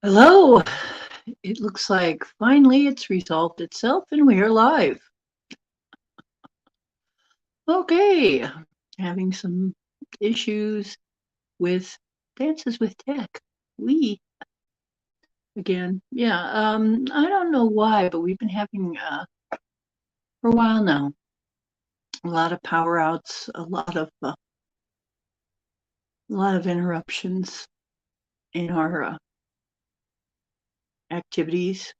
Hello. It looks like finally it's resolved itself and we are live. Okay. Having some issues with Dances with Tech. We again. Yeah. I don't know why, but we've been having for a while now a lot of power outs, a lot of interruptions in our activities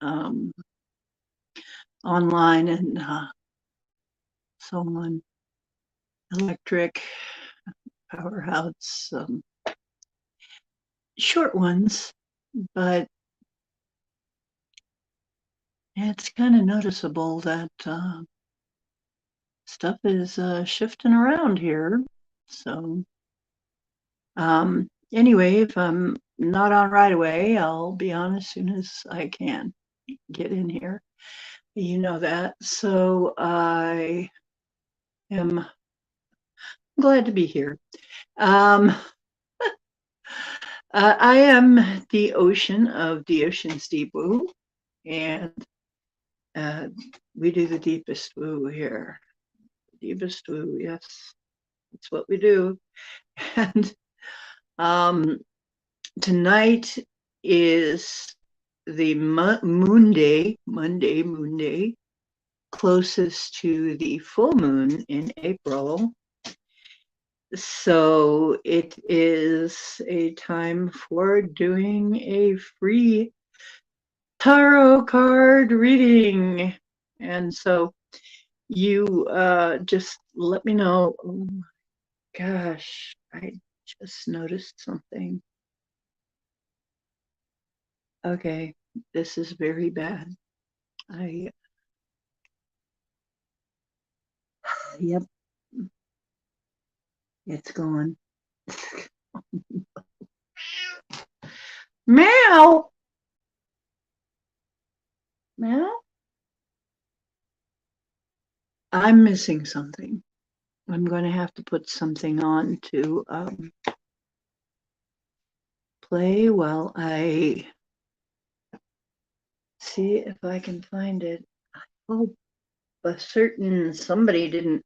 um, online and so on. Electric power outs. Short ones, but it's kind of noticeable that stuff is shifting around here. So, anyway, if I'm not on right away, I'll be on as soon as I can get in here. You know that. So, I am glad to be here. Um, I am the ocean of the ocean's deep woo, and uh, we do the deepest woo here. Deepest woo, yes, that's what we do. And um, tonight is the moon day, moon day, closest to the full moon in April. So it is a time for doing a free tarot card reading. And so you just let me know. Oh my gosh, I just noticed something. Okay, this is very bad. Yep, it's gone. Meow, meow. I'm missing something. I'm going to have to put something on to play while I see if I can find it. I hope a certain somebody didn't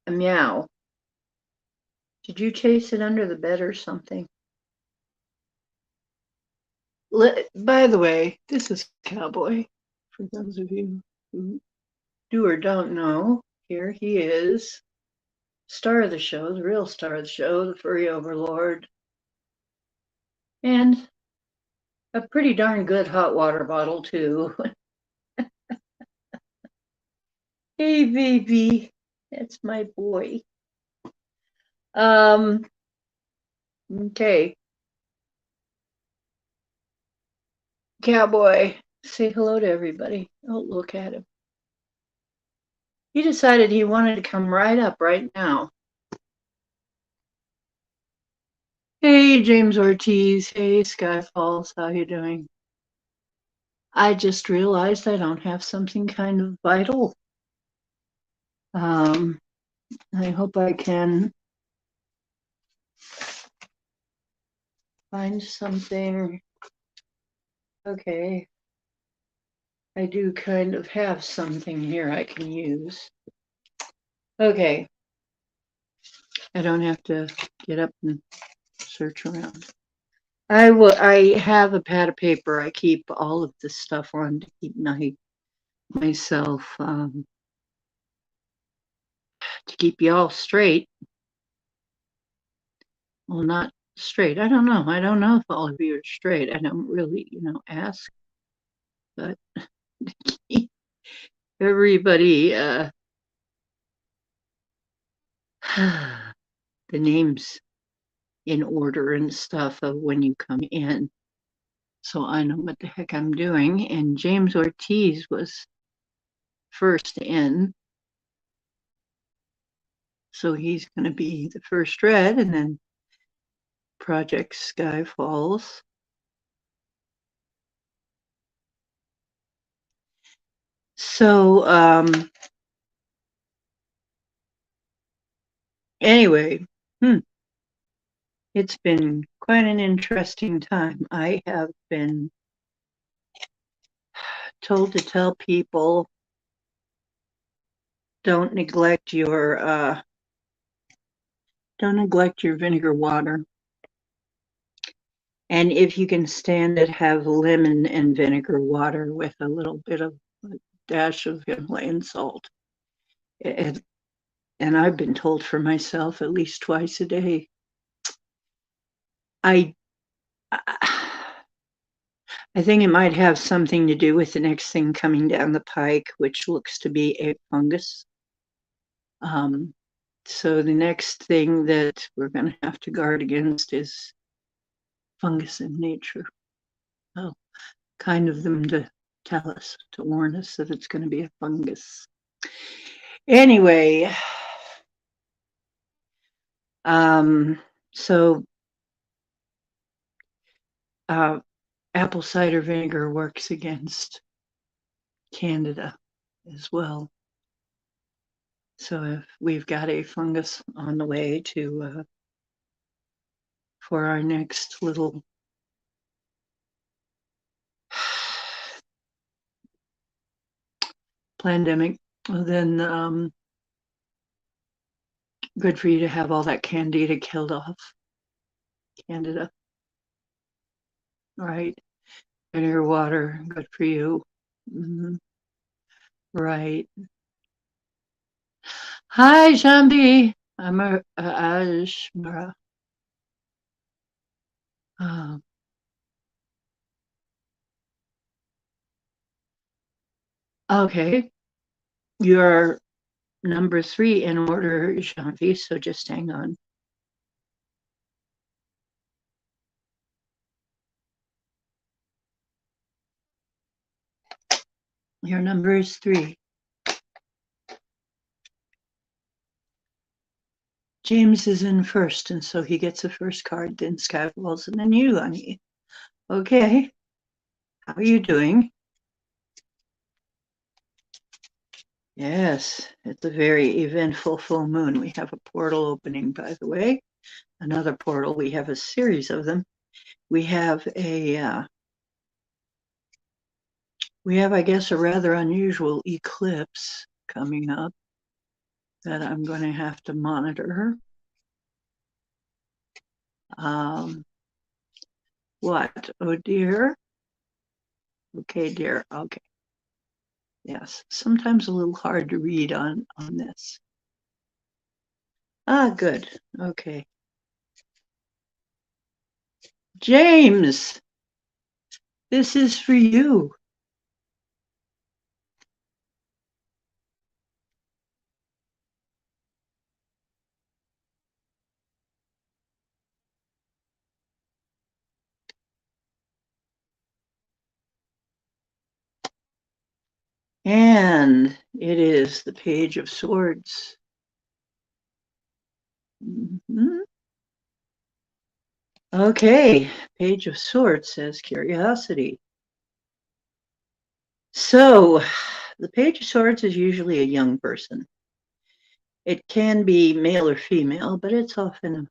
meow. Did you chase it under the bed or something? By the way, this is Cowboy. For those of you who do or don't know, here he is, star of the show, the real star of the show, the furry overlord, and a pretty darn good hot water bottle too. Hey, baby, that's my boy. Okay, Cowboy, say hello to everybody. Oh, look at him. He decided he wanted to come right up right now. Hey, James Ortiz. Hey, Skyfalls. How you doing? I just realized I don't have something kind of vital. I hope I can find something. Okay. I do kind of have something here I can use. Okay. I don't have to get up and search around. I have a pad of paper. I keep all of this stuff on to keep myself to keep you all straight. Well, not straight. I don't know. I don't know if all of you are straight. I don't really, ask. But everybody, the names in order and stuff of when you come in. So I know what the heck I'm doing. And James Ortiz was first in. So he's going to be the first read, and then Project Sky Falls. So anyway, it's been quite an interesting time. I have been told to tell people don't neglect your vinegar water. And if you can stand it, have lemon and vinegar water with a little bit of a dash of Himalayan salt. And I've been told for myself at least twice a day. I think it might have something to do with the next thing coming down the pike, which looks to be a fungus. So the next thing that we're going to have to guard against is fungus in nature. Oh, kind of them to tell us, to warn us that it's going to be a fungus. Anyway, so apple cider vinegar works against Candida as well. So if we've got a fungus on the way to for our next little pandemic, then good for you to have all that candida killed off. Candida. Right. Vinegar water, good for you. Mm-hmm. Right. Hi, Jambi. I'm Ashmara. Okay. You're number 3 in order, Jambi, so just hang on. Your number is 3. James is in first, and so he gets a first card, then Skywalls, and then you, honey. Okay. How are you doing? Yes, it's a very eventful full moon. We have a portal opening, by the way. Another portal. We have a series of them. We have I guess, a rather unusual eclipse coming up that I'm going to have to monitor. What? Oh, dear. Okay, dear. Okay. Yes, sometimes a little hard to read on this. Ah, good. Okay. James, this is for you. And it is the Page of Swords. Mm-hmm. Okay, Page of Swords says curiosity. So, the Page of Swords is usually a young person. It can be male or female, but it's often a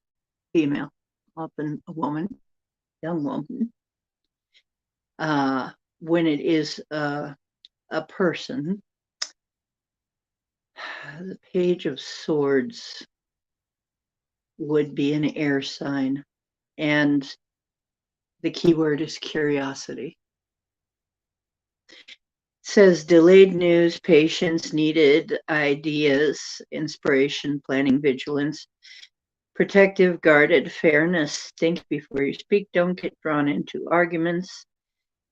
female, often a woman, young woman. When it is a person, the Page of Swords would be an air sign, and the key word is curiosity. It says delayed news, patience needed, ideas, inspiration, planning, vigilance, protective, guarded, fairness, think before you speak, don't get drawn into arguments,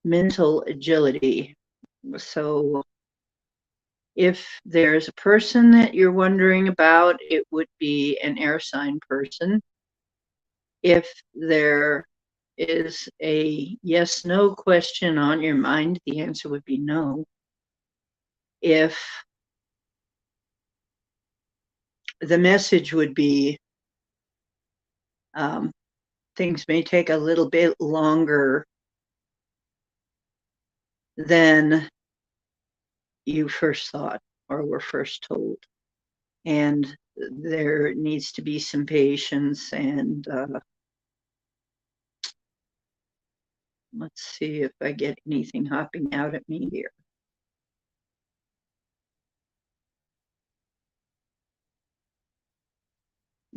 mental agility. So if there's a person that you're wondering about, it would be an air sign person. If there is a yes/no question on your mind, the answer would be no. If the message would be things may take a little bit longer than you first thought or were first told. And there needs to be some patience and Let's see if I get anything hopping out at me here.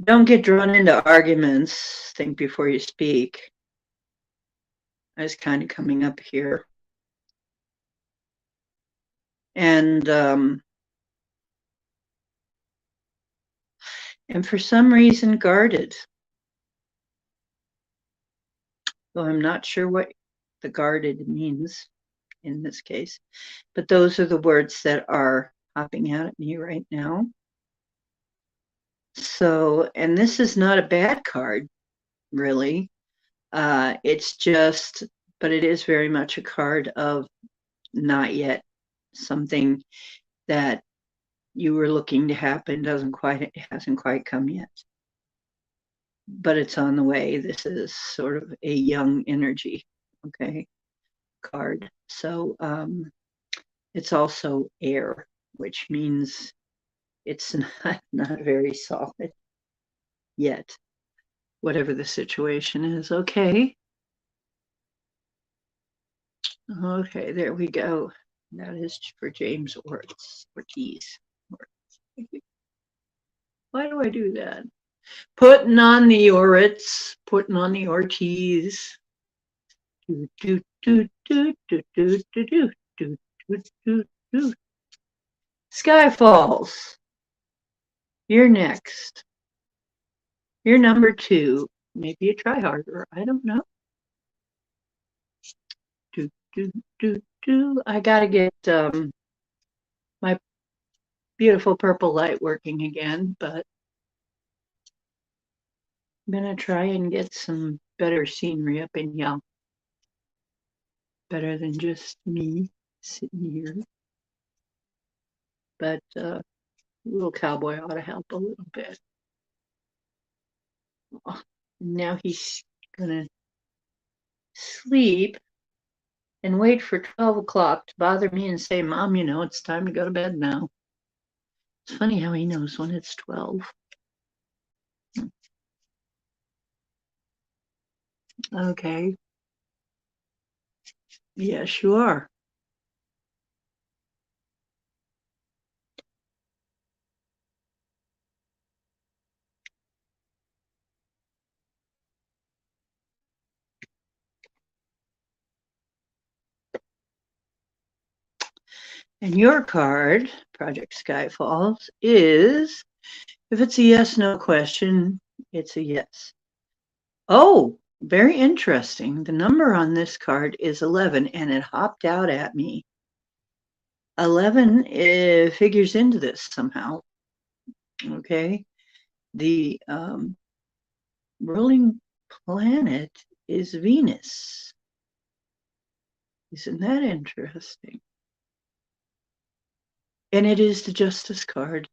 Don't get drawn into arguments. Think before you speak. I was kind of coming up here. And for some reason guarded. Though I'm not sure what the guarded means in this case, but those are the words that are hopping out at me right now. So, and this is not a bad card, really. It's just, but it is very much a card of not yet. Something that you were looking to happen hasn't quite come yet. But it's on the way. This is sort of a young energy, okay, card. So it's also air, which means it's not very solid yet, whatever the situation is. Okay. Okay, there we go. That is for James Ortiz. Why do I do that? Putting on the Ortiz, putting on the Ortiz. Do, do, do, do, do, do, do, do, do, do, do, do. Sky Falls. You're next. You're number 2. Maybe you try harder. I don't know. Do, do, do, do. I gotta get my beautiful purple light working again, but I'm gonna try and get some better scenery up in here. Better than just me sitting here. But little cowboy ought to help a little bit. Oh, now he's gonna sleep and wait for 12 o'clock to bother me and say, Mom, you know, it's time to go to bed now. It's funny how he knows when it's 12. Okay. Yes, you are. And your card, Project Skyfalls, is, if it's a yes/no question, it's a yes. Oh, very interesting. The number on this card is 11, and it hopped out at me. 11 figures into this somehow. Okay. The ruling planet is Venus. Isn't that interesting? And it is the Justice card.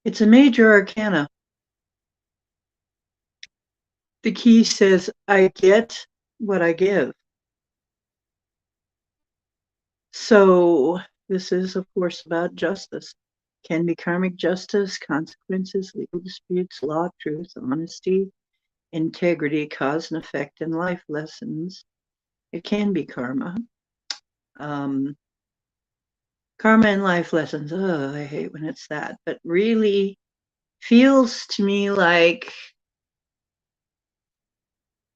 It's a major arcana. The key says, I get what I give. So this is, of course, about justice. Can be karmic justice, consequences, legal disputes, law, truth, honesty, integrity, cause and effect, and life lessons. It can be karma. Karma and life lessons. Oh, I hate when it's that. But really feels to me like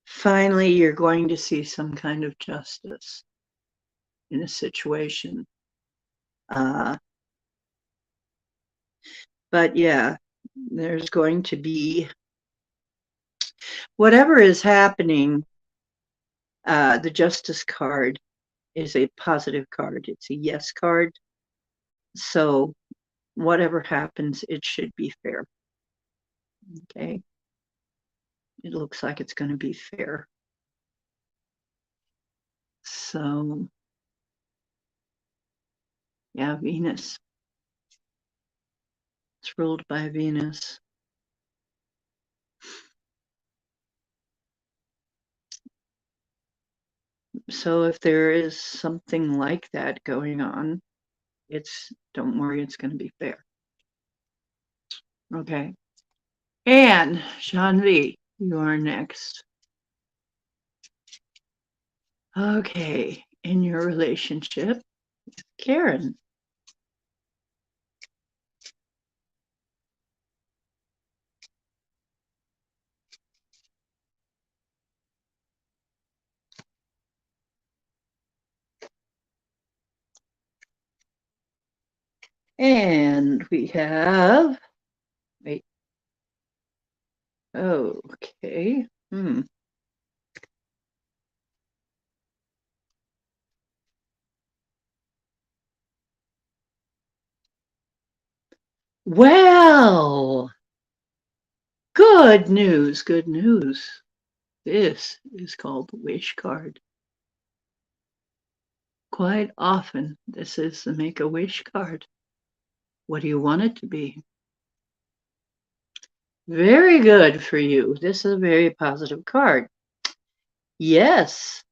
finally you're going to see some kind of justice in a situation. But yeah, there's going to be whatever is happening. The Justice card is a positive card. It's a yes card. So whatever happens, it should be fair. Okay. It looks like it's going to be fair. So yeah, Venus. It's ruled by Venus. So if there is something like that going on, don't worry, it's going to be fair. Okay. And Shanvi, you are next. Okay, in your relationship, Karen. And we have, wait, okay. Well, good news, good news. This is called the wish card. Quite often, this is the Make-A-Wish card. What do you want it to be? Very good for you. This is a very positive card. Yes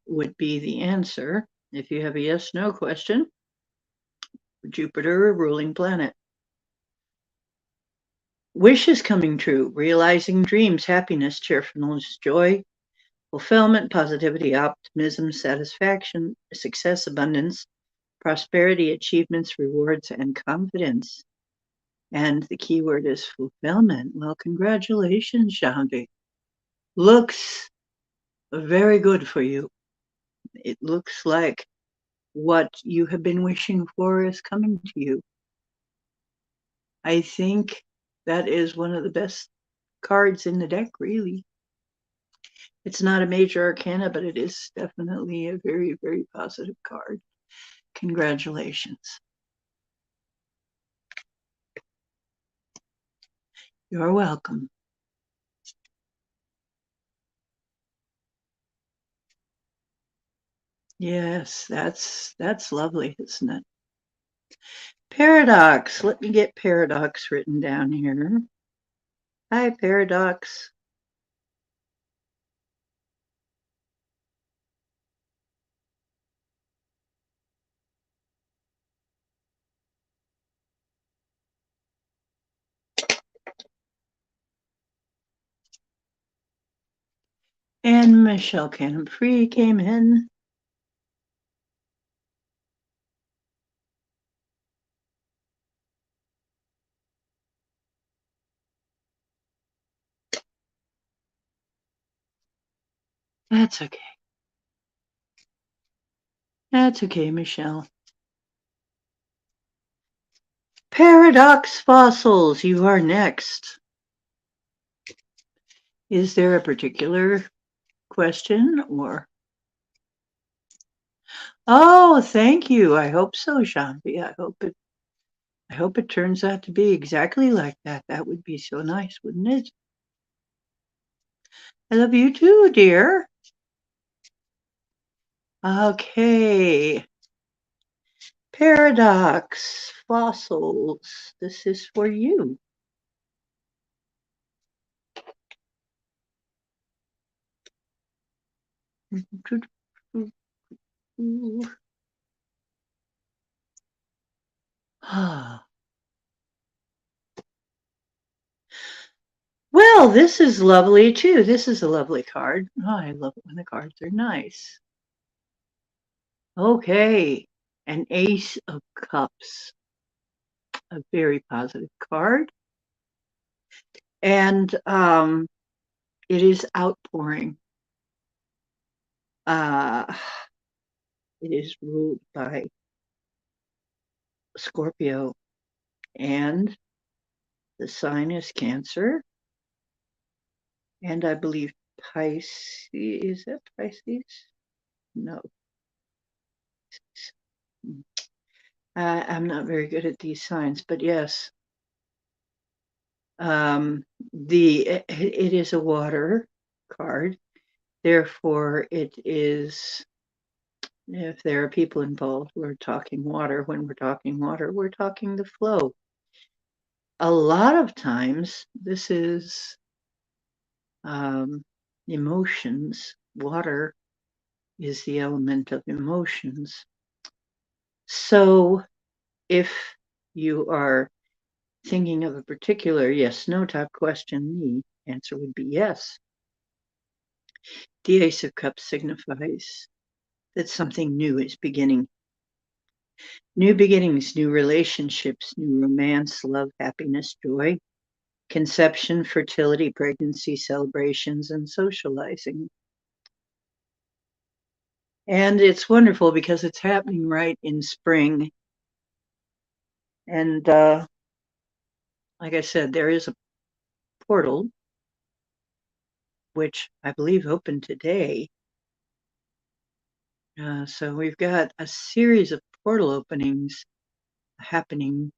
would be the answer. If you have a yes/no question, Jupiter, a ruling planet. Wishes coming true, realizing dreams, happiness, cheerfulness, joy, fulfillment, positivity, optimism, satisfaction, success, abundance, prosperity, achievements, rewards, and confidence. And the key word is fulfillment. Well, congratulations, Shambhi. Looks very good for you. It looks like what you have been wishing for is coming to you. I think that is one of the best cards in the deck, really. It's not a major arcana, but it is definitely a very, very positive card. Congratulations. You're welcome. Yes, that's lovely, isn't it? Paradox. Let me get Paradox written down here. Hi, Paradox. And Michelle Cannon-Free came in. That's okay. That's okay, Michelle. Paradox Fossils, you are next. Is there a particular question or? Oh, thank you. I hope so, Shanti. I hope it turns out to be exactly like that. That would be so nice, wouldn't it? I love you too, dear. Okay. Paradox Fossils. This is for you. Well, this is lovely too. This is a lovely card. Oh, I love it when the cards are nice. Okay, an Ace of Cups, a very positive card. And it is outpouring. It is ruled by Scorpio, and the sign is Cancer. And I believe Pisces. Is that Pisces? No. I'm not very good at these signs, but yes. It is a water card. Therefore, it is, if there are people involved, we're talking water. When we're talking water, we're talking the flow. A lot of times, this is emotions. Water is the element of emotions. So if you are thinking of a particular yes/no type question, the answer would be yes. The Ace of Cups signifies that something new is beginning. New beginnings, new relationships, new romance, love, happiness, joy, conception, fertility, pregnancy, celebrations, and socializing. And it's wonderful because it's happening right in spring. And like I said, there is a portal, which I believe opened today. So we've got a series of portal openings happening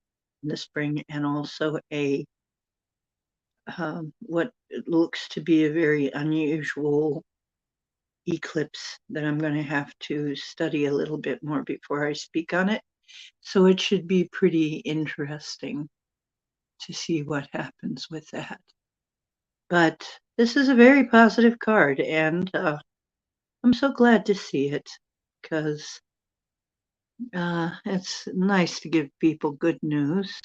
in the spring, and also a what looks to be a very unusual eclipse that I'm going to have to study a little bit more before I speak on it. So it should be pretty interesting to see what happens with that. But this is a very positive card, and I'm so glad to see it because it's nice to give people good news.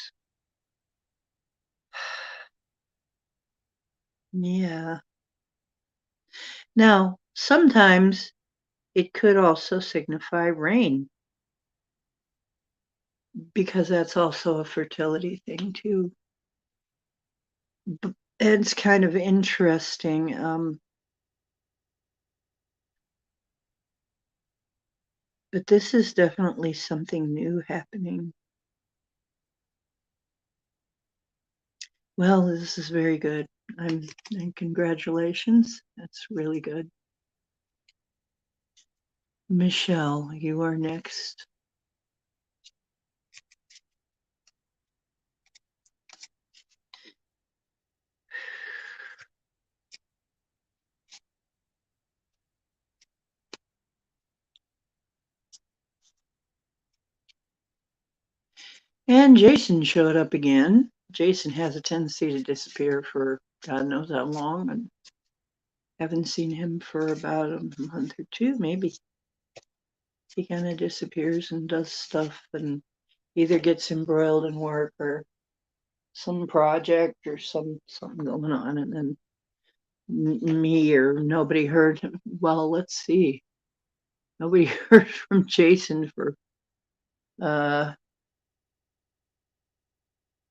Yeah. Now, sometimes it could also signify rain because that's also a fertility thing too. It's kind of interesting. But this is definitely something new happening. Well, this is very good. And congratulations. That's really good. Michelle, you are next. And Jason showed up again. Jason has a tendency to disappear for God knows how long, and haven't seen him for about a month or two, maybe. He kind of disappears and does stuff and either gets embroiled in work or some project or something going on, and then me or nobody heard him. Well, let's see. Nobody heard from Jason for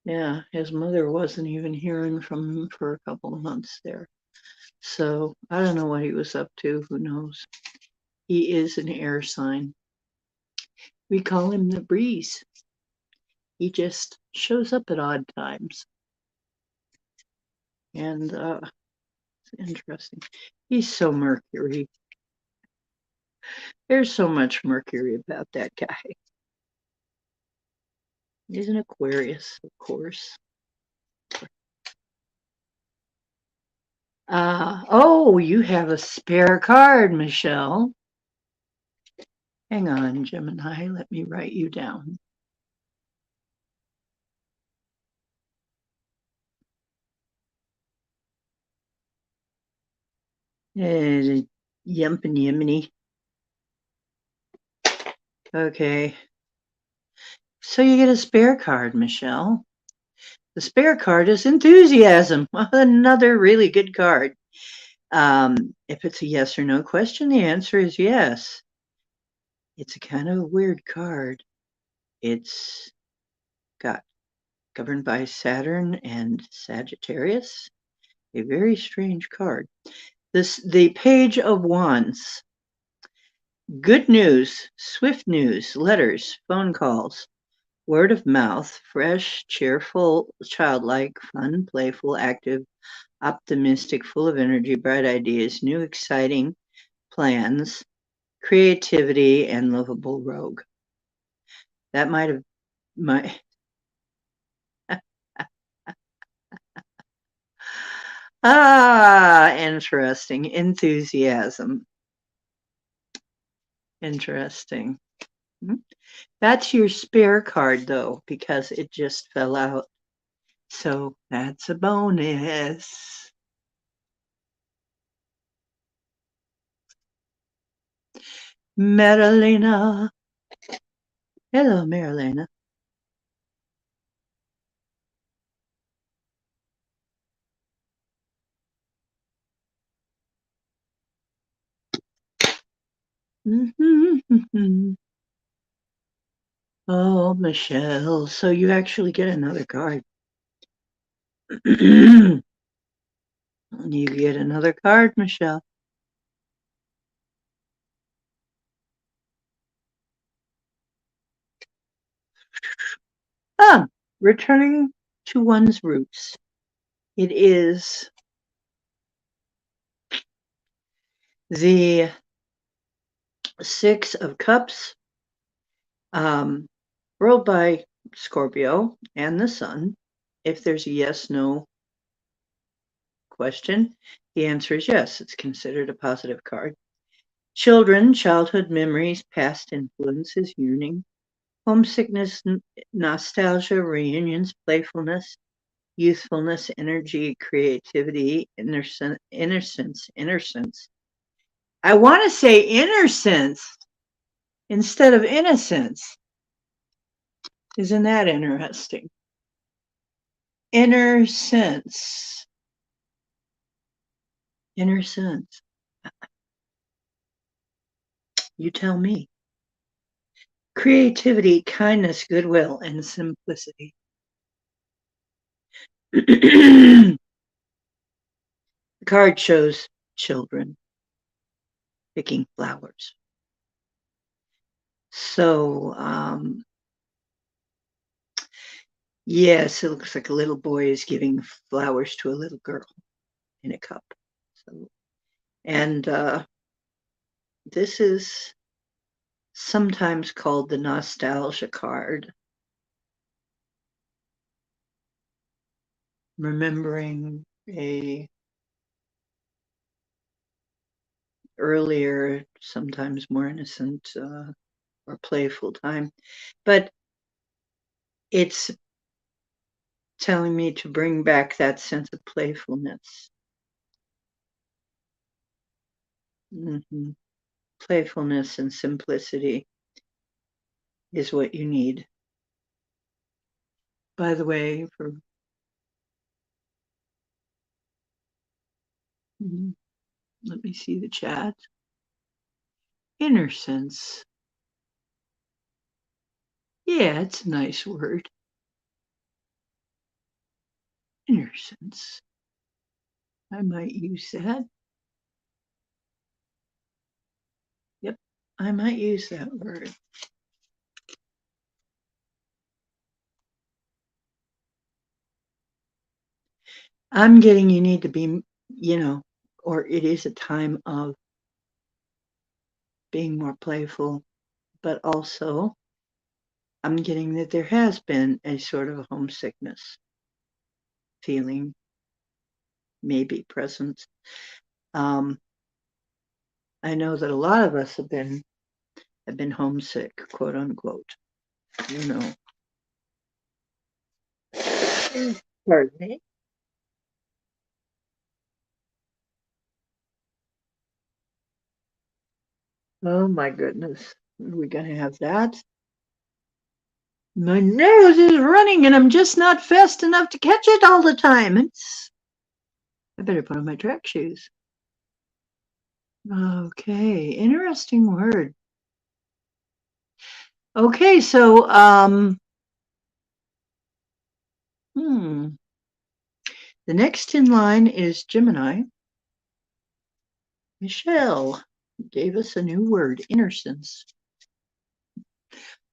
yeah, his mother wasn't even hearing from him for a couple of months there. So I don't know what he was up to. Who knows? He is an air sign. We call him the breeze. He just shows up at odd times. And it's interesting. He's so Mercury. There's so much Mercury about that guy. He's an Aquarius, of course. Oh, you have a spare card, Michelle. Hang on, Gemini. Let me write you down. Yump and Yemeni. Okay. So you get a spare card, Michelle. The spare card is enthusiasm. Another really good card. If it's a yes or no question, the answer is yes. It's a kind of a weird card. It's got governed by Saturn and Sagittarius. A very strange card. The Page of Wands. Good news, swift news, letters, phone calls, word of mouth, fresh, cheerful, childlike, fun, playful, active, optimistic, full of energy, bright ideas, new, exciting plans, creativity, and lovable rogue. That might have my interesting. Enthusiasm. Interesting. That's your spare card though, because it just fell out. So that's a bonus. Marilena. Hello, Marilena. Oh, Michelle. So you actually get another card. You get another card, Michelle. Ah, returning to one's roots. It is the Six of Cups, um, ruled by Scorpio and the Sun. If there's a yes, no question, the answer is yes. It's considered a positive card. Children, childhood memories, past influences, yearning, homesickness, nostalgia, reunions, playfulness, youthfulness, energy, creativity, innocence. I want to say innocence instead of innocence. Isn't that interesting? Inner sense. Inner sense. You tell me. Creativity, kindness, goodwill, and simplicity. The card shows children picking flowers. So, yes, it looks like a little boy is giving flowers to a little girl in a cup. So, and this is sometimes called the nostalgia card. Remembering a earlier, sometimes more innocent or playful time, but it's telling me to bring back that sense of playfulness. Mm-hmm. Playfulness and simplicity is what you need. By the way, for let me see the chat. Innocence. Yeah, it's a nice word. Innocence. I might use that. Yep, I might use that word. I'm getting you need to be, or it is a time of being more playful, but also I'm getting that there has been a sort of a homesickness feeling, maybe present. Um, I know that a lot of us have been homesick, quote unquote. You know. Pardon me. Oh my goodness. Are we gonna have that? My nose is running and I'm just not fast enough to catch it all the time. I better put on my track shoes. Okay, interesting word. Okay, so the next in line is Gemini. Michelle gave us a new word, innocence.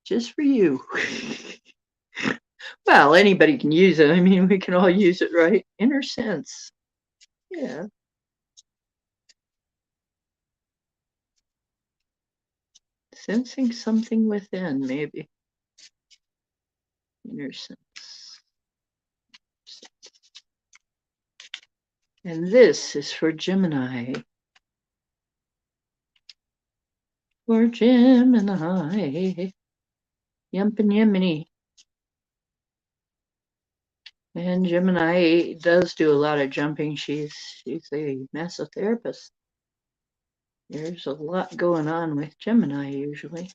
Just for you. Well, anybody can use it. I mean, we can all use it, right? Innocence. Yeah. Sensing something within, maybe. Innocence. And this is for Gemini. For Gemini. Yumpin' Yemini. And Gemini does do a lot of jumping. She's a massotherapist. There's a lot going on with Gemini usually.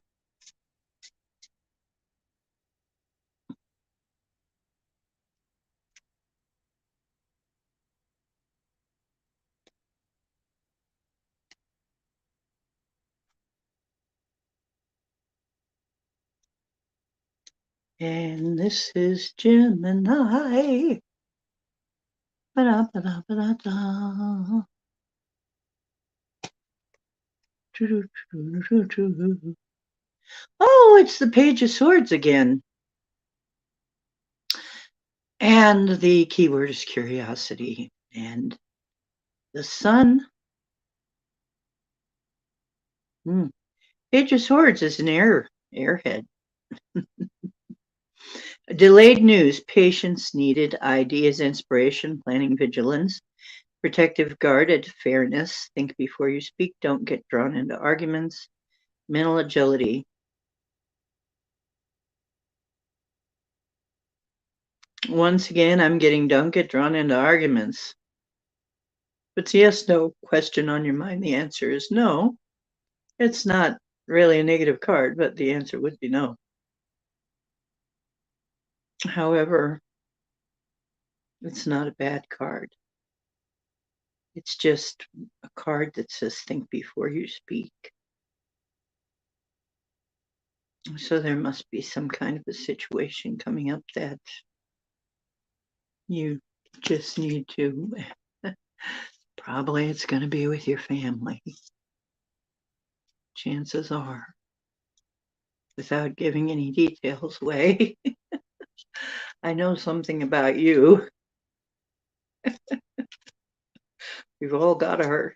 And this is Gemini. Ba-da-ba-da-ba-da-da. Oh, it's the Page of Swords again. And the keyword is curiosity. And the sun. Page of Swords is an airhead. Delayed news, patience needed, ideas, inspiration, planning, vigilance, protective guarded, fairness, think before you speak, don't get drawn into arguments, mental agility. Once again, I'm getting don't get drawn into arguments. But yes, no question on your mind. The answer is no. It's not really a negative card, but the answer would be no. However, it's not a bad card. It's just a card that says think before you speak. So there must be some kind of a situation coming up that you just need to, probably it's going to be with your family. Chances are, without giving any details away, I know something about you. We've all got our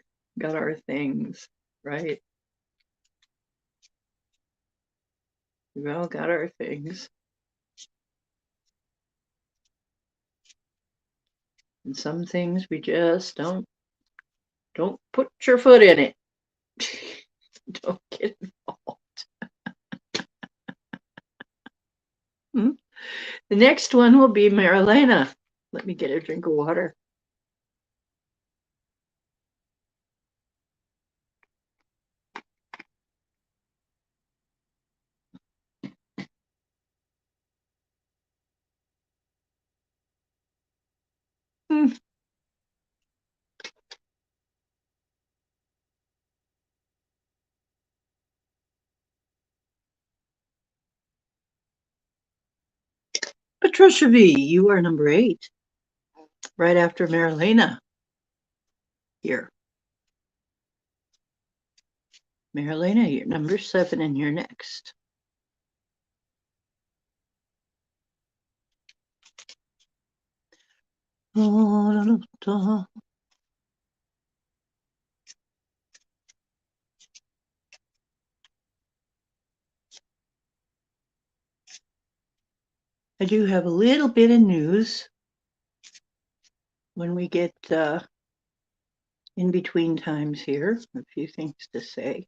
things, right? We've all got our things. And some things we just don't put your foot in it. Don't get involved. The next one will be Marilena. Let me get a drink of water. Patricia V, you are number 8, right after Marilena. Here. Marilena, you're number 7 and you're next. I do have a little bit of news when we get in between times here. A few things to say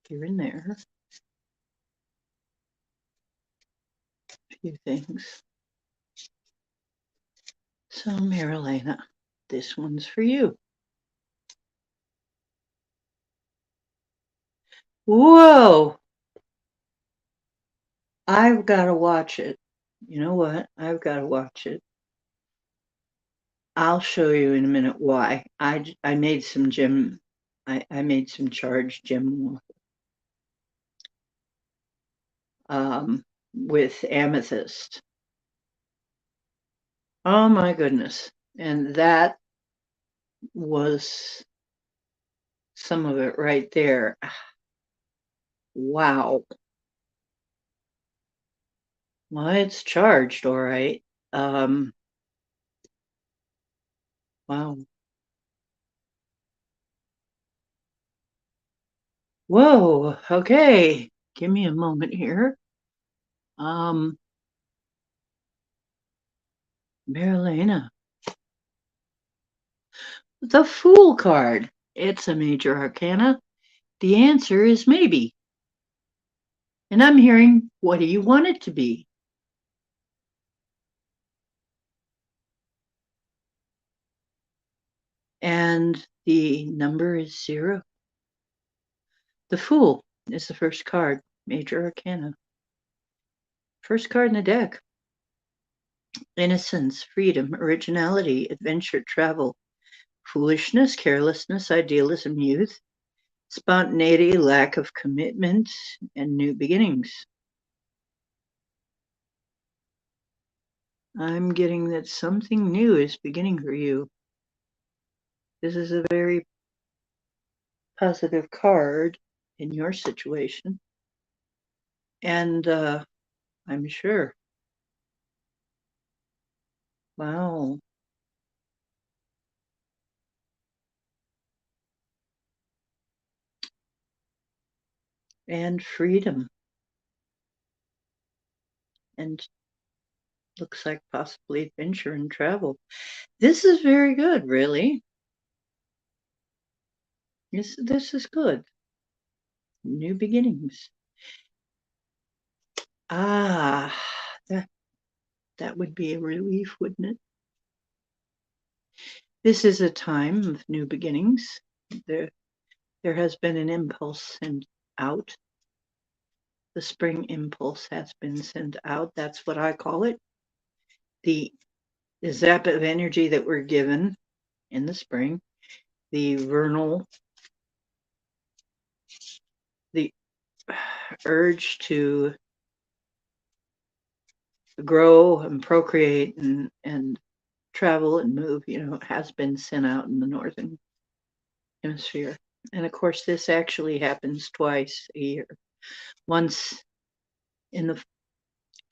here and there. A few things. So, Marilena, this one's for you. Whoa! I've got to watch it. You know what? I've got to watch it. I'll show you in a minute why. I made some gem. I made some charged gem with amethyst. Oh my goodness. And that was some of it right there. Wow. Well, it's charged, all right. Wow. Whoa, okay. Give me a moment here. Marilena. The Fool card. It's a major arcana. The answer is maybe. And I'm hearing, what do you want it to be? And the number is 0. The Fool is the first card, major arcana. First card in the deck. Innocence, freedom, originality, adventure, travel, foolishness, carelessness, idealism, youth, spontaneity, lack of commitment, and new beginnings. I'm getting that something new is beginning for you. This is a very positive card in your situation. And I'm sure. Wow. And freedom. And looks like possibly adventure and travel. This is very good, really. This is good. New beginnings. Ah, that would be a relief, wouldn't it? This is a time of new beginnings. There has been an impulse sent out. The spring impulse has been sent out. That's what I call it. The zap of energy that we're given in the spring, the vernal, the urge to grow and procreate and travel and move, has been sent out in the northern hemisphere. And of course, this actually happens twice a year, once in the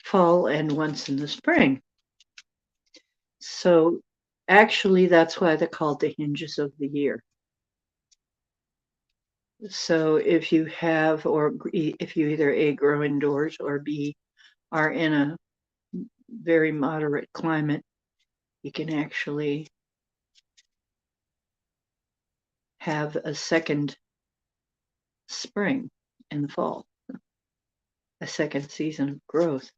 fall and once in the spring. So actually, that's why they're called the hinges of the year. So if you have, or if you either A, grow indoors, or B, are in a very moderate climate, you can actually have a second spring in the fall, a second season of growth.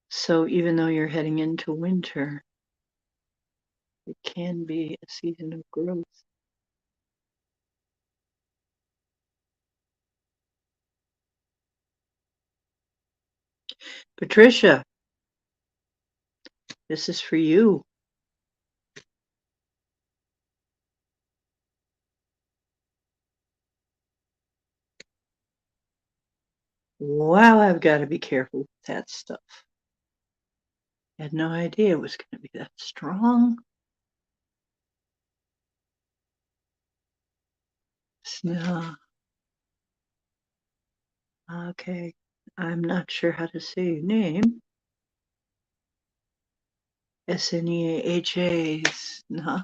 So even though you're heading into winter, it can be a season of growth. Patricia, this is for you. Wow, I've got to be careful with that stuff. I had no idea it was going to be that strong. Smell. Okay, I'm not sure how to say your name. Sneha. Nah.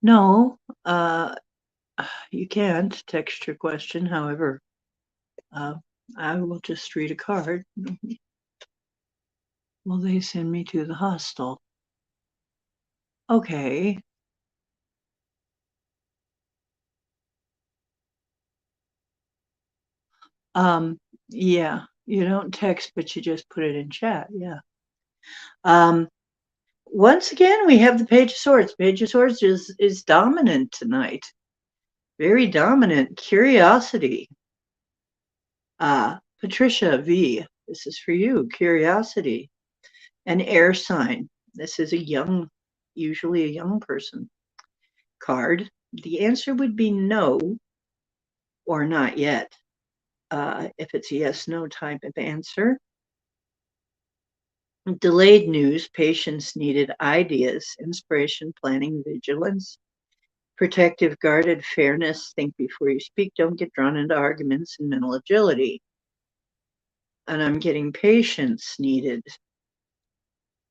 No, you can't text your question. However, I will just read a card. Will they send me to the hostel? Okay. Yeah, you don't text, but you just put it in chat. Yeah. Once again, we have the Page of Swords. Page of Swords is dominant tonight. Very dominant. Curiosity. Patricia V, this is for you. Curiosity. An air sign. This is usually a young person card. The answer would be no or not yet. If it's a yes, no type of answer. Delayed news, patience needed, ideas, inspiration, planning, vigilance, protective, guarded, fairness, think before you speak, don't get drawn into arguments, and mental agility. And I'm getting patience needed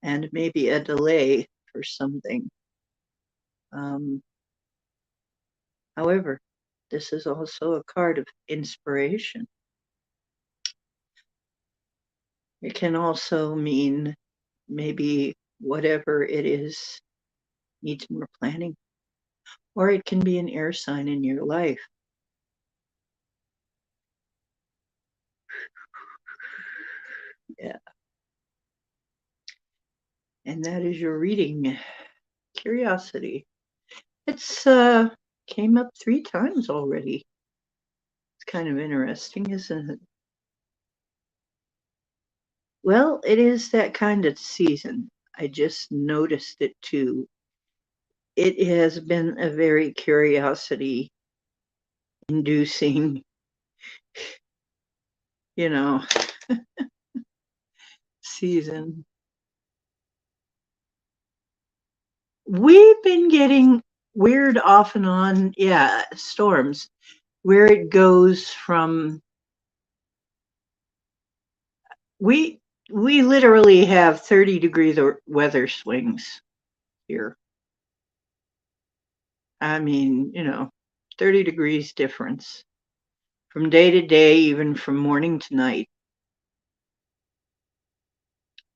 and maybe a delay for something. However, this is also a card of inspiration. It can also mean maybe whatever it is needs more planning, or it can be an air sign in your life. Yeah. And that is your reading. Curiosity. It's came up 3 times already. It's kind of interesting, isn't it? Well, it is that kind of season. I just noticed it too. It has been a very curiosity inducing, you know, season. We've been getting weird off and on, yeah, storms where it goes from we we literally have 30-degree weather swings here. I mean, 30 degrees difference from day to day, even from morning to night.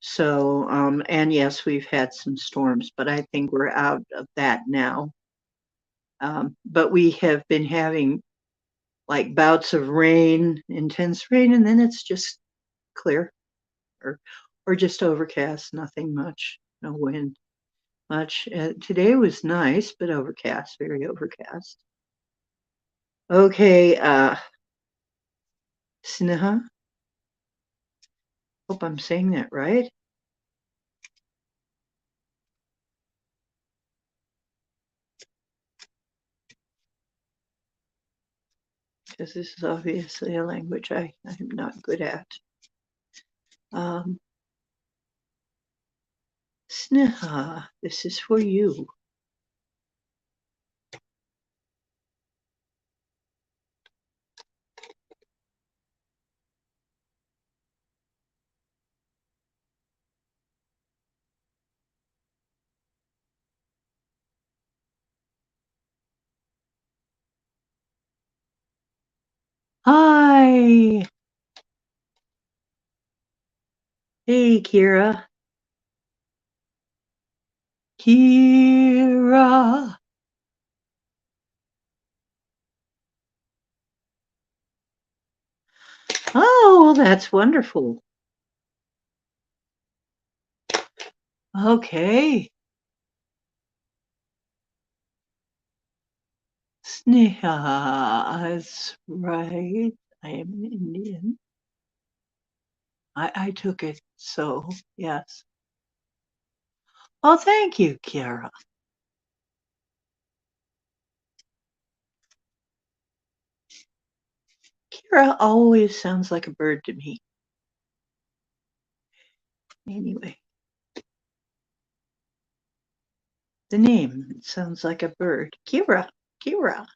So, and yes, we've had some storms, but I think we're out of that now. But we have been having like bouts of rain, intense rain, and then it's just clear or or just overcast, nothing much, no wind much. Today was nice, but overcast, very overcast. Okay, Sneha, hope I'm saying that right. Because this is obviously a language I'm not good at. Sneha, this is for you. Hi. Hey, Kira. Kira. Oh, well, that's wonderful. Okay. Sneha is right. I am an Indian. I took it, so yes. Oh, thank you, Kira. Kira always sounds like a bird to me. Anyway, the name sounds like a bird. Kira, Kira,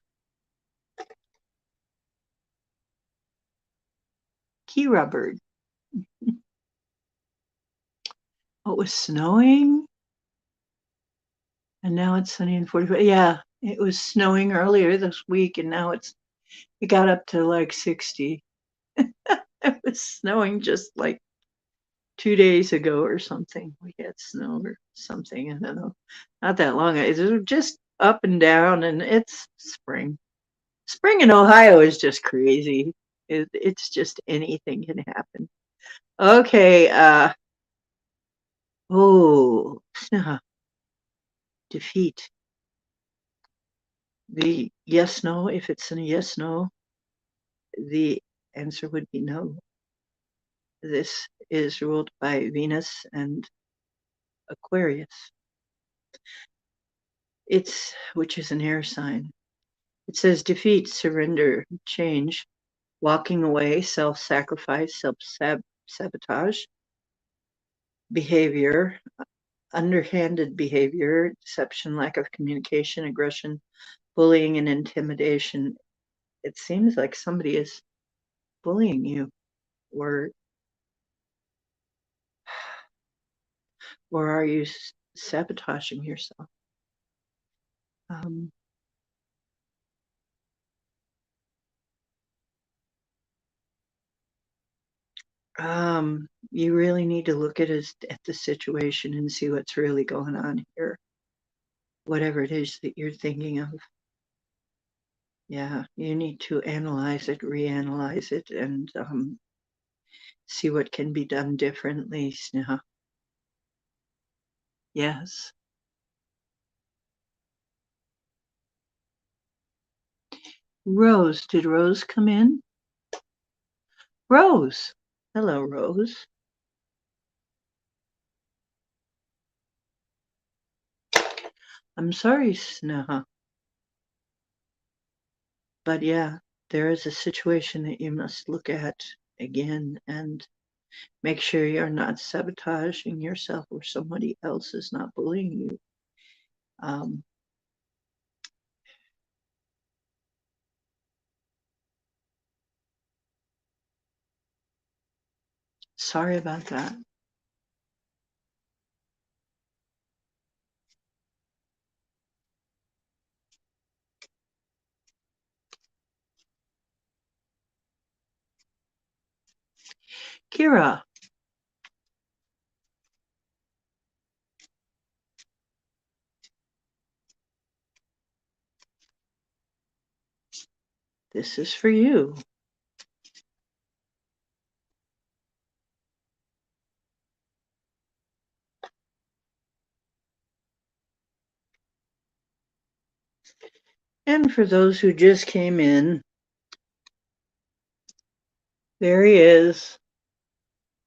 Kira bird. Oh, it was snowing, and now it's sunny and 45. Yeah, it was snowing earlier this week, and now it got up to like 60. It was snowing just like 2 days ago or something. We had snow or something. I don't know. Not that long. It's just up and down, and it's spring. Spring in Ohio is just crazy. It's just anything can happen. Okay. Oh, defeat. The yes, no. If it's a yes, no, the answer would be no. This is ruled by Venus and Aquarius. Which is an air sign. It says defeat, surrender, change, walking away, self-sacrifice, self-sabotage, behavior, underhanded behavior, deception, lack of communication, aggression, bullying, and intimidation. It seems like somebody is bullying you or are you sabotaging yourself? You really need to look at the situation and see what's really going on here. Whatever it is that you're thinking of. Yeah, you need to analyze it, reanalyze it, and see what can be done differently, Sneha. Yes. Rose, did Rose come in? Rose. Hello, Rose. I'm sorry, Sneha. But yeah, there is a situation that you must look at again and make sure you're not sabotaging yourself or somebody else is not bullying you. Um, Sorry about that. Kira, this is for you. And for those who just came in, there he is,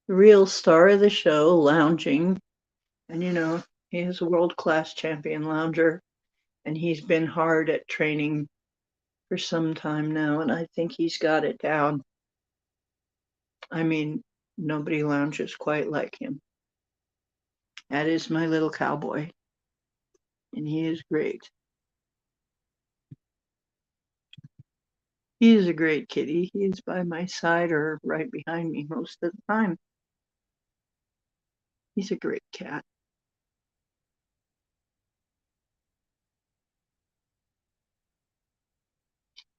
the real star of the show, lounging. And you know, he is a world-class champion lounger, and he's been hard at training for some time now, and I think he's got it down. I mean, nobody lounges quite like him. That is my little cowboy, and he is great. He is a great kitty. He is by my side or right behind me most of the time. He's a great cat.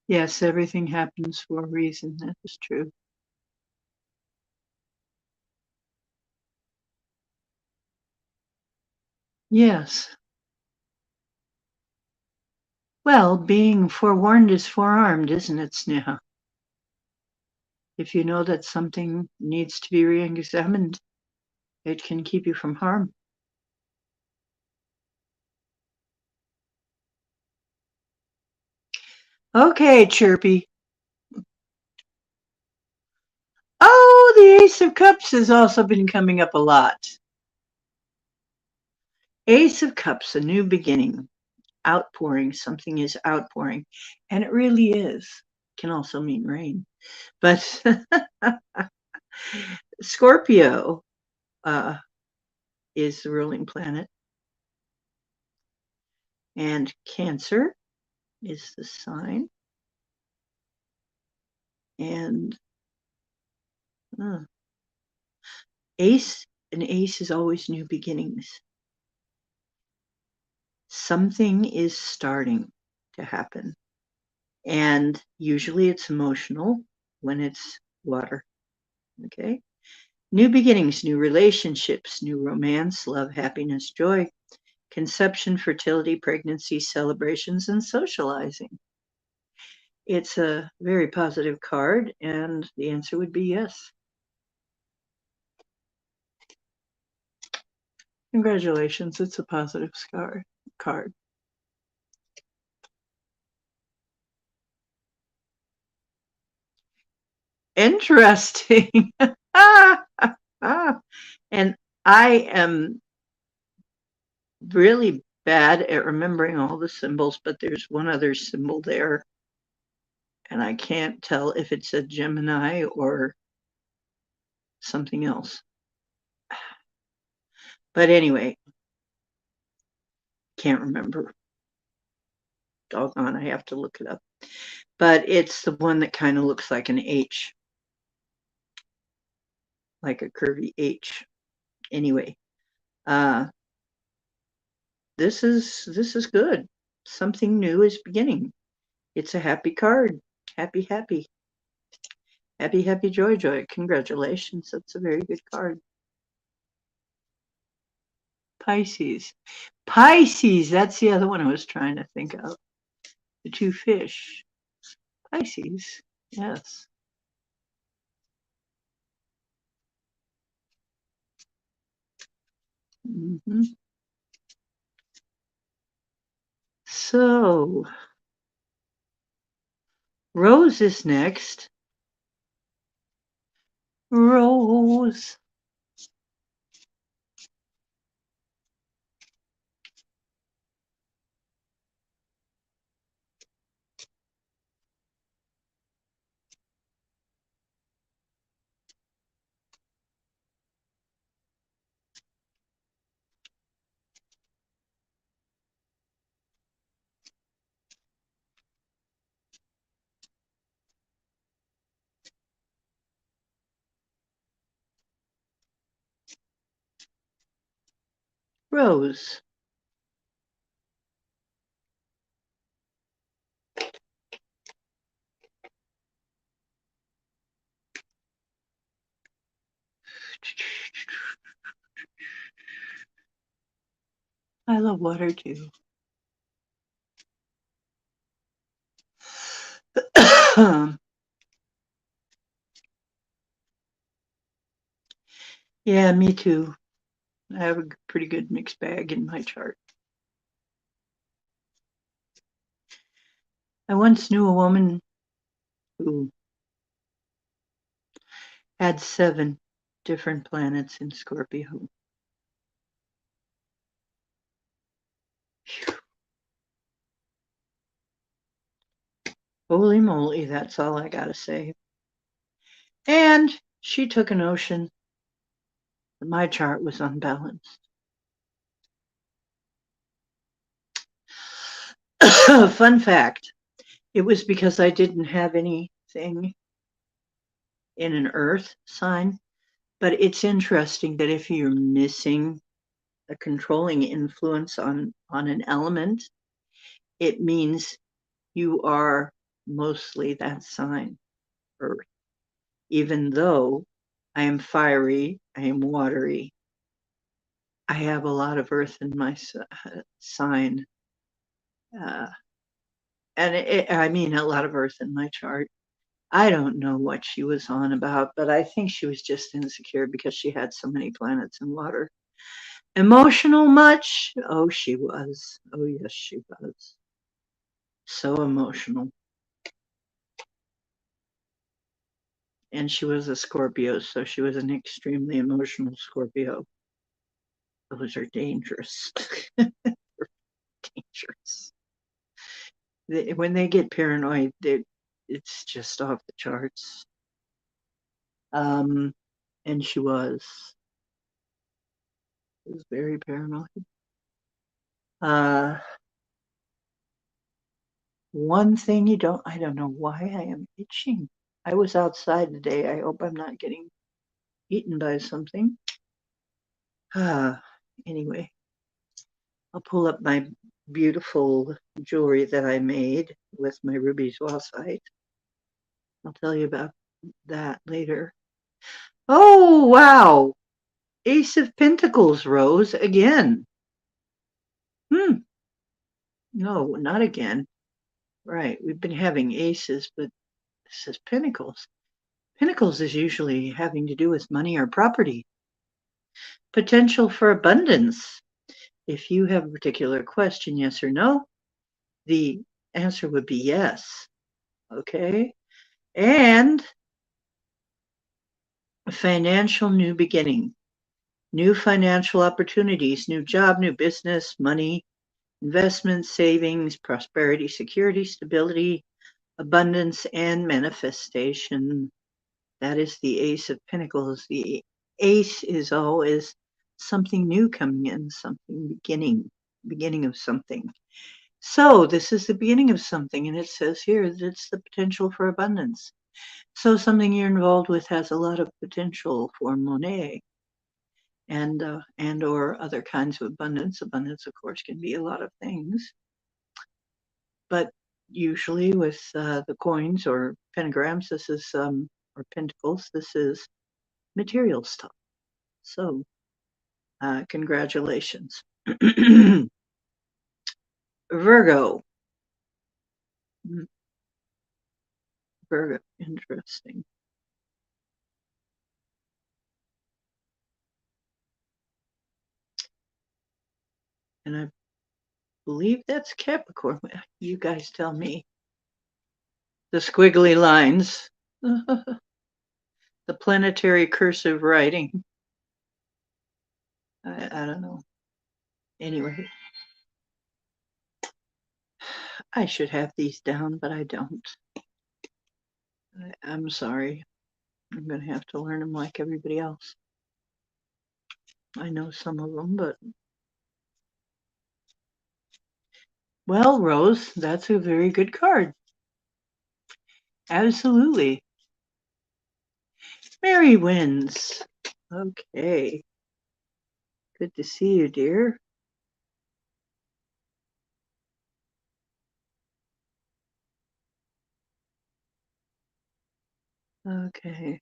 Yes, everything happens for a reason. That is true. Yes. Well, being forewarned is forearmed, isn't it, Sneha? If you know that something needs to be re-examined, it can keep you from harm. Okay, Chirpy. Oh, the Ace of Cups has also been coming up a lot. Ace of Cups, a new beginning, outpouring, something is outpouring. And it really is. Can also mean rain. But Scorpio uh, is the ruling planet, and Cancer is the sign. And uh, an ace is always new beginnings. Something is starting to happen. And usually it's emotional when it's water. Okay. New beginnings, new relationships, new romance, love, happiness, joy, conception, fertility, pregnancy, celebrations, and socializing. It's a very positive card, and the answer would be yes. Congratulations, it's a positive card. Interesting. And I am really bad at remembering all the symbols, but there's one other symbol there, and I can't tell if it's a Gemini or something else. But anyway, can't remember. Doggone, I have to look it up. But it's the one that kind of looks like an H, like a curvy H. Anyway, uh, this is good. Something new is beginning. It's a happy card. Happy, happy. Happy, happy, joy, joy. Congratulations. That's a very good card. Pisces. Pisces. That's the other one I was trying to think of. The two fish. Pisces. Yes. Mm-hmm. So, Rose is next. Rose. Rose. I love water too. Yeah, me too. I have a pretty good mixed bag in my chart. I once knew a woman who had 7 different planets in Scorpio. Phew. Holy moly, that's all I gotta say. And she took a notion that my chart was unbalanced. Fun fact, it was because I didn't have anything in an earth sign. But it's interesting that if you're missing a controlling influence on an element, it means you are mostly that sign, Earth. Even though I am fiery, I am watery, I have a lot of Earth in my sign. Uh, and I mean, a lot of Earth in my chart. I don't know what she was on about, but I think she was just insecure because she had so many planets in water. Emotional much? Oh, she was. Oh, yes, she was. So emotional. And she was a Scorpio, so she was an extremely emotional Scorpio. Those are dangerous. Dangerous. When they get paranoid, it's just off the charts. Um, and she was very paranoid. Uh, One thing I don't know why I am itching. I was outside today. I hope I'm not getting eaten by something. Anyway, I'll pull up my beautiful jewelry that I made with my ruby swalsite. I'll tell you about that later. Oh, wow. Ace of Pentacles, Rose, again. No, not again. Right, we've been having aces, but this is Pentacles. Pentacles is usually having to do with money or property. Potential for abundance. If you have a particular question, yes or no, the answer would be yes. Okay. And a financial new beginning, new financial opportunities, new job, new business, money, investment, savings, prosperity, security, stability, abundance, and manifestation. That is the Ace of Pentacles. The Ace is always something new coming in, something beginning of something. So this is the beginning of something, and it says here that it's the potential for abundance. So something you're involved with has a lot of potential for money and or other kinds of abundance. Abundance, of course, can be a lot of things, but usually with the coins or pentagrams, this is or pentacles, this is material stuff. So congratulations. Virgo. Virgo, interesting. And I believe that's Capricorn. You guys tell me. The squiggly lines. The planetary cursive writing. I don't know. Anyway, I should have these down, but I don't. I'm sorry. I'm going to have to learn them like everybody else. I know some of them, but. Well, Rose, that's a very good card. Absolutely. Mary wins. Okay. Good to see you, dear. Okay.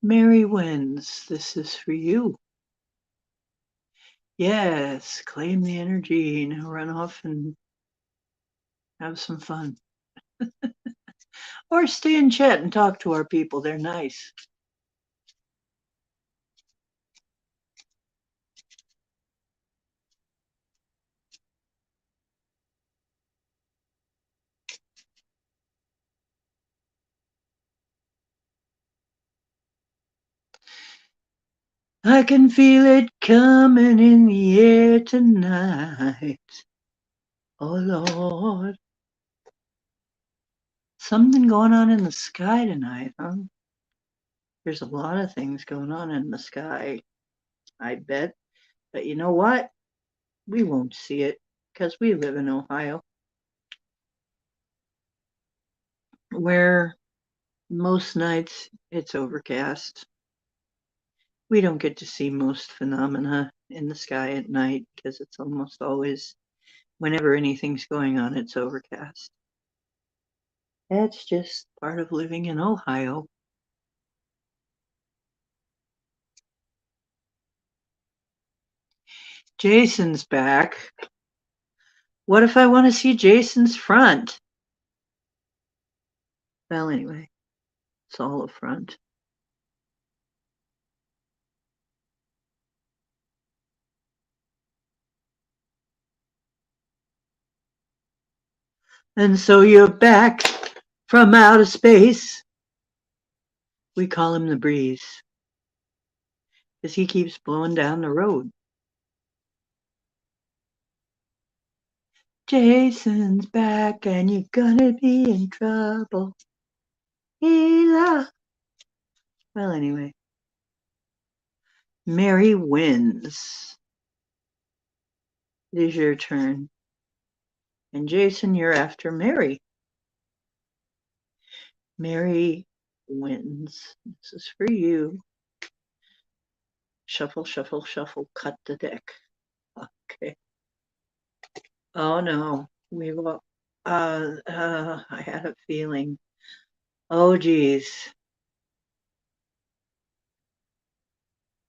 Mary wins. This is for you. Yes, claim the energy. Now run off and have some fun. Or stay and chat and talk to our people. They're nice. I can feel it coming in the air tonight. Oh, Lord. Something going on in the sky tonight, huh? There's a lot of things going on in the sky, I bet. But you know what? We won't see it because we live in Ohio, where most nights it's overcast. We don't get to see most phenomena in the sky at night because it's almost always, whenever anything's going on, it's overcast. That's just part of living in Ohio. Jason's back. What if I want to see Jason's front? Well, anyway, it's all a front. And so you're back from outer space. We call him the breeze because he keeps blowing down the road. Jason's back and you're gonna be in trouble. Hila. Well, anyway, Mary wins. It is your turn. And Jason, you're after Mary. Mary wins. This is for you. Shuffle, shuffle, shuffle, cut the deck. Okay. Oh no, we will. I had a feeling. Oh geez.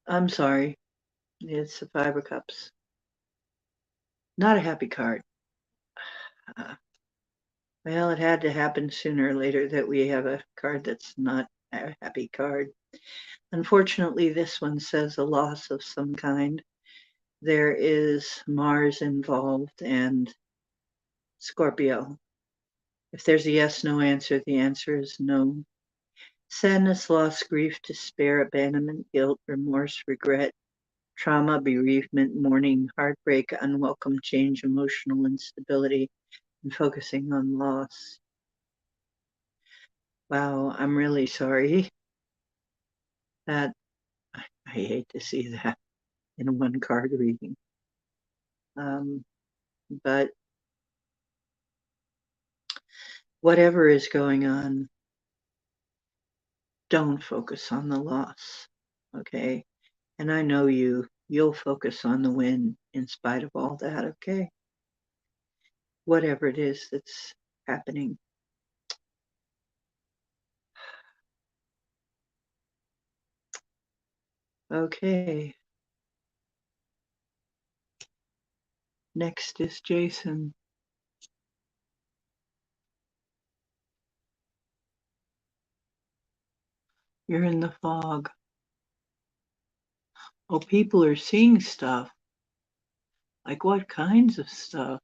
I'm sorry. It's the Five of Cups. Not a happy card. Uh, well, it had to happen sooner or later that we have a card that's not a happy card. Unfortunately, this one says a loss of some kind. There is Mars involved and Scorpio. If there's a yes/no answer, the answer is no. Sadness, loss, grief, despair, abandonment, guilt, remorse, regret, trauma, bereavement, mourning, heartbreak, unwelcome change, emotional instability, and focusing on loss. Wow, I'm really sorry. That I hate to see that in one card reading. But whatever is going on, don't focus on the loss. Okay. And I know you'll focus on the win in spite of all that. Okay. Whatever it is that's happening. Okay. Next is Jason. You're in the fog. Oh, people are seeing stuff. Like what kinds of stuff?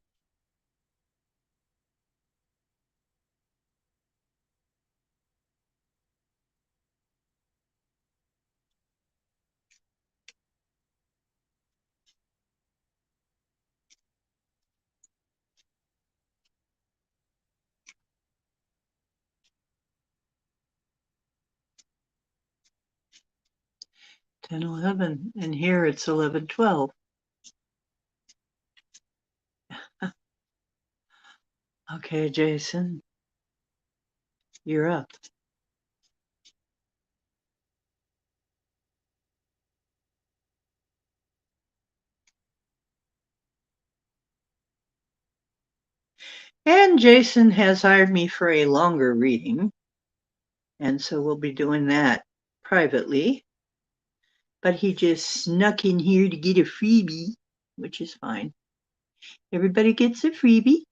Ten, 11, and here it's 11, 12. Okay, Jason, you're up. And Jason has hired me for a longer reading. And so we'll be doing that privately. But he just snuck in here to get a freebie, which is fine. Everybody gets a freebie.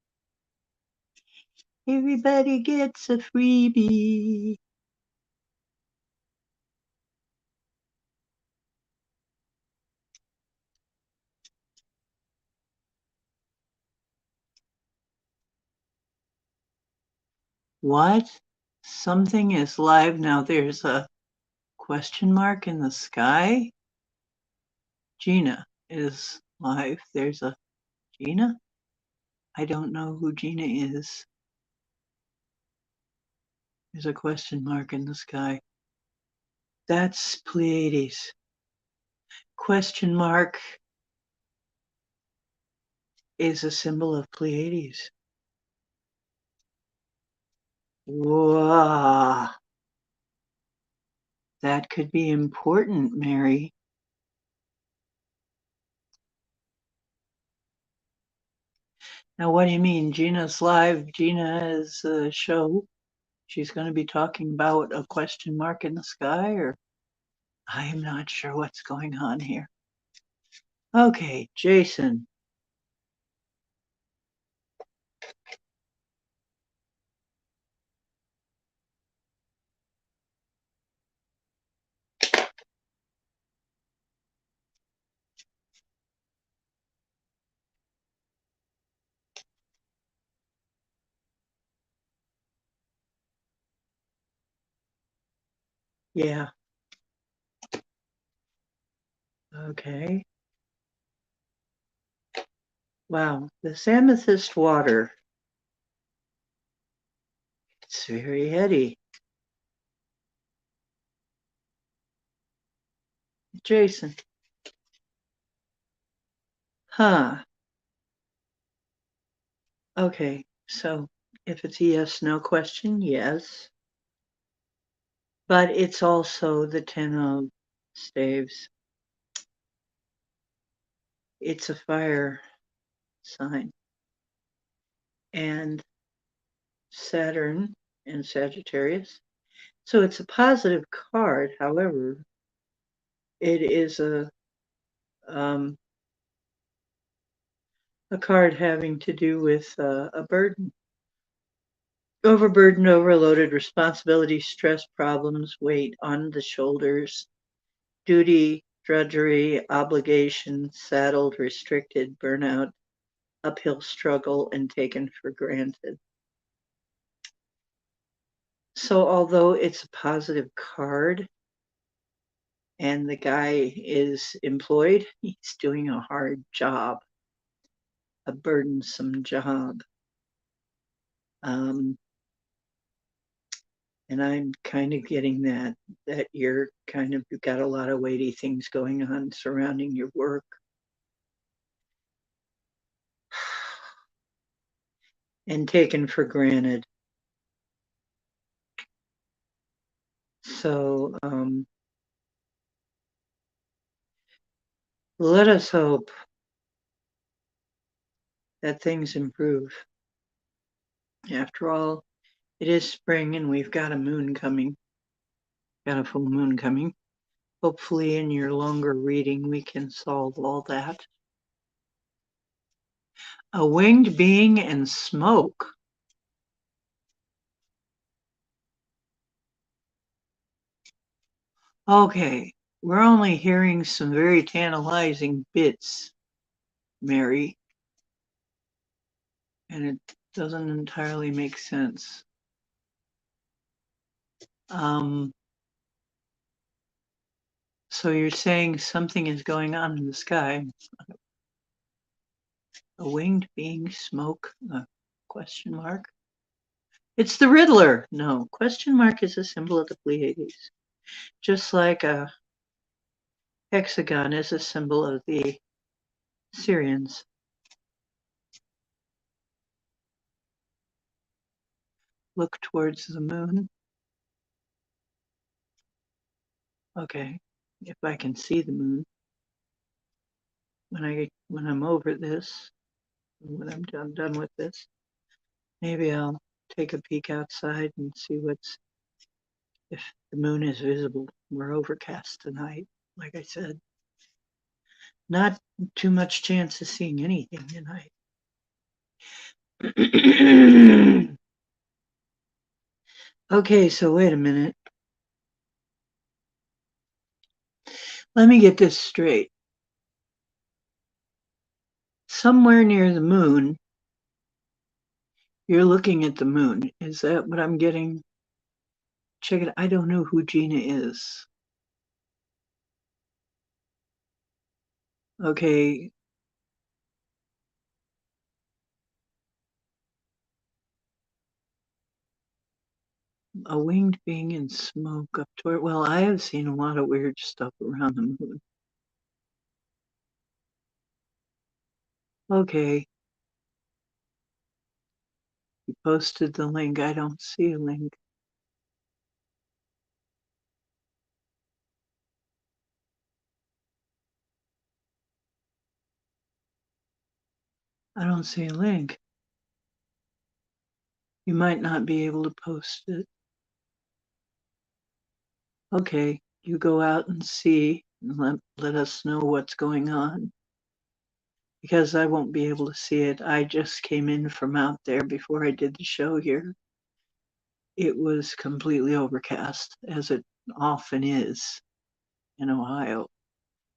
Everybody gets a freebie. What? Something is live now. There's a question mark in the sky. Gina is live. There's a Gina? I don't know who Gina is. There's a question mark in the sky. That's Pleiades. Question mark is a symbol of Pleiades. Wow. That could be important, Mary. Now, what do you mean? Gina's live. Gina is a show. She's going to be talking about a question mark in the sky, or I am not sure what's going on here. Okay, Jason. Yeah. Okay. Wow, this amethyst water. It's very heady. Jason. Huh. Okay, so if it's a yes, no question, yes. But it's also the 10 of staves. It's a fire sign. And Saturn and Sagittarius. So it's a positive card. However, it is a card having to do with a burden. Overburdened, overloaded, responsibility, stress, problems, weight on the shoulders, duty, drudgery, obligation, saddled, restricted, burnout, uphill struggle, and taken for granted. So although it's a positive card and the guy is employed, he's doing a hard job, a burdensome job. And I'm kind of getting that you've got a lot of weighty things going on surrounding your work. And taken for granted. So let us hope that things improve. After all, it is spring and we've got a moon coming, got a full moon coming. Hopefully in your longer reading, we can solve all that. A winged being and smoke. Okay, we're only hearing some very tantalizing bits, Mary, and it doesn't entirely make sense. So you're saying something is going on in the sky. A winged being, smoke, question mark. It's the Riddler. No, question mark is a symbol of the Pleiades. Just like a hexagon is a symbol of the Syrians. Look towards the moon. Okay, if I can see the moon. When I'm over this, when I'm done with this. Maybe I'll take a peek outside and see if the moon is visible. We're overcast tonight, like I said. Not too much chance of seeing anything tonight. Okay, so wait a minute. Let me get this straight. Somewhere near the moon, you're looking at the moon. Is that what I'm getting? Check it. I don't know who Gina is. Okay. A winged being in smoke up toward. Well, I have seen a lot of weird stuff around the moon. Okay. You posted the link. I don't see a link. I don't see a link. You might not be able to post it. Okay, you go out and see and let us know what's going on. Because I won't be able to see it. I just came in from out there before I did the show here. It was completely overcast, as it often is in Ohio,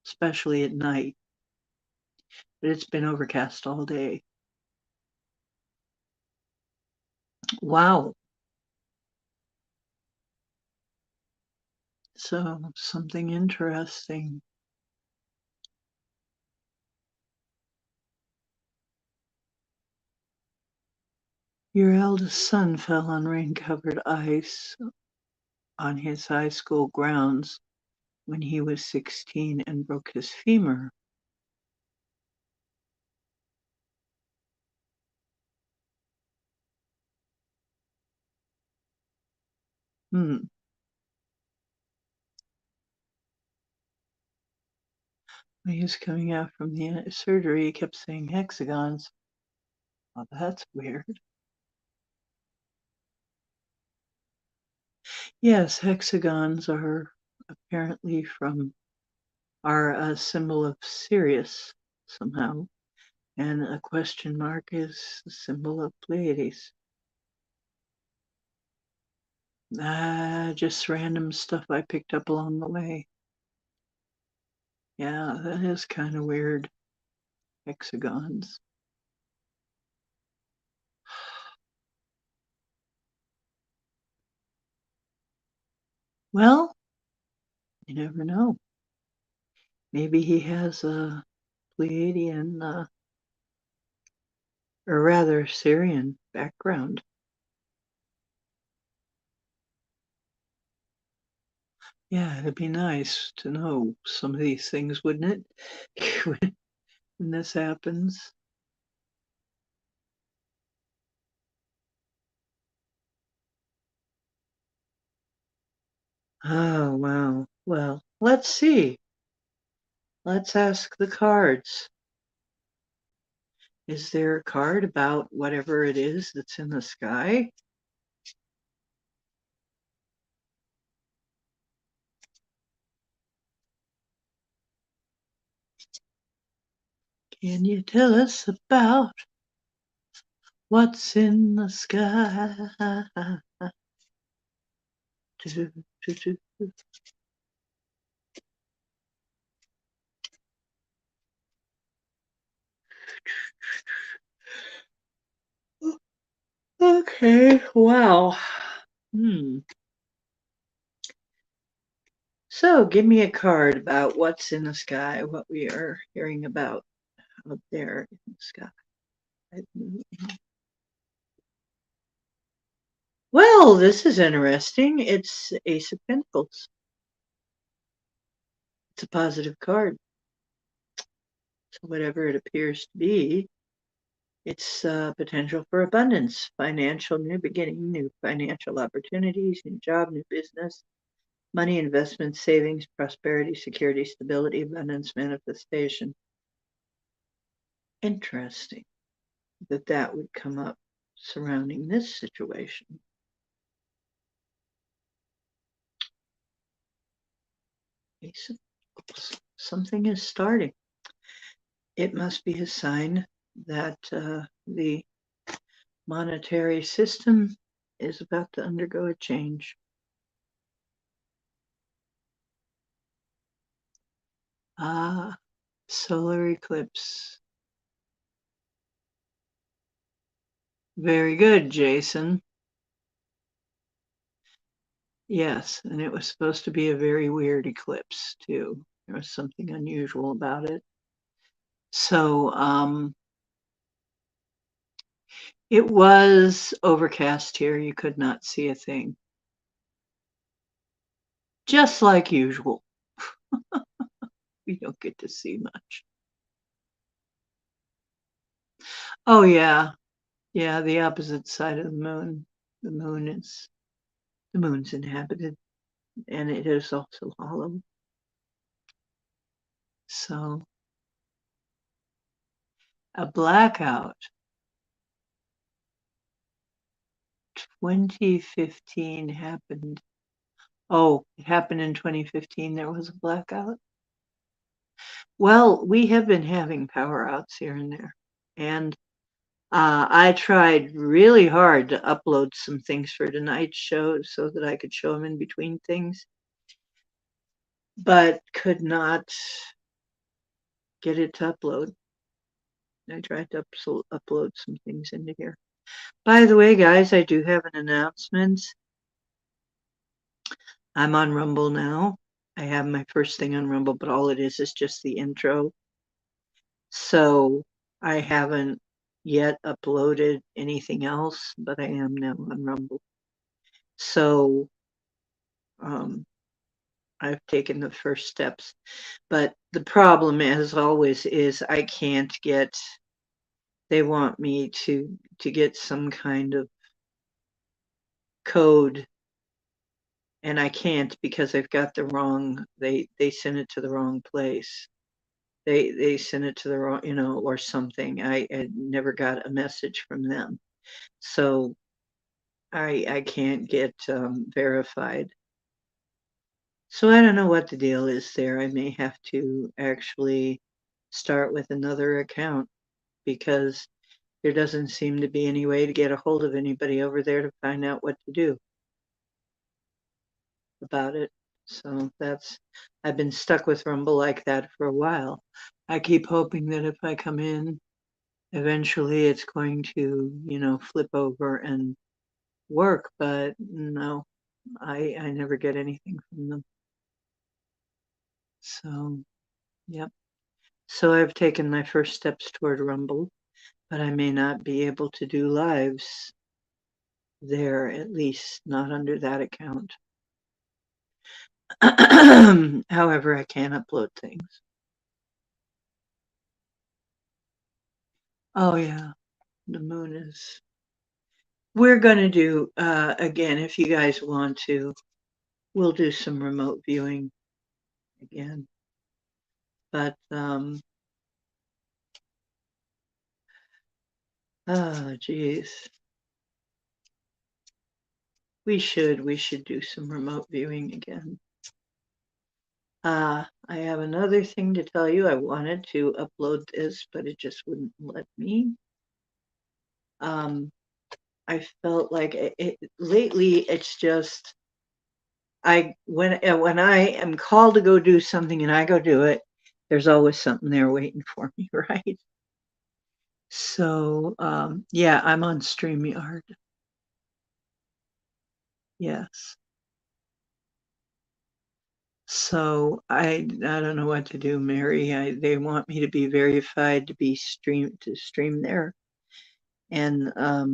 especially at night. But it's been overcast all day. Wow. So something interesting. Your eldest son fell on rain-covered ice on his high school grounds when he was 16 and broke his femur. Hmm. When he was coming out from the surgery, he kept saying hexagons. Oh, that's weird. Yes, hexagons are apparently are a symbol of Sirius somehow, and a question mark is the symbol of Pleiades. Just random stuff I picked up along the way. Yeah, that is kind of weird. Hexagons. Well, you never know. Maybe he has a Pleiadian, or rather Sirian background. Yeah, it'd be nice to know some of these things, wouldn't it? when this happens. Oh, wow. Well, let's see. Let's ask the cards. Is there a card about whatever it is that's in the sky? Can you tell us about what's in the sky? Okay, wow. So give me a card about what's in the sky, what we are hearing about out there in the sky. Well, this is interesting. It's Ace of Pentacles. It's a positive card. So whatever it appears to be, it's potential for abundance, financial new beginning, new financial opportunities, new job, new business, money, investment, savings, prosperity, security, stability, abundance, manifestation. Interesting that would come up. surrounding this situation. Okay, so something is starting. It must be a sign that the monetary system is about to undergo a change. Ah, solar eclipse. Very good, Jason. Yes, and it was supposed to be a very weird eclipse too. There was something unusual about it. So, it was overcast here. You could not see a thing. Just like usual. We don't get to see much. Oh yeah. Yeah, the opposite side of the moon. The moon's inhabited and it is also hollow. So a blackout. 2015 happened. Oh, it happened in 2015. There was a blackout. Well, we have been having power outs here and there. And I tried really hard to upload some things for tonight's show so that I could show them in between things, but could not get it to upload. I tried to upload some things into here. By the way, guys, I do have an announcement. I'm on Rumble now. I have my first thing on Rumble, but all it is just the intro. So I haven't yet uploaded anything else, but I am now on Rumble. So I've taken the first steps. But the problem, as always, is I can't get, they want me to get some kind of code, and I can't because I've got the wrong, they sent it to the wrong place. They sent it to the wrong, or something. I never got a message from them. So I can't get verified. So I don't know what the deal is there. I may have to actually start with another account because there doesn't seem to be any way to get a hold of anybody over there to find out what to do about it. So I've been stuck with Rumble like that for a while. I keep hoping that if I come in, eventually it's going to, flip over and work, but no, I never get anything from them. So, yep. So I've taken my first steps toward Rumble, but I may not be able to do lives there, at least not under that account. However, I can upload things. Oh yeah, the moon is. We're gonna do again, if you guys want to, we'll do some remote viewing again. But oh geez. We should do some remote viewing again. I have another thing to tell you. I wanted to upload this, but it just wouldn't let me. I felt like lately it's just when I am called to go do something and I go do it, there's always something there waiting for me, right? So yeah, I'm on StreamYard. Yes. So I don't know what to do, Mary. They want me to be verified to stream there, and I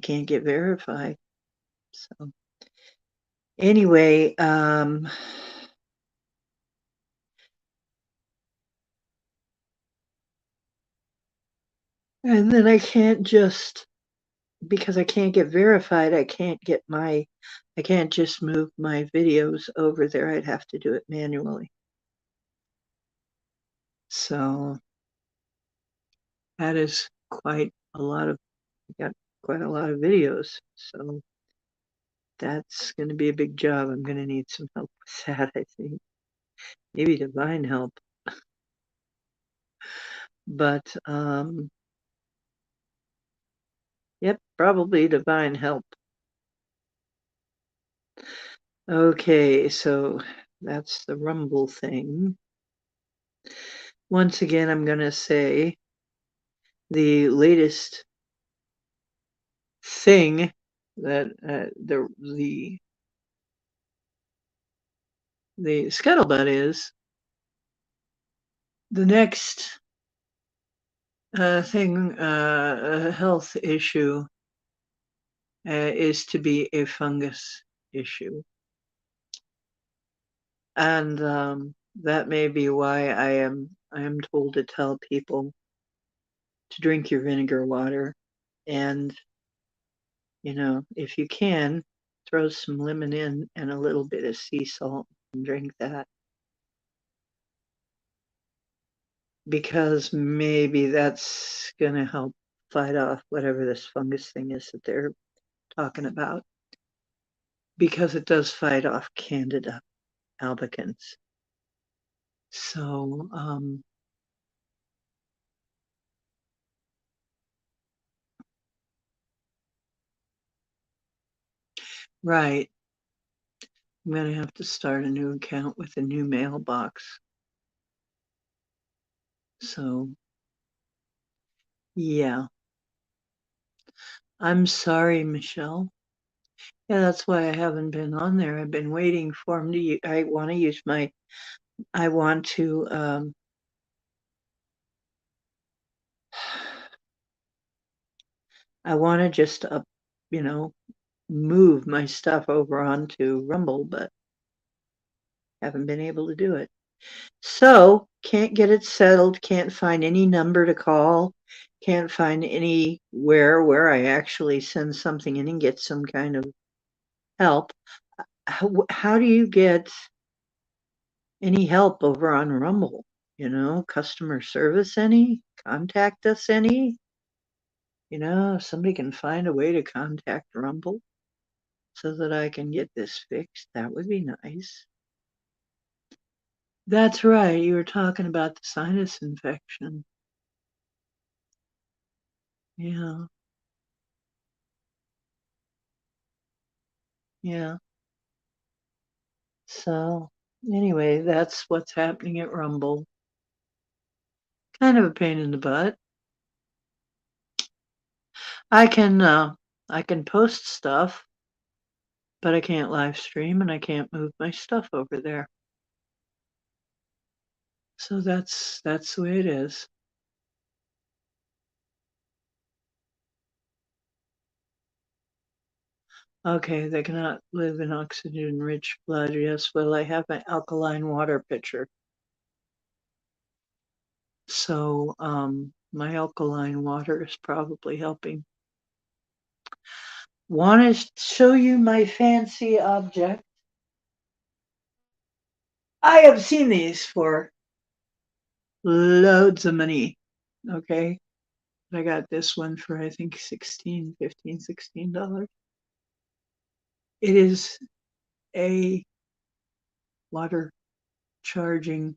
can't get verified. So anyway, and then I can't just, because I can't get verified, I can't just move my videos over there. I'd have to do it manually. So that is quite got quite a lot of videos, so that's going to be a big job. I'm going to need some help with that, I think. Maybe divine help. But, yep, probably divine help. Okay, so that's the Rumble thing. Once again, I'm going to say the latest thing that the scuttlebutt is the next thing, a health issue, is to be a fungus issue. And that may be why I am told to tell people to drink your vinegar water. And, if you can, throw some lemon in and a little bit of sea salt and drink that. Because maybe that's going to help fight off whatever this fungus thing is that they're talking about. Because it does fight off Candida albicans. So, right. I'm going to have to start a new account with a new mailbox. So, yeah. I'm sorry, Michelle. Yeah, that's why I haven't been on there. I've been waiting for him to. I want to use my. I want to. I want to just move my stuff over onto Rumble, but haven't been able to do it. So can't get it settled. Can't find any number to call. Can't find anywhere where I actually send something in and get some kind of help. How do you get any help over on Rumble? Customer service any? Contact us any? If somebody can find a way to contact Rumble so that I can get this fixed, that would be nice. That's right. You were talking about the sinus infection. Yeah. Yeah. So anyway, that's what's happening at Rumble. Kind of a pain in the butt. I can post stuff, but I can't live stream and I can't move my stuff over there. So that's the way it is. Okay, they cannot live in oxygen-rich blood. Yes, well, I have an alkaline water pitcher. So my alkaline water is probably helping. Want to show you my fancy object? I have seen these for loads of money. Okay. I got this one for I think $16. It is a water charging.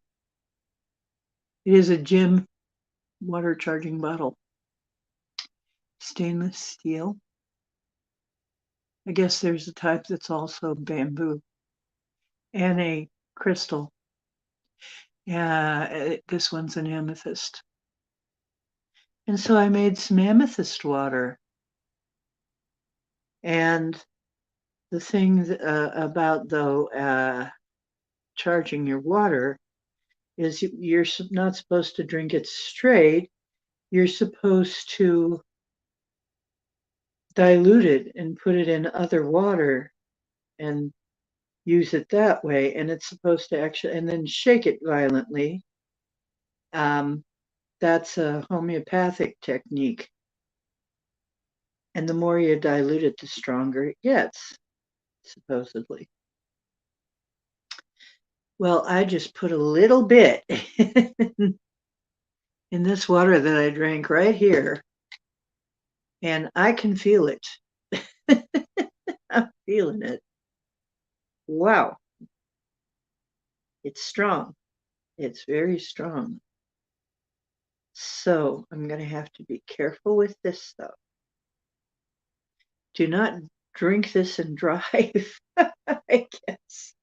It is a gym water charging bottle. Stainless steel. I guess there's a type that's also bamboo and a crystal. Yeah, this one's an amethyst. And so I made some amethyst water. And the thing about though charging your water is you're not supposed to drink it straight. You're supposed to dilute it and put it in other water and use it that way. And it's supposed to actually, and then shake it violently. That's a homeopathic technique. And the more you dilute it, the stronger it gets, supposedly. Well, I just put a little bit in this water that I drank right here. And I can feel it. I'm feeling it. Wow. It's strong. It's very strong. So I'm going to have to be careful with this stuff. Do not drink this and drive, I guess.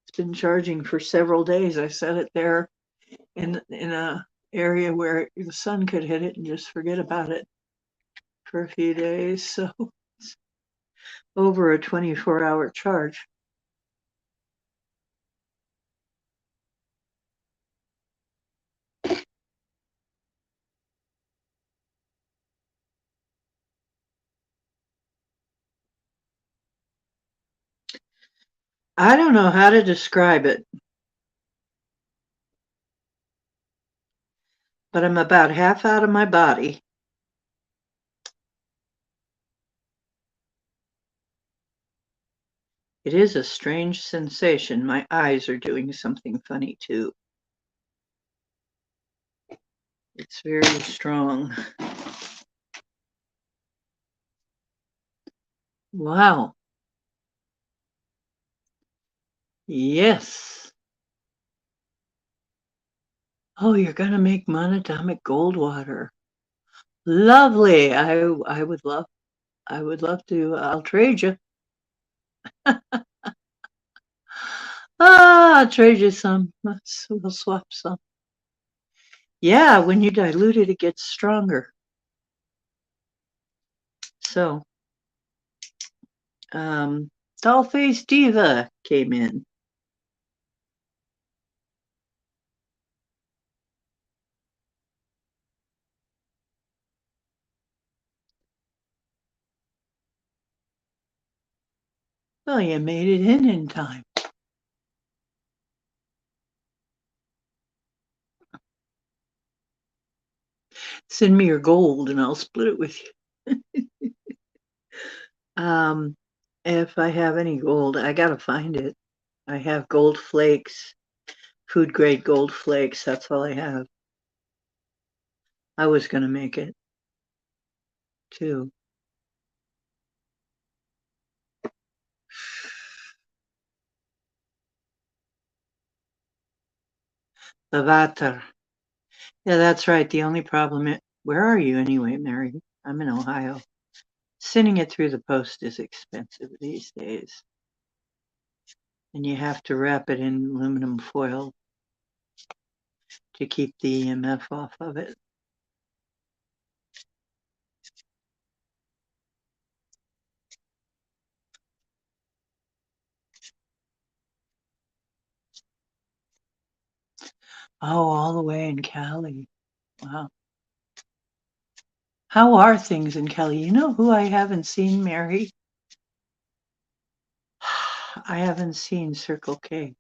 It's been charging for several days. I set it there in a area where the sun could hit it and just forget about it for a few days. So it's over a 24-hour charge. I don't know how to describe it, but I'm about half out of my body. It is a strange sensation. My eyes are doing something funny too. It's very strong. Wow. Yes. Oh, you're gonna make monatomic gold water. Lovely. I would love to. I'll trade you. I'll trade you some. We'll swap some. Yeah, when you dilute it, it gets stronger. So, Dollface Diva came in. Well, you made it in time. Send me your gold and I'll split it with you. If I have any gold, I gotta find it. I have gold flakes, food grade gold flakes. That's all I have. I was gonna make it too. Lavater. Yeah, that's right. The only problem is, where are you anyway, Mary? I'm in Ohio. Sending it through the post is expensive these days. And you have to wrap it in aluminum foil to keep the EMF off of it. Oh, all the way in Cali. Wow. How are things in Cali? You know who I haven't seen, Mary? I haven't seen Circle K.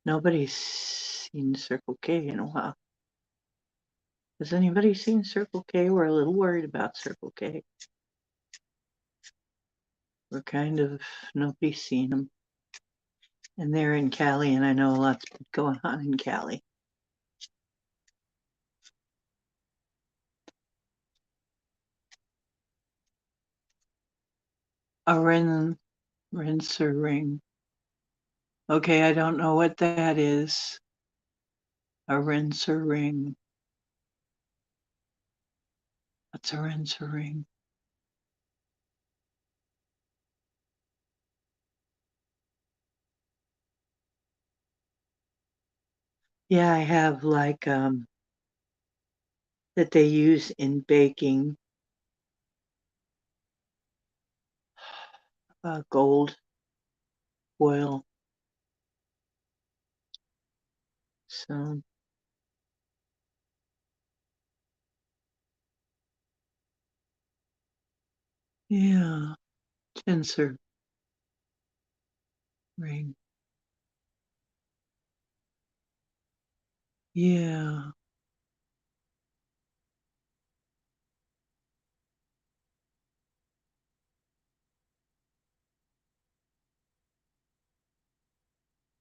Nobody's seen Circle K in a while. Has anybody seen Circle K? We're a little worried about Circle K. We're kind of, nobody's seen them. And they're in Cali, and I know a lot's been going on in Cali. A rinser ring. Okay, I don't know what that is. A rinser ring. What's a rinser ring? Yeah, I have like that they use in baking gold foil. So yeah, tensor ring. Yeah.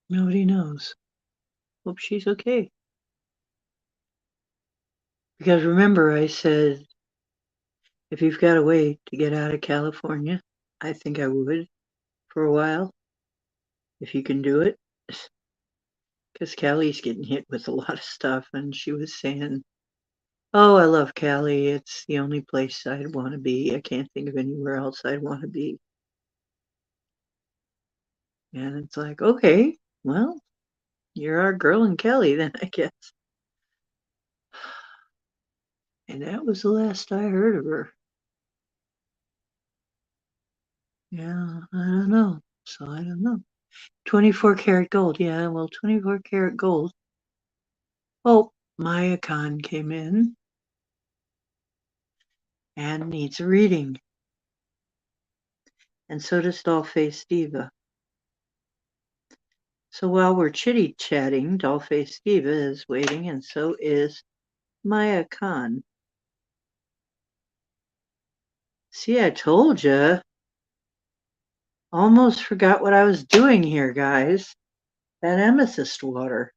Nobody knows. Hope she's okay. Because remember, I said, if you've got a way to get out of California, I think I would for a while, if you can do it. Because Callie's getting hit with a lot of stuff, and she was saying, oh, I love Cali. It's the only place I'd want to be. I can't think of anywhere else I'd want to be. And it's like, okay, well, you're our girl in Cali then, I guess. And that was the last I heard of her. Yeah, I don't know. So I don't know. 24 karat gold. Yeah, well, 24 karat gold. Oh, Maya Khan came in and needs a reading. And so does Dollface Diva. So while we're chitty chatting, Dollface Diva is waiting, and so is Maya Khan. See, I told you. Almost forgot what I was doing here, guys. That amethyst water.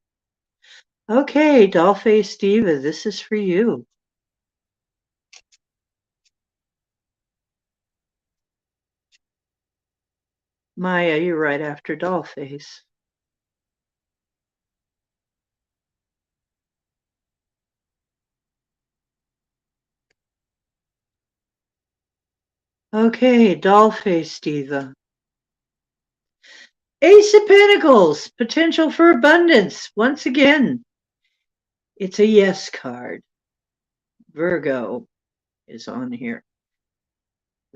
Okay, Dollface Diva, this is for you. Maya, you're right after Dollface. Okay, Dollface Diva. Ace of Pentacles, potential for abundance. Once again, it's a yes card. Virgo is on here.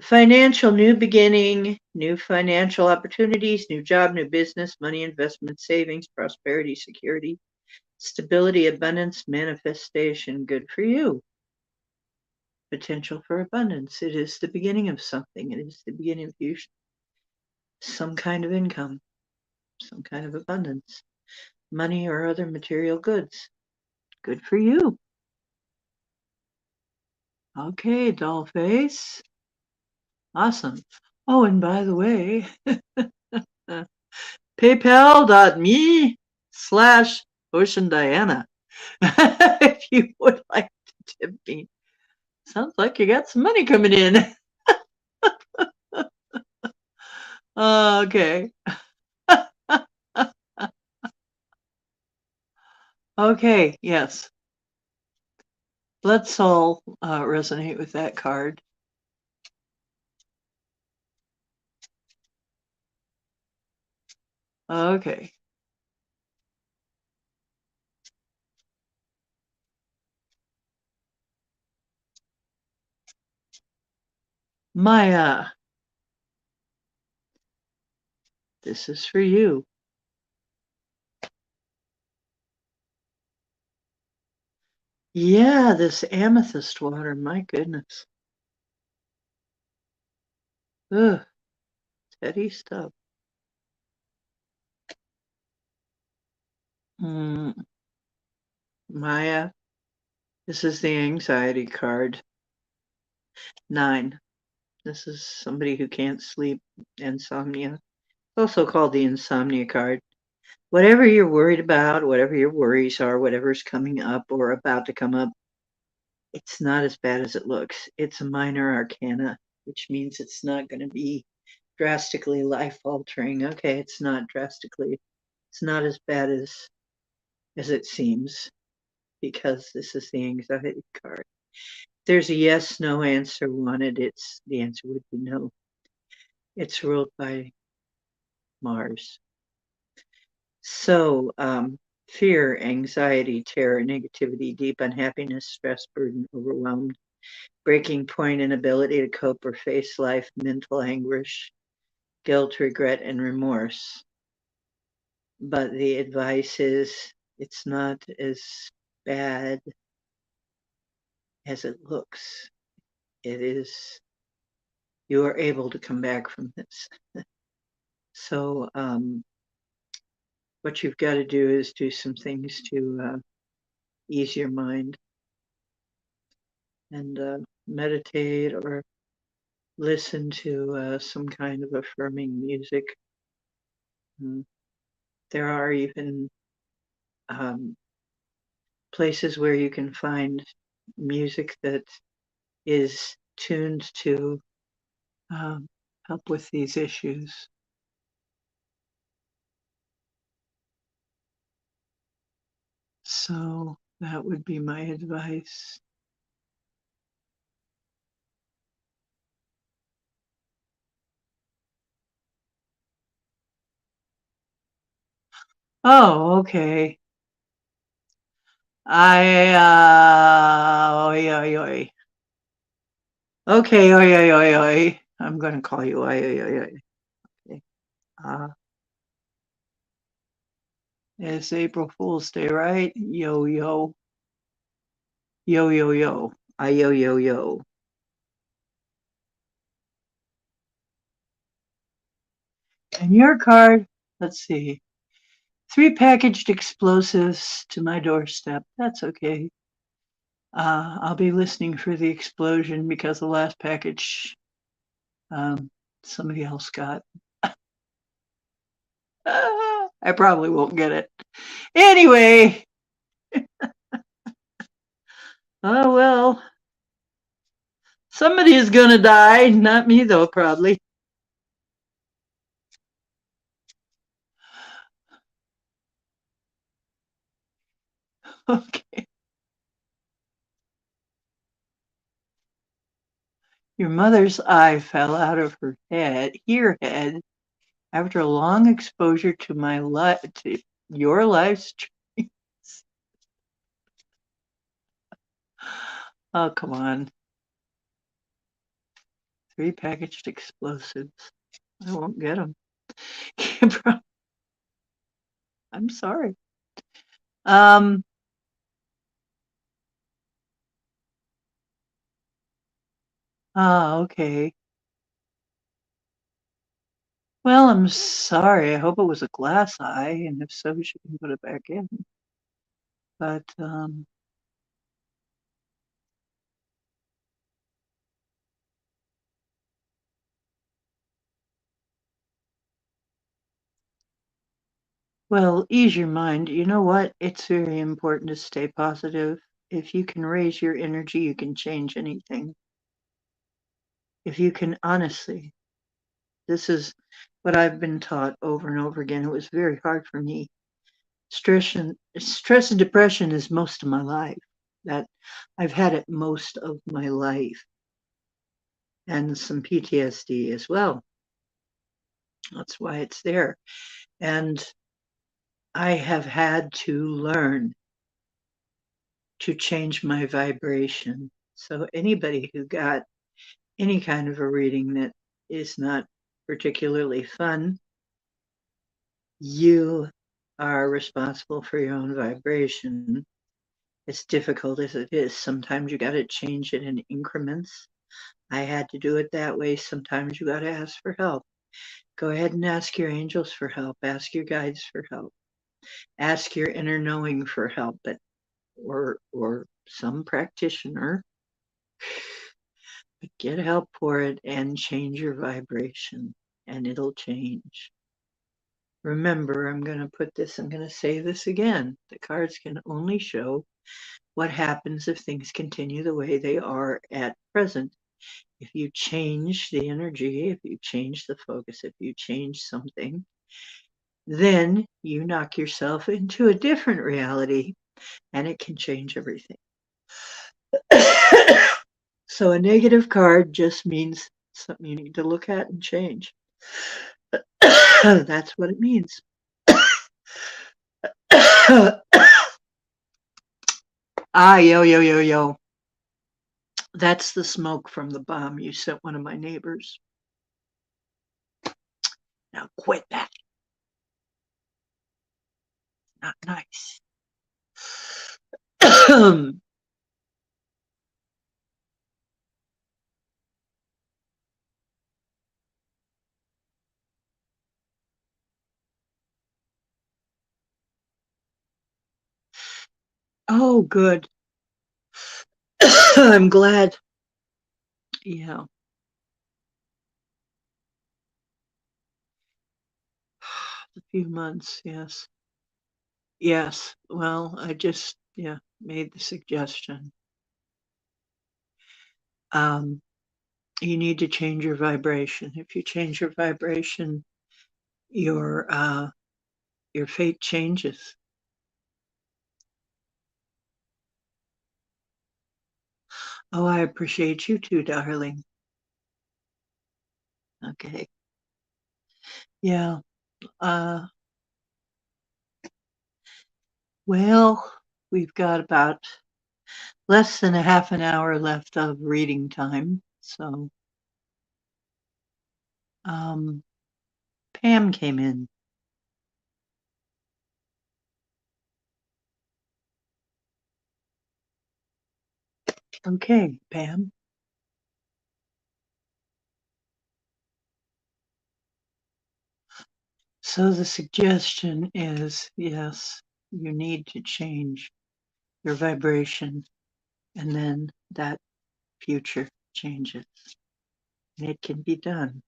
Financial, new beginning, new financial opportunities, new job, new business, money, investment, savings, prosperity, security, stability, abundance, manifestation. Good for you. Potential for abundance. It is the beginning of something. It is the beginning of some kind of income, some kind of abundance, money or other material goods. Good for you. Okay, Dollface. Awesome. Oh, and by the way, paypal.me/Ocean Diana. If you would like to tip me. Sounds like you got some money coming in. Okay. Okay, yes. Let's all resonate with that card. Okay. Maya, this is for you. Yeah, this amethyst water, my goodness. Ugh, heady stuff. Maya, this is the anxiety card. 9. This is somebody who can't sleep, insomnia. It's also called the insomnia card. Whatever you're worried about, whatever your worries are, whatever's coming up or about to come up, it's not as bad as it looks. It's a minor arcana, which means it's not going to be drastically life altering. Okay, it's not as bad as it seems, because this is the anxiety card. There's a yes no answer wanted. The answer would be no. It's ruled by Mars. So fear, anxiety, terror, negativity, deep unhappiness, stress, burden, overwhelmed, breaking point, inability to cope or face life, mental anguish, guilt, regret, and remorse. But the advice is it's not as bad as it looks. It is, you are able to come back from this. So what you've got to do is do some things to ease your mind and meditate or listen to some kind of affirming music. There are even places where you can find music that is tuned to um, help with these issues. So that would be my advice. Oh, okay. Oi, oi, oi. Okay, oi, oi, oi, oi. I'm going to call you oi, oi, oi, oi. Okay. Uh, it's April Fool's Day, right? Yo, yo, yo, yo, yo. Yo, yo, yo. And your card, let's see. 3 packaged explosives to my doorstep. That's okay. I'll be listening for the explosion because the last package um, somebody else got. I probably won't get it. Anyway, oh well, somebody is gonna die. Not me though, probably. Okay. Your mother's eye fell out of her head, after a long exposure to to your life's dreams. Oh, come on. 3 packaged explosives. I won't get them. I'm sorry. Um, okay. Well, I'm sorry. I hope it was a glass eye, and if so, she can put it back in. But, well, ease your mind. You know what? It's very important to stay positive. If you can raise your energy, you can change anything. If you can honestly, this is what I've been taught over and over again. It was very hard for me. Stress and depression is most of my life. That I've had it most of my life, and some PTSD as well. That's why it's there. And I have had to learn to change my vibration. So anybody who got any kind of a reading that is not particularly fun, you are responsible for your own vibration. As difficult as it is, sometimes you got to change it in increments. I had to do it that way. Sometimes you got to ask for help. Go ahead and ask your angels for help. Ask your guides for help. Ask your inner knowing for help, or some practitioner. But get help for it and change your vibration, and it'll change. Remember, I'm going to say this again. The cards can only show what happens if things continue the way they are at present. If you change the energy, if you change the focus, if you change something, then you knock yourself into a different reality and it can change everything. So a negative card just means something you need to look at and change. That's what it means. Yo, yo, yo, yo. That's the smoke from the bomb you sent one of my neighbors. Now quit that. Not nice. Oh, good. I'm glad. Yeah. A few months, yes. Yes. Well, I just, yeah, made the suggestion. you need to change your vibration. If you change your vibration, your fate changes. Oh, I appreciate you too, darling. Okay. Yeah. Uh, well, we've got about less than a half an hour left of reading time. So, um, Pam came in. Okay, Pam. So the suggestion is, yes, you need to change your vibration, and then that future changes. And it can be done.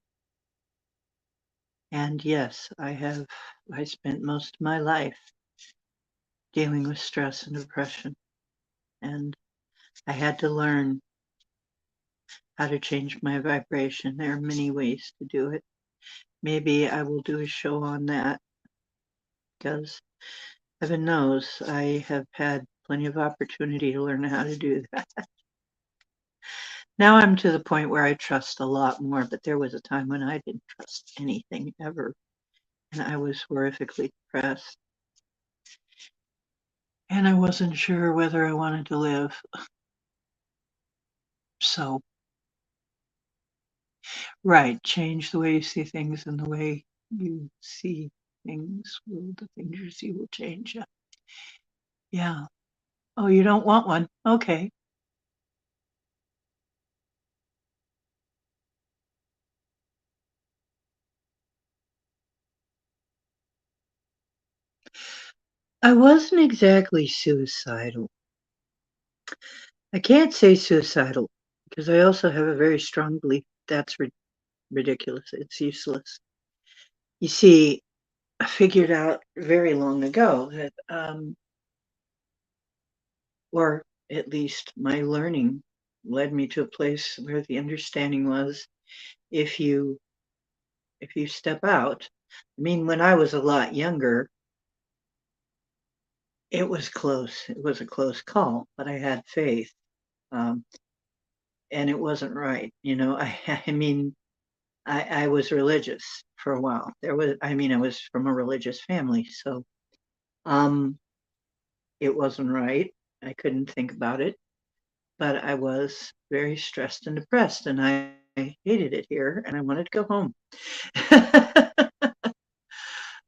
And yes, I spent most of my life dealing with stress and depression. And I had to learn how to change my vibration. There are many ways to do it. Maybe I will do a show on that because heaven knows I have had plenty of opportunity to learn how to do that. Now I'm to the point where I trust a lot more, but there was a time when I didn't trust anything ever, and I was horrifically depressed. And I wasn't sure whether I wanted to live. So, right, change the way you see things, and the way you see things the things you see will change. Yeah. Yeah. Oh, you don't want one? Okay. I wasn't exactly suicidal. I can't say suicidal because I also have a very strong belief that's ridiculous. It's useless. You see, I figured out very long ago that, or at least my learning led me to a place where the understanding was if you step out. I mean, when I was a lot younger, it was close. It was a close call, but I had faith, um, and it wasn't right. You know, I mean, I was religious for a while. I was from a religious family, so um, it wasn't right. I couldn't think about it, but I was very stressed and depressed, and I hated it here, and I wanted to go home.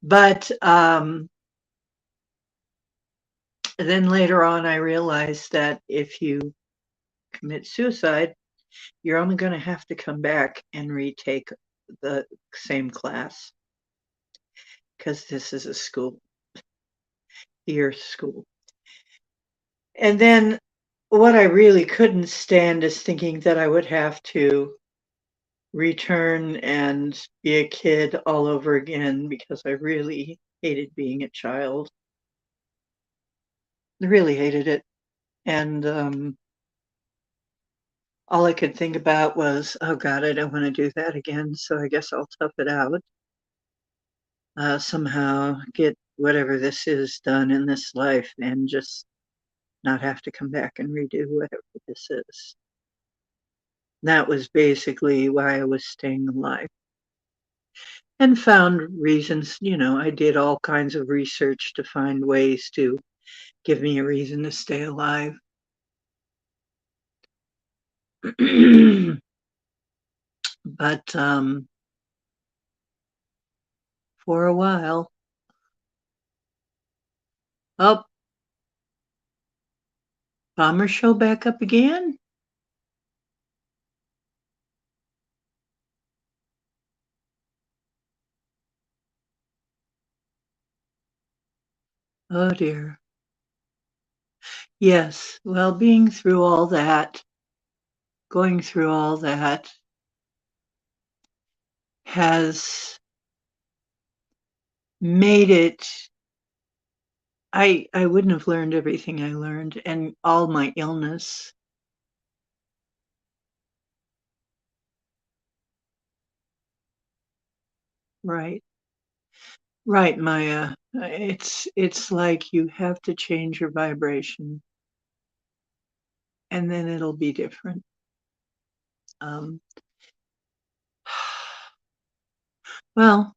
But then later on, I realized that if you commit suicide, you're only going to have to come back and retake the same class because this is a school, year school. And then what I really couldn't stand is thinking that I would have to return and be a kid all over again because I really hated being a child. I really hated it. And all I could think about was, oh God, I don't want to do that again. So I guess I'll tough it out. Somehow get whatever this is done in this life and just not have to come back and redo whatever this is. That was basically why I was staying alive. And found reasons, I did all kinds of research to find ways to give me a reason to stay alive. But for a while, oh, bomber show back up again? Oh dear. Yes, well, being through all that, going through all that has made it I wouldn't have learned everything I learned and all my illness Right. Right, Maya. It's like you have to change your vibration and then it'll be different. Um, well,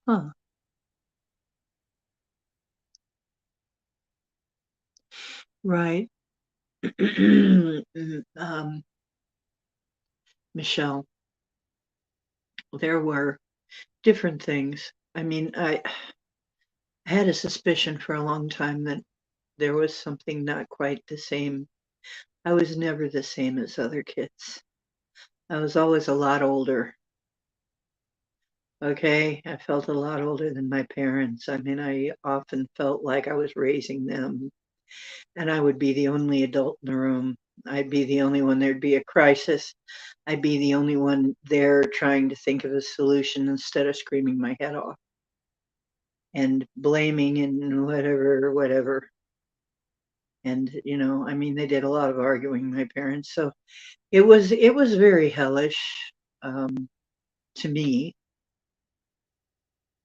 huh, right. um, Michelle, there were different things. I mean, I had a suspicion for a long time that there was something not quite the same. I was never the same as other kids. I was always a lot older. Okay, I felt a lot older than my parents. I mean, I often felt like I was raising them, and I would be the only adult in the room. I'd be the only one. There'd be a crisis. I'd be the only one there trying to think of a solution instead of screaming my head off and blaming and whatever, whatever. And I mean, they did a lot of arguing, my parents. So it was very hellish um, to me,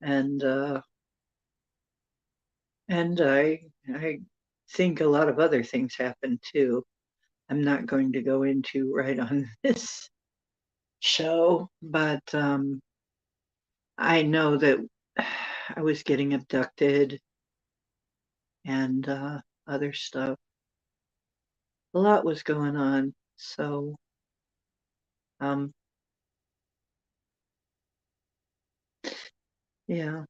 and I think a lot of other things happened too. I'm not going to go into right on this show, but I know that I was getting abducted and other stuff. A lot was going on. So, um, yeah.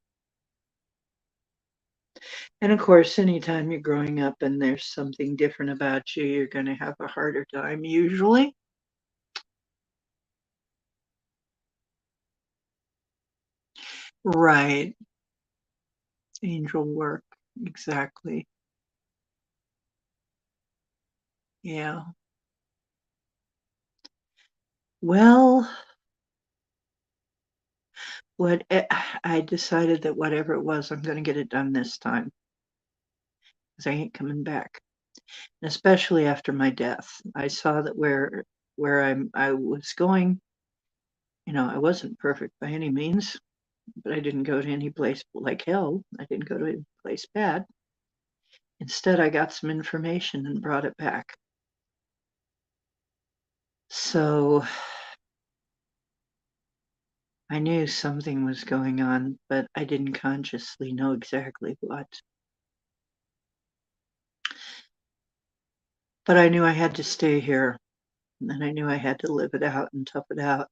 And of course, anytime you're growing up and there's something different about you, you're going to have a harder time usually. Right. Angel work. Exactly. Yeah. Well, what I decided that whatever it was, I'm going to get it done this time because I ain't coming back. And especially after my death, I saw that where I was going, I wasn't perfect by any means, but I didn't go to any place like hell. I didn't go to any place bad. Instead, I got some information and brought it back. So I knew something was going on, but I didn't consciously know exactly what. But I knew I had to stay here, and I knew I had to live it out and tough it out.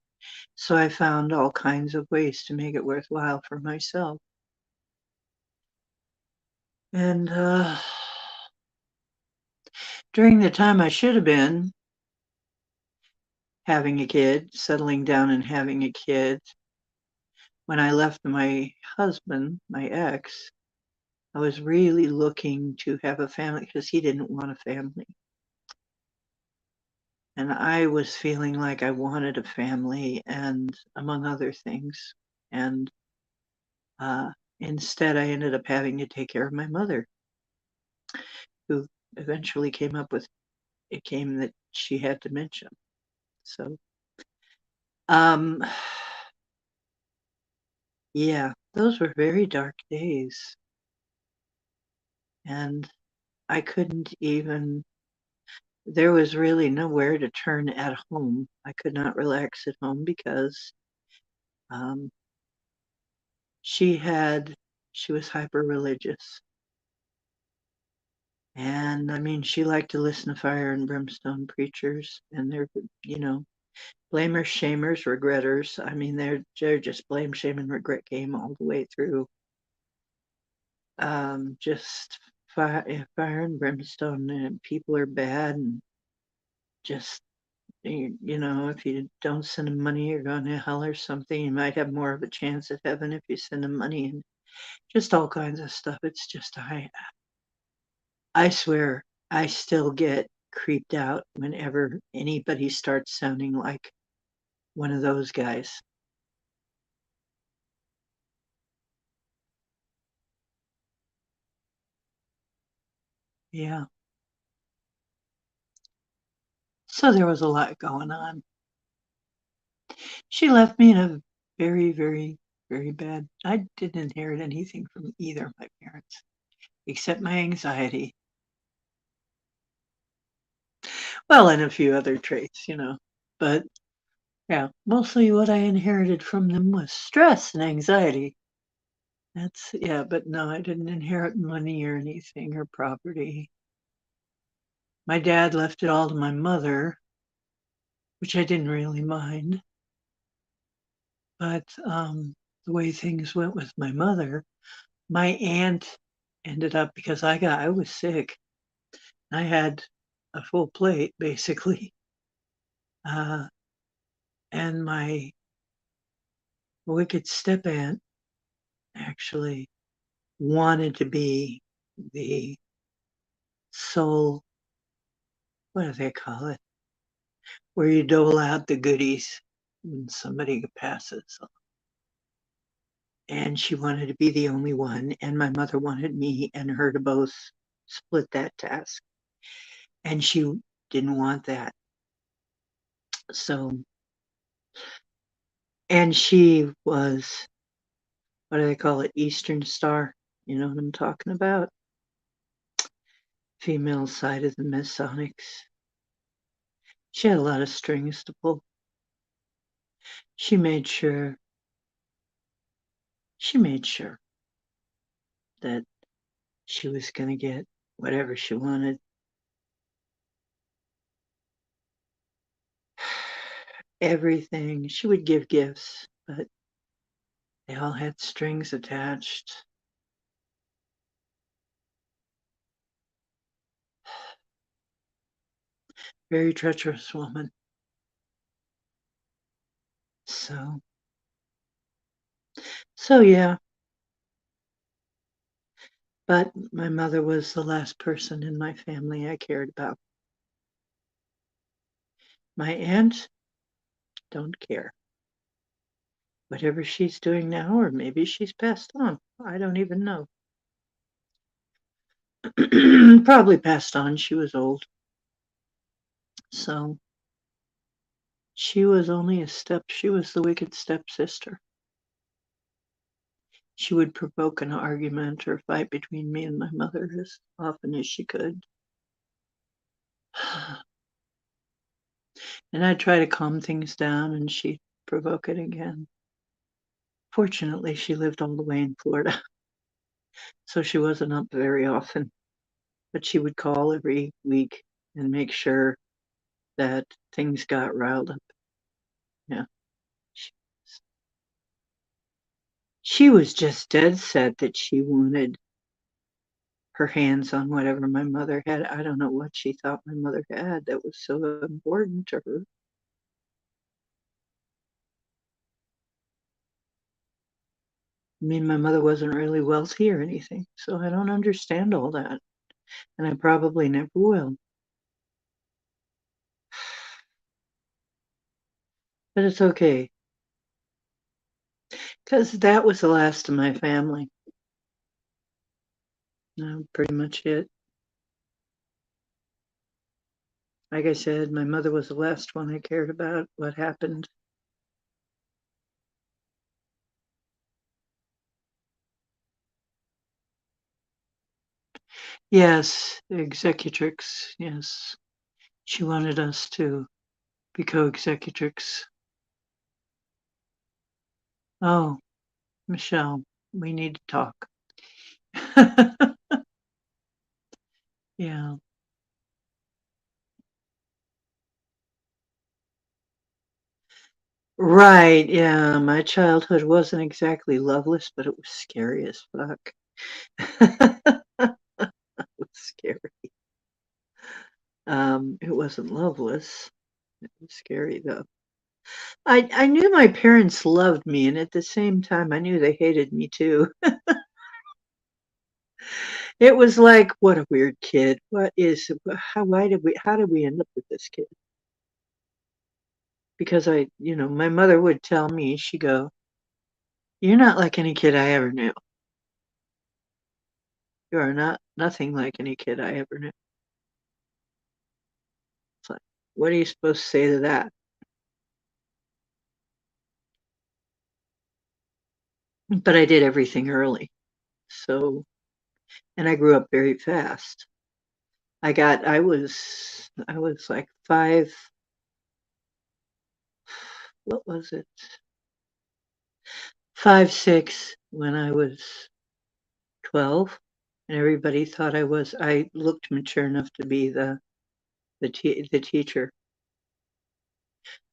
So I found all kinds of ways to make it worthwhile for myself. And during the time I should have been having a kid, settling down and having a kid, when I left my husband, my ex, I was really looking to have a family because he didn't want a family. And I was feeling like I wanted a family and among other things. And uh, instead, I ended up having to take care of my mother, who eventually it came that she had dementia. So, um, yeah, those were very dark days. And I couldn't even, there was really nowhere to turn at home. I could not relax at home because um, she had, she was hyper religious. And I mean, she liked to listen to fire and brimstone preachers, and they're, you know, blamers, shamers, regretters. I mean, they're just blame, shame, and regret game all the way through. Just fire and brimstone, and people are bad, and just if you don't send them money, you're going to hell or something. You might have more of a chance at heaven if you send them money, and just all kinds of stuff. It's just I swear, I still get creeped out whenever anybody starts sounding like one of those guys. Yeah. So there was a lot going on. She left me in a very, very, very bad. I didn't inherit anything from either of my parents, except my anxiety. Well, and a few other traits, But yeah, mostly what I inherited from them was stress and anxiety. But no, I didn't inherit money or anything or property. My dad left it all to my mother, which I didn't really mind. But the way things went with my mother, my aunt ended up, because I was sick. I had a full plate basically. Uh, and my wicked step aunt actually wanted to be the sole, what do they call it? Where you dole out the goodies when somebody passes. And she wanted to be the only one, and my mother wanted me and her to both split that task. And she didn't want that. So, and she was, what do they call it? Eastern Star. You know what I'm talking about? Female side of the Masonics. She had a lot of strings to pull. She made sure that she was going to get whatever she wanted. Everything. She would give gifts, but they all had strings attached. Very treacherous woman. So yeah. But my mother was the last person in my family I cared about. My aunt, don't care. Whatever she's doing now, or maybe she's passed on. I don't even know. Probably passed on. She was old. So she was she was the wicked stepsister. She would provoke an argument or fight between me and my mother as often as she could. And I'd try to calm things down and she'd provoke it again. Fortunately, she lived all the way in Florida, so she wasn't up very often. But she would call every week and make sure that things got riled up. Yeah. She was just dead set that she wanted her hands on whatever my mother had. I don't know what she thought my mother had that was so important to her. I mean, my mother wasn't really wealthy or anything, so I don't understand all that. And I probably never will. But it's okay. Because that was the last of my family. Pretty much it. Like I said, my mother was the last one I cared about. What happened? Yes, the executrix. Yes. She wanted us to be co-executrix. Oh, Michelle, we need to talk. Yeah. Right. Yeah. My childhood wasn't exactly loveless, but it was scary as fuck. It was scary. It wasn't loveless. It was scary though. I knew my parents loved me, and at the same time, I knew they hated me too. It was like, what a weird kid. How did we end up with this kid? Because my mother would tell me, she'd go, "You're not like any kid I ever knew. You are nothing like any kid I ever knew." What are you supposed to say to that? But I did everything early. So, and I grew up very fast. I was like what was it? 5'6" when I was 12, and everybody thought I looked mature enough to be the teacher.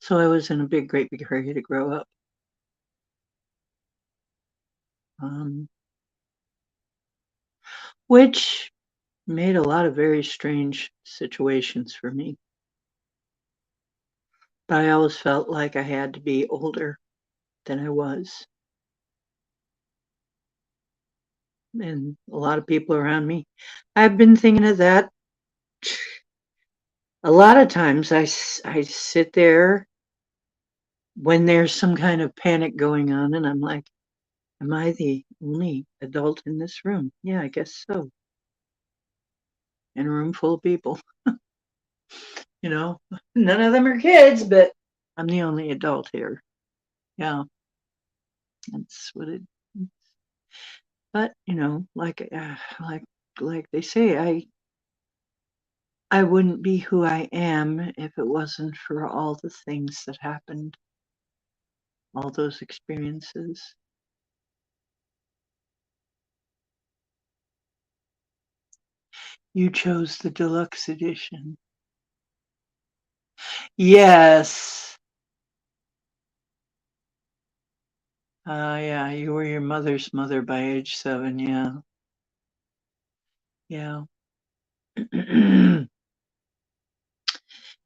So I was in a great big hurry to grow up. Um, which made a lot of very strange situations for me. But I always felt like I had to be older than I was. And a lot of people around me. I've been thinking of that a lot of times. I sit there when there's some kind of panic going on, and I'm like, am I the only adult in this room? Yeah, I guess so. In a room full of people. None of them are kids, but I'm the only adult here. Yeah, that's what it. But like they say, I wouldn't be who I am if it wasn't for all the things that happened, all those experiences. You chose the deluxe edition. Yes. Yeah, you were your mother's mother by age 7. Yeah. Yeah.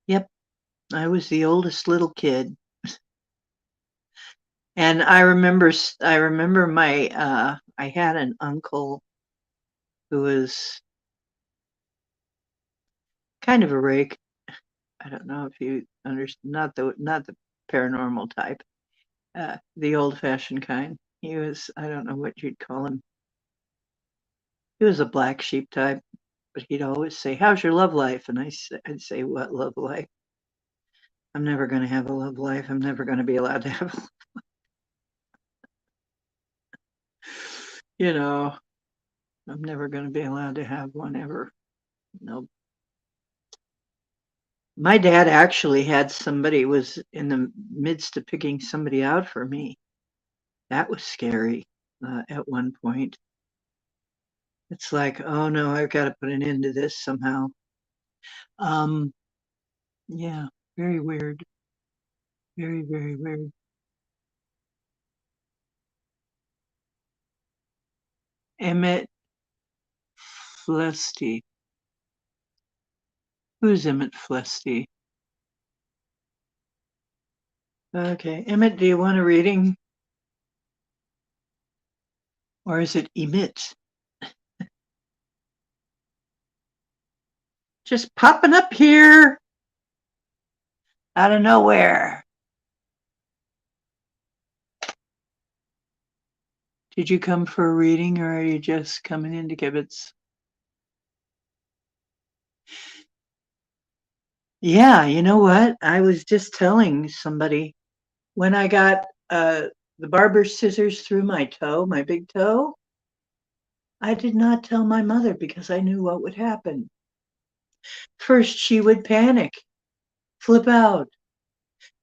Yep. I was the oldest little kid. And I remember I had an uncle who was kind of a rake. I don't know if you understand, not the paranormal type, the old-fashioned kind. He was, I don't know what you'd call him. He was a black sheep type, but he'd always say, "How's your love life?" And I'd say, "What love life? I'm never going to have a love life. I'm never going to be allowed to have, you know, I'm never going to be allowed to have one ever." Nope. My dad actually had somebody was in the midst of picking somebody out for me. That was scary at one point. It's like, oh no, I've got to put an end to this somehow. Um, yeah, very weird. Very, very weird. Emmett Flesty. Who's Emmett Flesty? Okay, Emmett, do you want a reading? Or is it emit? Just popping up here out of nowhere. Did you come for a reading or are you just coming into Kibitz? Yeah, you know what? I was just telling somebody when I got the barber's scissors through my toe, my big toe, I did not tell my mother because I knew what would happen. First, she would panic, flip out,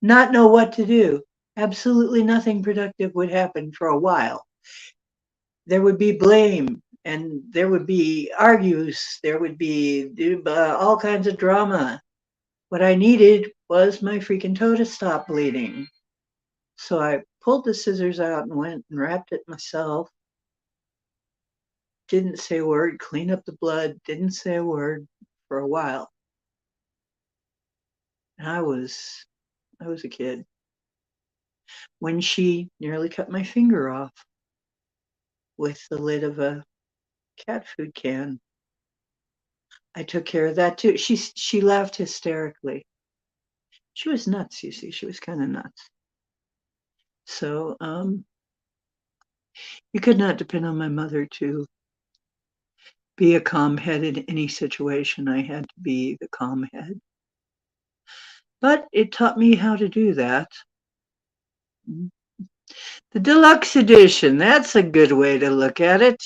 not know what to do. Absolutely nothing productive would happen for a while. There would be blame and there would be argues, there would be all kinds of drama. What I needed was my freaking toe to stop bleeding. So I pulled the scissors out and went and wrapped it myself. Didn't say a word, cleaned up the blood, didn't say a word for a while. And I was a kid when she nearly cut my finger off with the lid of a cat food can. I took care of that too. She laughed hysterically. She was nuts, you see. She was kind of nuts. So you could not depend on my mother to be a calm head in any situation. I had to be the calm head. but it taught me how to do that. The deluxe edition, that's a good way to look at it.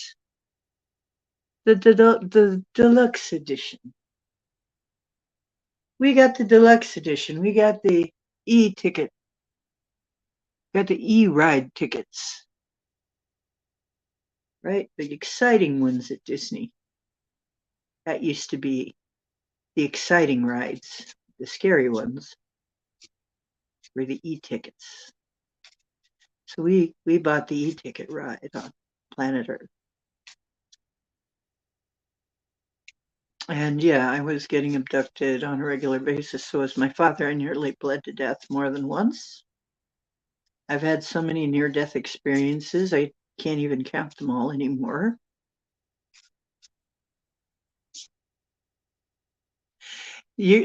The deluxe edition. We got the deluxe edition. We got the e-ticket. Got the e-ride tickets. Right? The exciting ones at Disney. That used to be the exciting rides. The scary ones were the e-tickets. So we bought the e-ticket ride on Planet Earth. And yeah, I was getting abducted on a regular basis. So was my father. I nearly bled to death more than once. I've had so many near-death experiences, I can't even count them all anymore.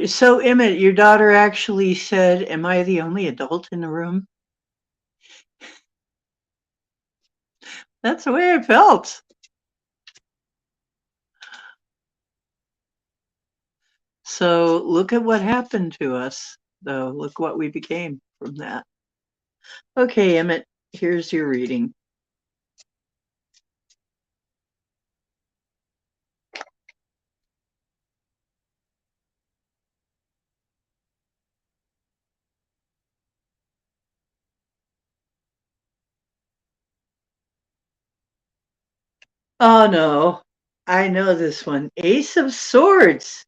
So Emmett, your daughter actually said, "Am I the only adult in the room?" That's the way I felt. So look at what happened to us, though. Look what we became from that. Okay, Emmett, here's your reading. Oh no, I know this one. Ace of Swords.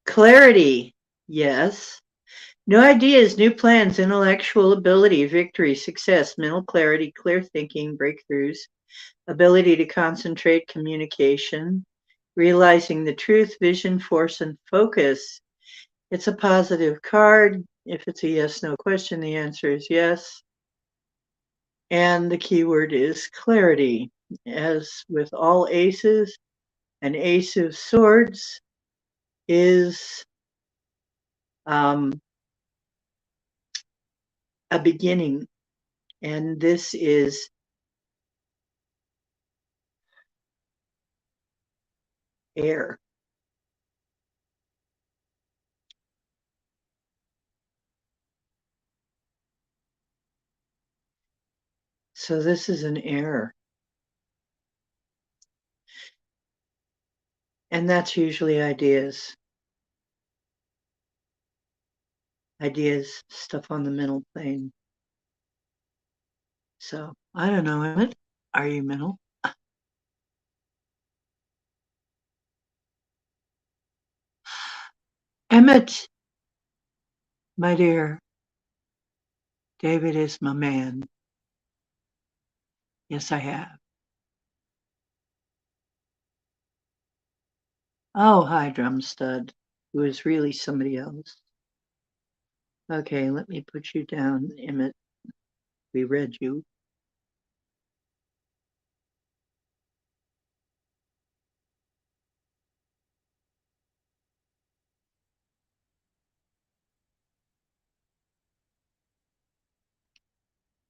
Clarity. Yes. New ideas, new plans, intellectual ability, victory, success, mental clarity, clear thinking, breakthroughs, ability to concentrate, communication, realizing the truth, vision, force, and focus. It's a positive card. If it's a yes, no question, the answer is yes. And the keyword is clarity. As with all aces, an ace of swords is a beginning. And this is air. So this is an air. And that's usually ideas. Ideas, stuff on the mental plane. So I don't know, Emmett. Are you mental? Emmett, my dear, David is my man. Yes, I have. Oh, hi, drum stud, who is really somebody else. Okay, let me put you down, Emmett. We read you.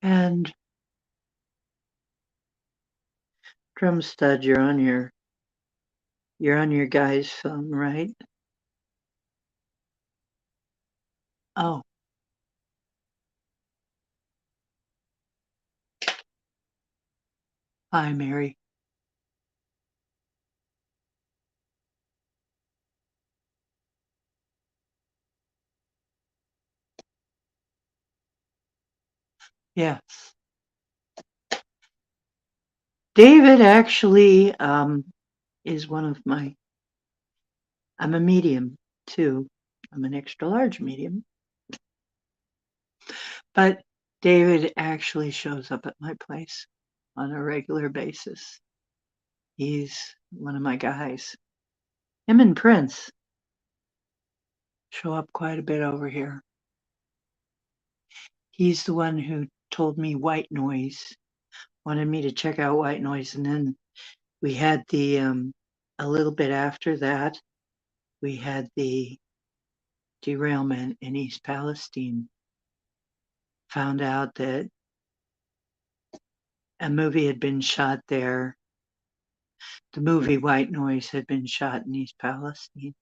And drum stud, you're on your guy's phone, right? Oh. Hi, Mary. Yes. David actually is one of my, I'm a medium too. I'm an extra large medium. But David actually shows up at my place on a regular basis. He's one of my guys. Him and Prince show up quite a bit over here. He's the one who told me White Noise, wanted me to check out White Noise. And then we had the, a little bit after that, we had the derailment in East Palestine. Found out that a movie had been shot there. The movie White Noise had been shot in East Palestine.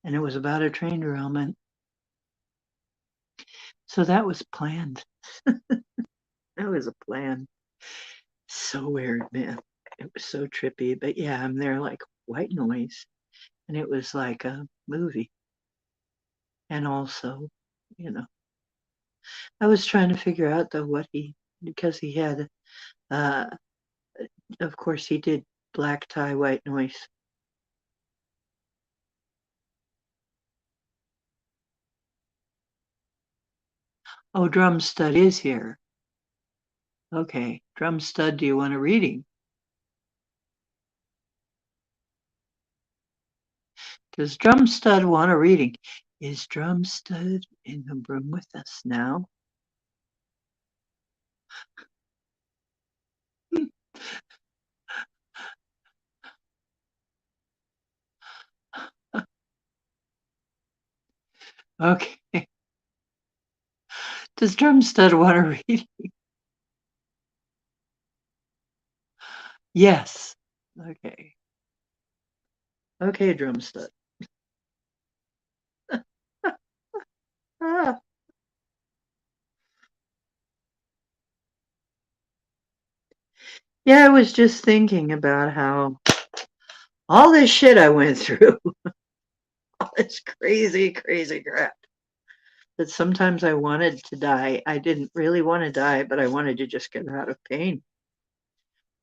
And it was about a train derailment. So that was planned. That was a plan. So weird, man. It was so trippy. But yeah, I'm there like white noise. And it was like a movie. And also, you know, I was trying to figure out though because he had, uh, of course, he did black tie, white noise. Oh, Drum Stud is here. Okay, Drum Stud, do you want a reading? Does Drum Stud want a reading? Is Drum Stud in the room with us now? Okay. Does Drum Stud want a reading? Yes. Okay. Okay, Drum Stud. Ah. Yeah, I was just thinking about how all this shit I went through, all this crazy, crazy crap, that sometimes I wanted to die. I didn't really want to die, but I wanted to just get out of pain.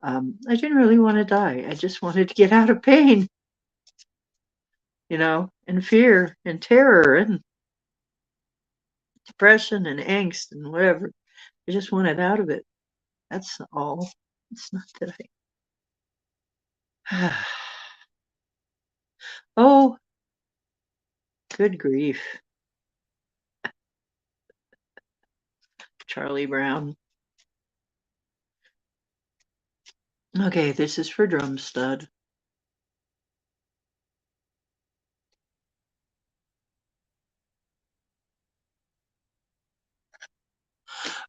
I didn't really want to die. I just wanted to get out of pain, and fear and terror and depression and angst and whatever. I just wanted out of it. That's all. It's not that I. Oh, good grief. Charlie Brown. Okay, this is for Drum Stud.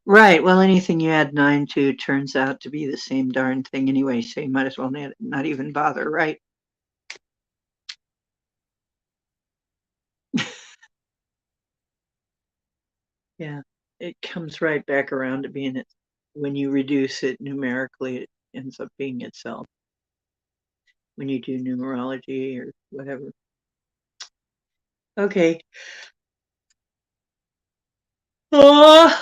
Right. Well, anything you add 9 to turns out to be the same darn thing anyway, so you might as well not even bother, right? Yeah. It comes right back around to being it. When you reduce it numerically, it ends up being itself. When you do numerology or whatever. Okay. Well,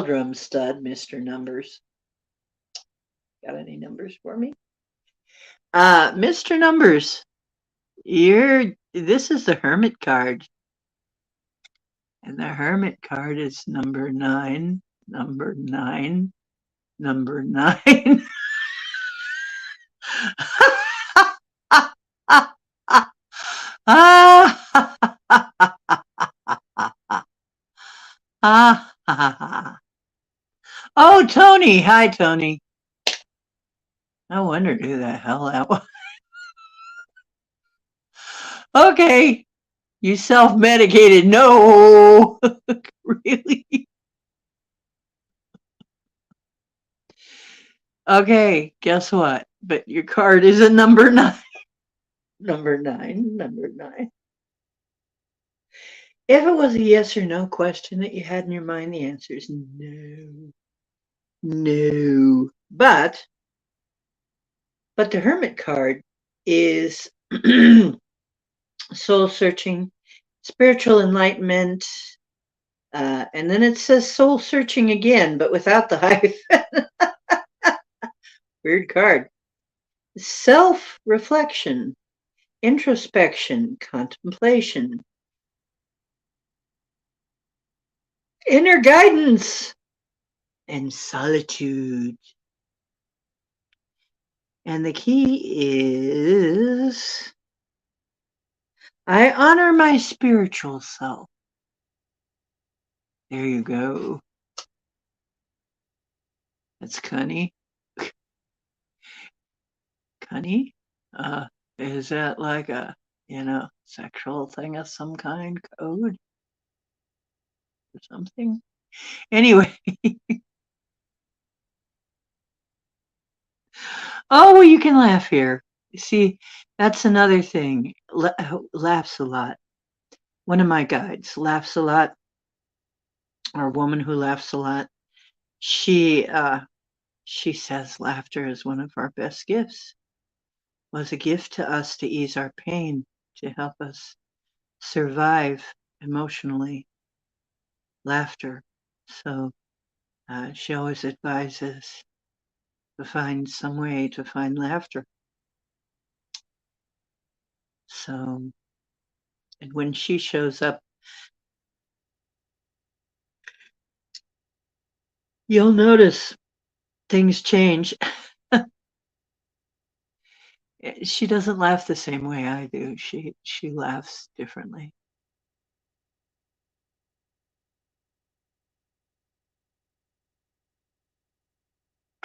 Drum Stud, Mr. Numbers. Got any numbers for me? Mr. Numbers, this is the Hermit card. And the Hermit card is number 9, number 9, number 9. Oh, Tony. Hi, Tony. I wondered who the hell that was. Okay. You self-medicated. No. Really? Okay. Guess what? But your card is a number 9. Number 9. Number 9. If it was a yes or no question that you had in your mind, the answer is no. No. But the Hermit card is soul searching, spiritual enlightenment, and then it says soul searching again, but without the hyphen. Weird card. Self reflection, introspection, contemplation, inner guidance, and solitude. And the key is I honor my spiritual self. There you go. That's Cunny. Cunny? Is that like a, sexual thing of some kind, code or something? Anyway. Oh, well, you can laugh here. See, that's another thing. Laughs a lot. One of my guides laughs a lot, or a woman who laughs a lot. She she says laughter is one of our best gifts. Was a gift to us to ease our pain, to help us survive emotionally. Laughter. So she always advises to find some way to find laughter. So, and when she shows up, you'll notice things change. She doesn't laugh the same way I do. She laughs differently.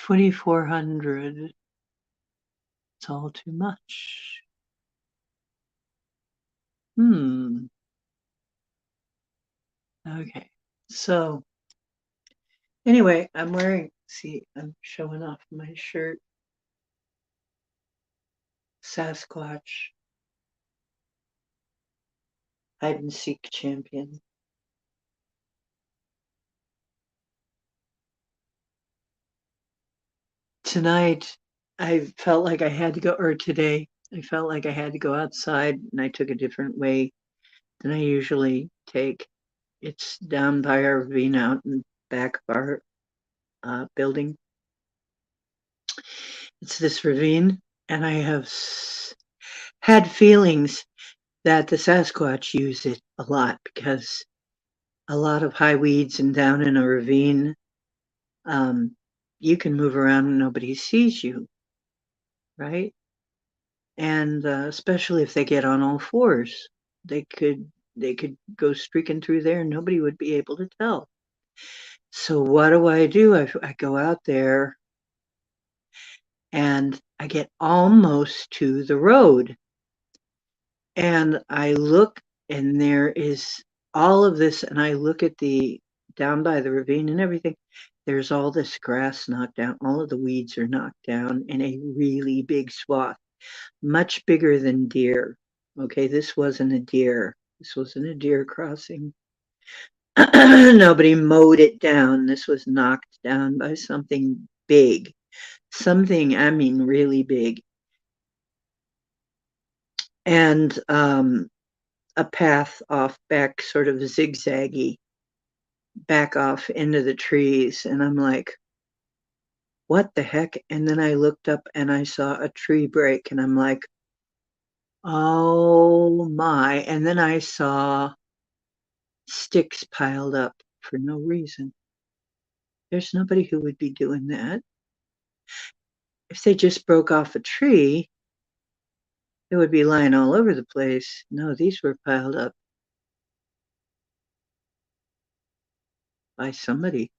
$2,400. It's all too much. Hmm. Okay. So anyway, I'm wearing, see, I'm showing off my shirt. Sasquatch, hide and seek champion. Tonight, I felt like I had to go, or today, I felt like I had to go outside and I took a different way than I usually take. It's down by our ravine out in back of our building. It's this ravine, and I have had feelings that the Sasquatch use it a lot because a lot of high weeds and down in a ravine, um, you can move around and nobody sees you, right? And especially if they get on all fours, they could they could go streaking through there and nobody would be able to tell. So what do? I go out there and I get almost to the road and I look and there is all of this and I look at the down by the ravine and everything. There's all this grass knocked down. All of the weeds are knocked down in a really big swath, much bigger than deer. Okay, this wasn't a deer. This wasn't a deer crossing. Nobody mowed it down. This was knocked down by something big. Something, I mean, really big. And a path off back, sort of zigzaggy, back off into the trees. And I'm like, what the heck? And then I looked up and I saw a tree break and I'm like, oh my. And then I saw sticks piled up for no reason. There's nobody who would be doing that. If they just broke off a tree, it would be lying all over the place. No, these were piled up by somebody,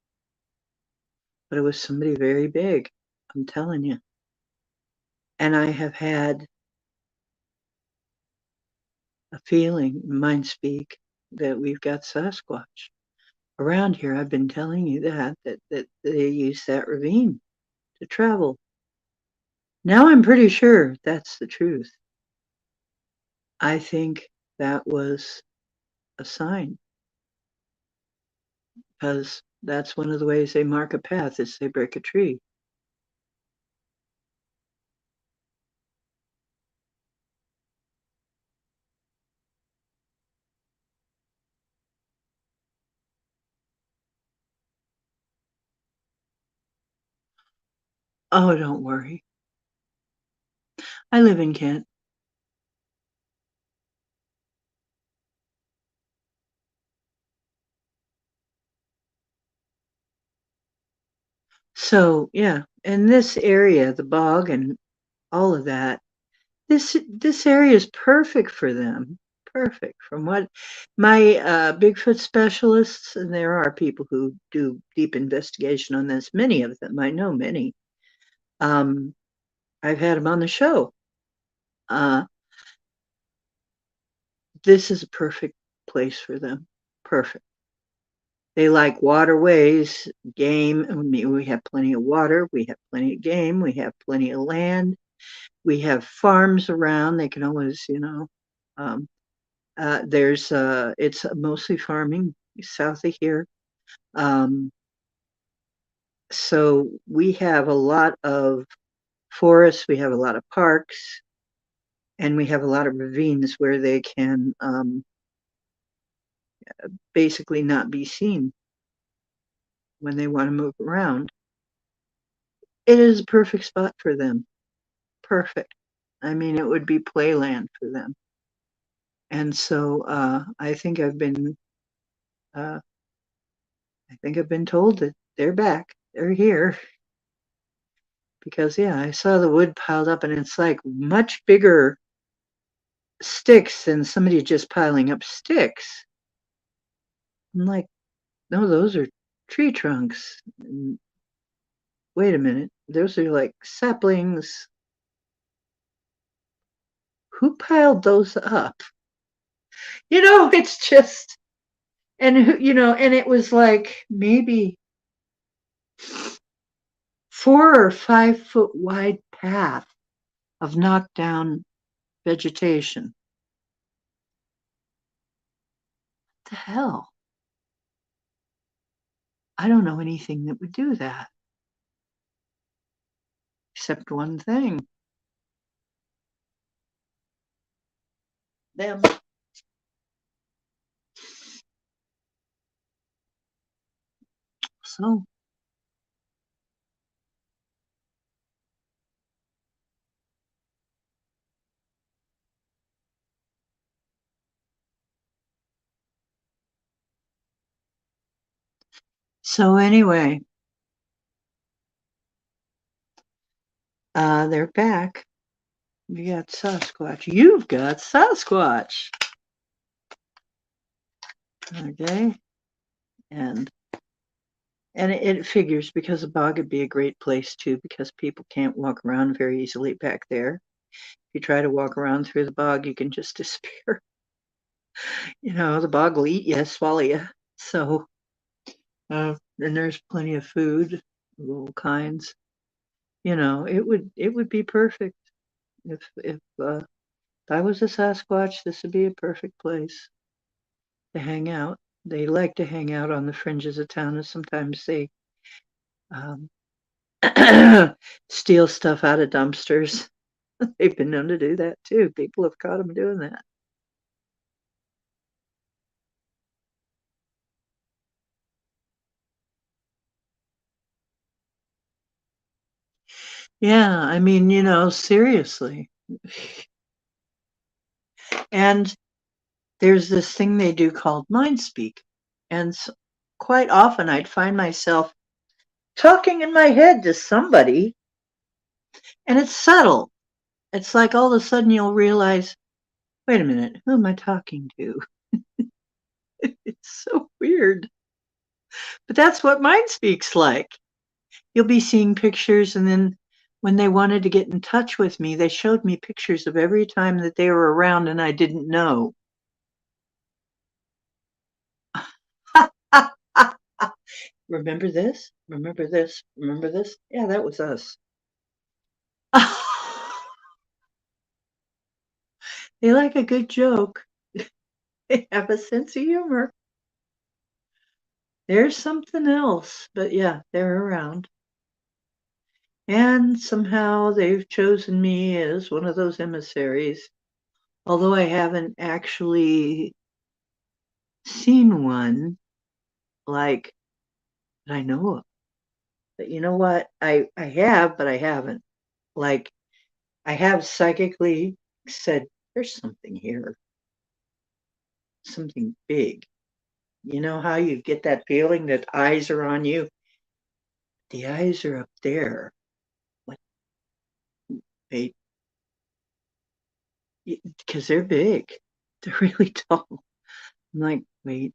but it was somebody very big. I'm telling you. And I have had a feeling, mind speak, that we've got Sasquatch around here. I've been telling you that they use that ravine to travel. Now I'm pretty sure that's the truth. I think that was a sign because that's one of the ways they mark a path is they break a tree. Oh, don't worry. I live in Kent. So yeah, in this area, the bog and all of that, this area is perfect for them. Perfect. From what my Bigfoot specialists, and there are people who do deep investigation on this, many of them, I know many. I've had them on the show. Uh, this is a perfect place for them. Perfect. They like waterways, game. I mean, we have plenty of water, we have plenty of game, we have plenty of land. We have farms around. They can always, um, it's mostly farming south of here. Um, so we have a lot of forests, we have a lot of parks, and we have a lot of ravines where they can basically not be seen when they want to move around. It is a perfect spot for them. Perfect. I mean, it would be playland for them. And so uh, I think I've been told that they're back. They're here because yeah, I saw the wood piled up and it's like much bigger sticks than somebody just piling up sticks. I'm like, no, those are tree trunks. And wait a minute, those are like saplings. Who piled those up? It's just, and it was like maybe 4 or 5 foot wide path of knockdown vegetation. What the hell? I don't know anything that would do that except one thing. Them. So anyway, they're back. You got Sasquatch. You've got Sasquatch. Okay. And it figures because the bog would be a great place too, because people can't walk around very easily back there. If you try to walk around through the bog, you can just disappear. The bog will eat you, swallow you. So, and there's plenty of food of all kinds. It would be perfect if I was a Sasquatch. This would be a perfect place to hang out. They like to hang out on the fringes of town, and sometimes they um, steal stuff out of dumpsters. They've been known to do that too. People have caught them doing that. Yeah, I mean, seriously. And there's this thing they do called mind speak. And quite often I'd find myself talking in my head to somebody, and it's subtle. It's like all of a sudden you'll realize, wait a minute, who am I talking to? It's so weird. But that's what mind speaks like. You'll be seeing pictures, and then when they wanted to get in touch with me, they showed me pictures of every time that they were around and I didn't know. Remember this? Remember this? Remember this? Yeah, that was us. They like a good joke. They have a sense of humor. There's something else, but yeah, they're around. And somehow they've chosen me as one of those emissaries, although I haven't actually seen one like that I know of. But you know what? I have, but I haven't. Like, I have psychically said, there's something here, something big. You know how you get that feeling that eyes are on you? The eyes are up there. What? Wait, because they're big. They're really tall. I'm like, wait,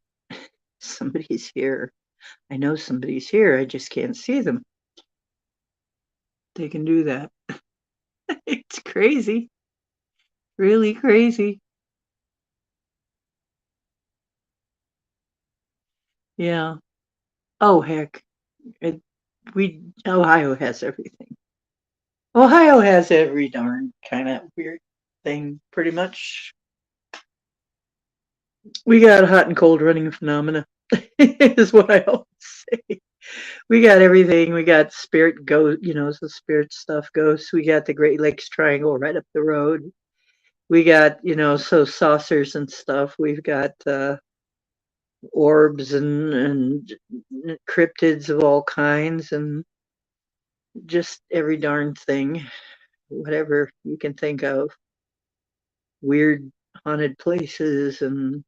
somebody's here. I know somebody's here. I just can't see them. They can do that. It's crazy. Really crazy. Yeah. Oh, heck. It, Ohio has everything. Ohio has every darn kind of weird thing, pretty much. We got hot and cold running phenomena, is what I always say. We got everything. We got spirit ghost, the spirit stuff ghosts. We got the Great Lakes Triangle right up the road. We got, so saucers and stuff. We've got orbs and cryptids of all kinds and just every darn thing, whatever you can think of. Weird haunted places and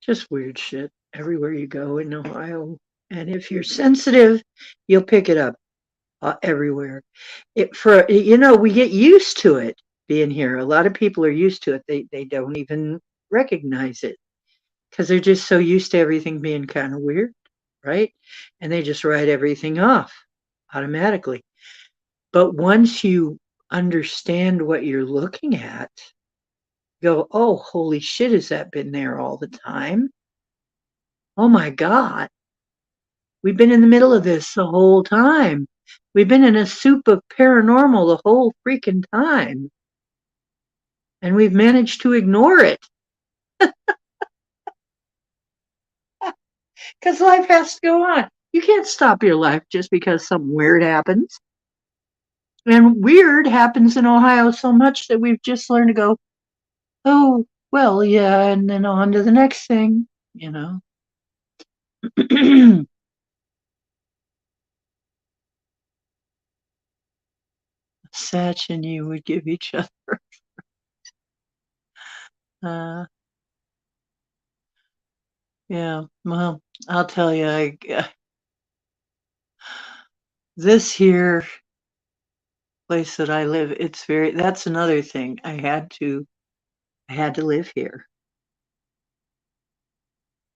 just weird shit everywhere you go in Ohio. And if you're sensitive, you'll pick it up everywhere. We get used to it being here. A lot of people are used to it. They don't even recognize it because they're just so used to everything being kind of weird, right? And they just write everything off automatically. But once you understand what you're looking at, go, oh, holy shit, has that been there all the time? Oh my God, we've been in the middle of this the whole time. We've been in a soup of paranormal the whole freaking time. And we've managed to ignore it. Because life has to go on. You can't stop your life just because something weird happens. And weird happens in Ohio so much that we've just learned to go, oh, well, yeah, and then on to the next thing, Satch and you would give each other. Yeah, well, I'll tell you, this here place that I live, that's another thing. I had to live here.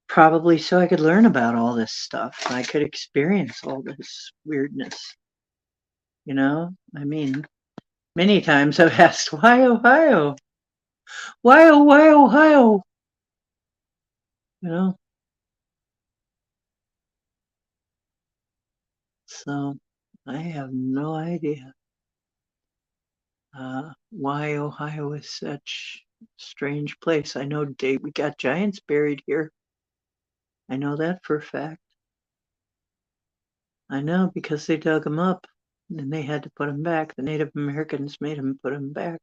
Probably so I could learn about all this stuff. I could experience all this weirdness. I mean, many times I've asked, why Ohio? Why, oh, why Ohio? So I have no idea why Ohio is such a strange place. I know we got giants buried here. I know that for a fact. I know because they dug them up and they had to put them back. The Native Americans made them put them back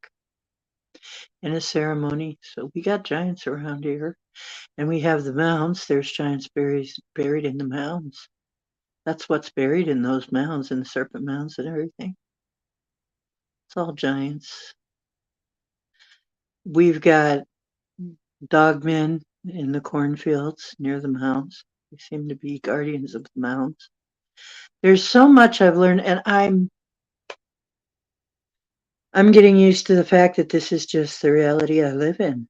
in a ceremony. So we got giants around here. And we have the mounds. There's giants buried in the mounds. That's what's buried in those mounds, in the serpent mounds and everything. It's all giants. We've got dogmen in the cornfields near the mounds. They seem to be guardians of the mounds. There's so much I've learned, and I'm getting used to the fact that this is just the reality I live in.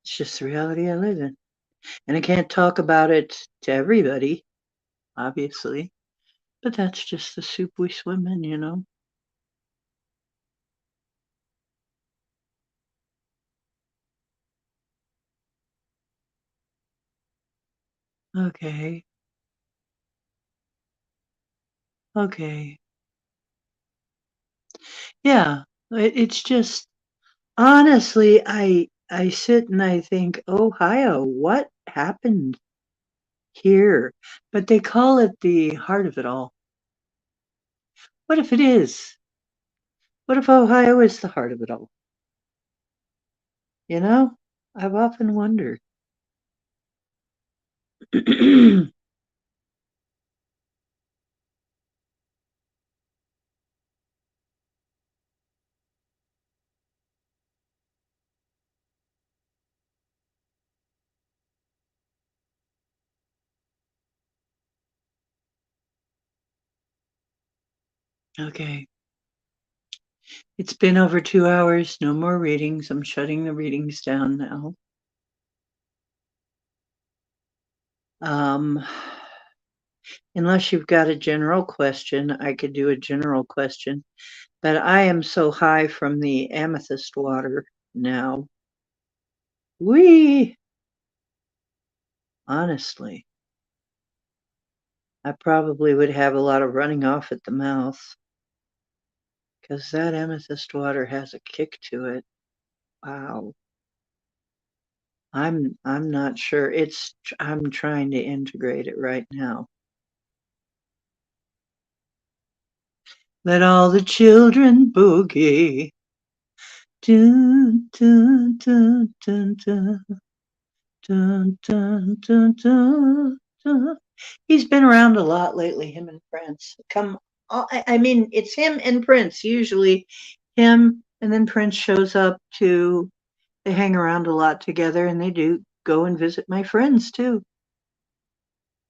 It's just the reality I live in. And I can't talk about it to everybody, obviously, but that's just the soup we swim in. Okay. Yeah, it's just honestly, I sit and I think, Ohio, what happened here? But they call it the heart of it all. What if it is? What if Ohio is the heart of it all? I've often wondered. Okay. It's been over 2 hours. No more readings. I'm shutting the readings down now. Unless you've got a general question, I could do a general question. But I am so high from the amethyst water now. Honestly. I probably would have a lot of running off at the mouth because that amethyst water has a kick to it. Wow. I'm not sure. I'm trying to integrate it right now. Let all the children boogie. Dun, dun, dun, dun, dun, dun, dun, dun, dun, dun. He's been around a lot lately, him and Prince. I mean, it's him and Prince, usually him, and then Prince shows up they hang around a lot together, and they do go and visit my friends too.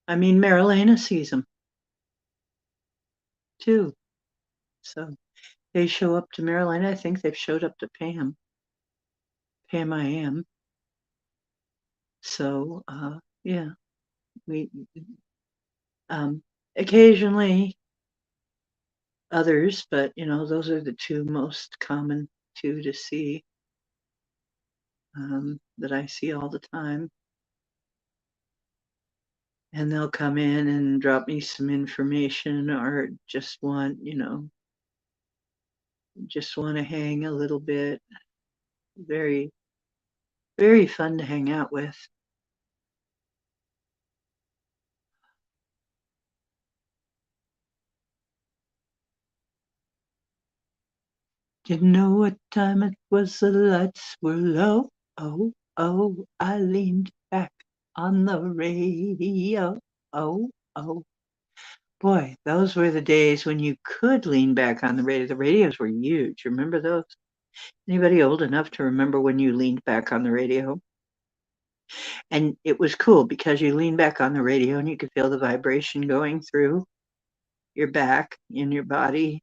I mean, Marilena sees him too. So they show up to Marilena. I think they've showed up to Pam I am. So, yeah, we, occasionally others, but those are the two most common two to see, that I see all the time. And they'll come in and drop me some information or just want to hang a little bit. Very, very fun to hang out with. Didn't know what time it was, the lights were low. Oh, oh, I leaned back on the radio. Oh, oh. Boy, those were the days when you could lean back on the radio. The radios were huge. Remember those? Anybody old enough to remember when you leaned back on the radio? And it was cool because you leaned back on the radio and you could feel the vibration going through your back in your body.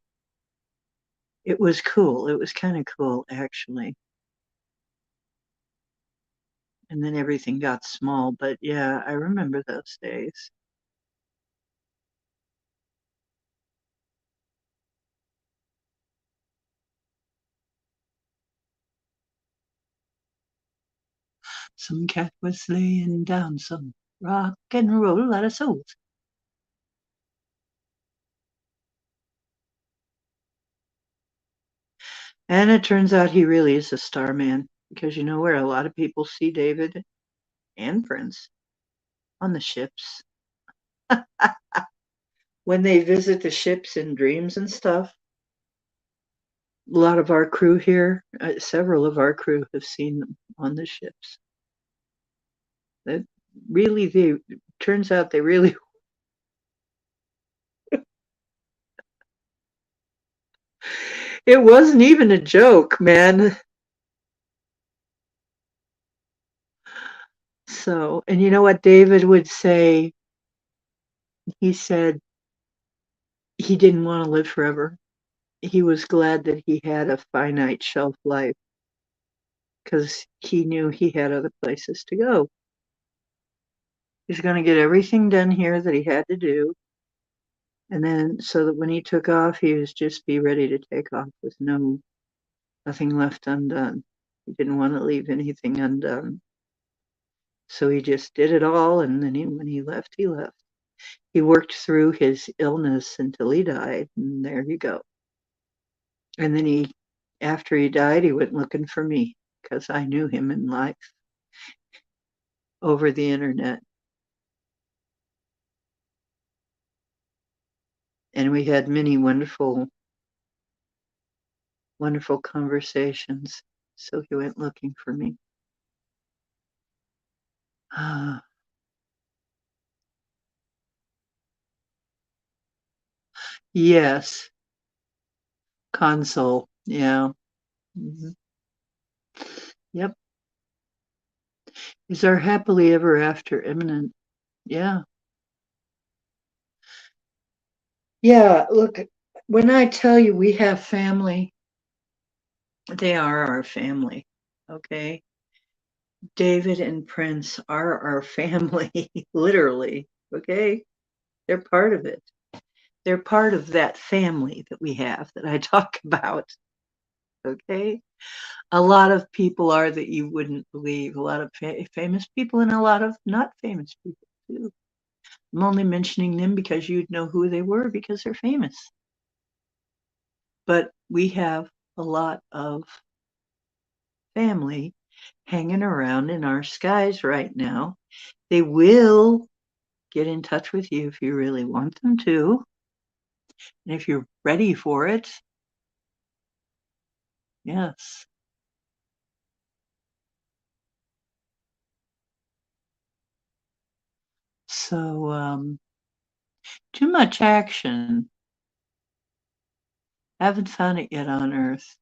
It was cool. It was kind of cool, actually. And then everything got small, but yeah, I remember those days. Some cat was laying down some rock and roll out of souls. And it turns out he really is a star man because you know where a lot of people see David and Prince? On the ships. When they visit the ships in dreams and stuff, a lot of our crew here, several of our crew have seen them on the ships. That really, turns out they really. It wasn't even a joke, man. So, and you know what David would say? He said he didn't want to live forever. He was glad that he had a finite shelf life because he knew he had other places to go. He's going to get everything done here that he had to do. And then so that when he took off, he was just be ready to take off with nothing left undone. He didn't want to leave anything undone. So he just did it all. And then when he left, he left. He worked through his illness until he died. And there you go. And then after he died, he went looking for me because I knew him in life over the internet. And we had many wonderful, wonderful conversations. So he went looking for me. Yes, console. Yeah. Mhm. Yep. Is our happily ever after imminent? Yeah. Yeah. Look, when I tell you we have family, they are our family. Okay. David and Prince are our family, literally. Okay. They're part of it. They're part of that family that we have that I talk about. Okay. A lot of people are that you wouldn't believe. A lot of famous people and a lot of not famous people too. I'm only mentioning them because you'd know who they were because they're famous. But we have a lot of family hanging around in our skies right now. They will get in touch with you if you really want them to. And if you're ready for it, yes. So, too much action. Haven't found it yet on Earth.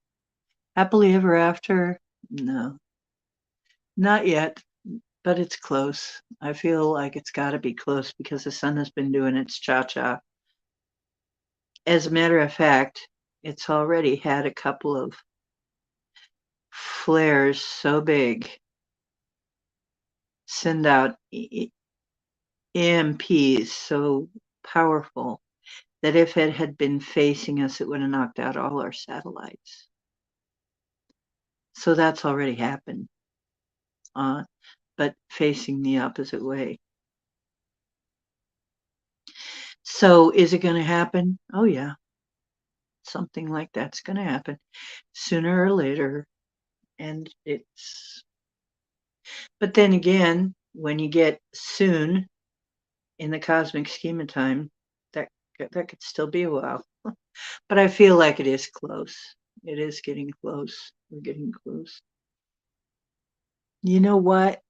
Happily ever after? No, not yet, but it's close. I feel like it's got to be close because the sun has been doing its cha-cha. As a matter of fact, it's already had a couple of flares so big, send out EMPs so powerful that if it had been facing us, it would have knocked out all our satellites. So that's already happened, but facing the opposite way. So is it going to happen? Oh, yeah. Something like that's going to happen sooner or later. And but then again, when you get soon in the cosmic scheme of time, that could still be a while. But I feel like it is close. It is getting close. We're getting close. You know what?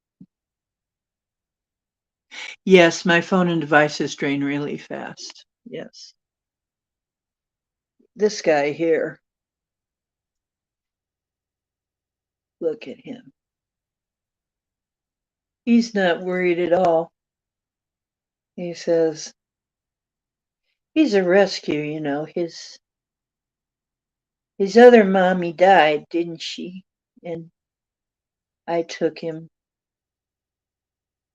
Yes, my phone and devices drain really fast. Yes. This guy here, look at him. He's not worried at all. He says, he's a rescue, you know. His other mommy died, didn't she? And I took him.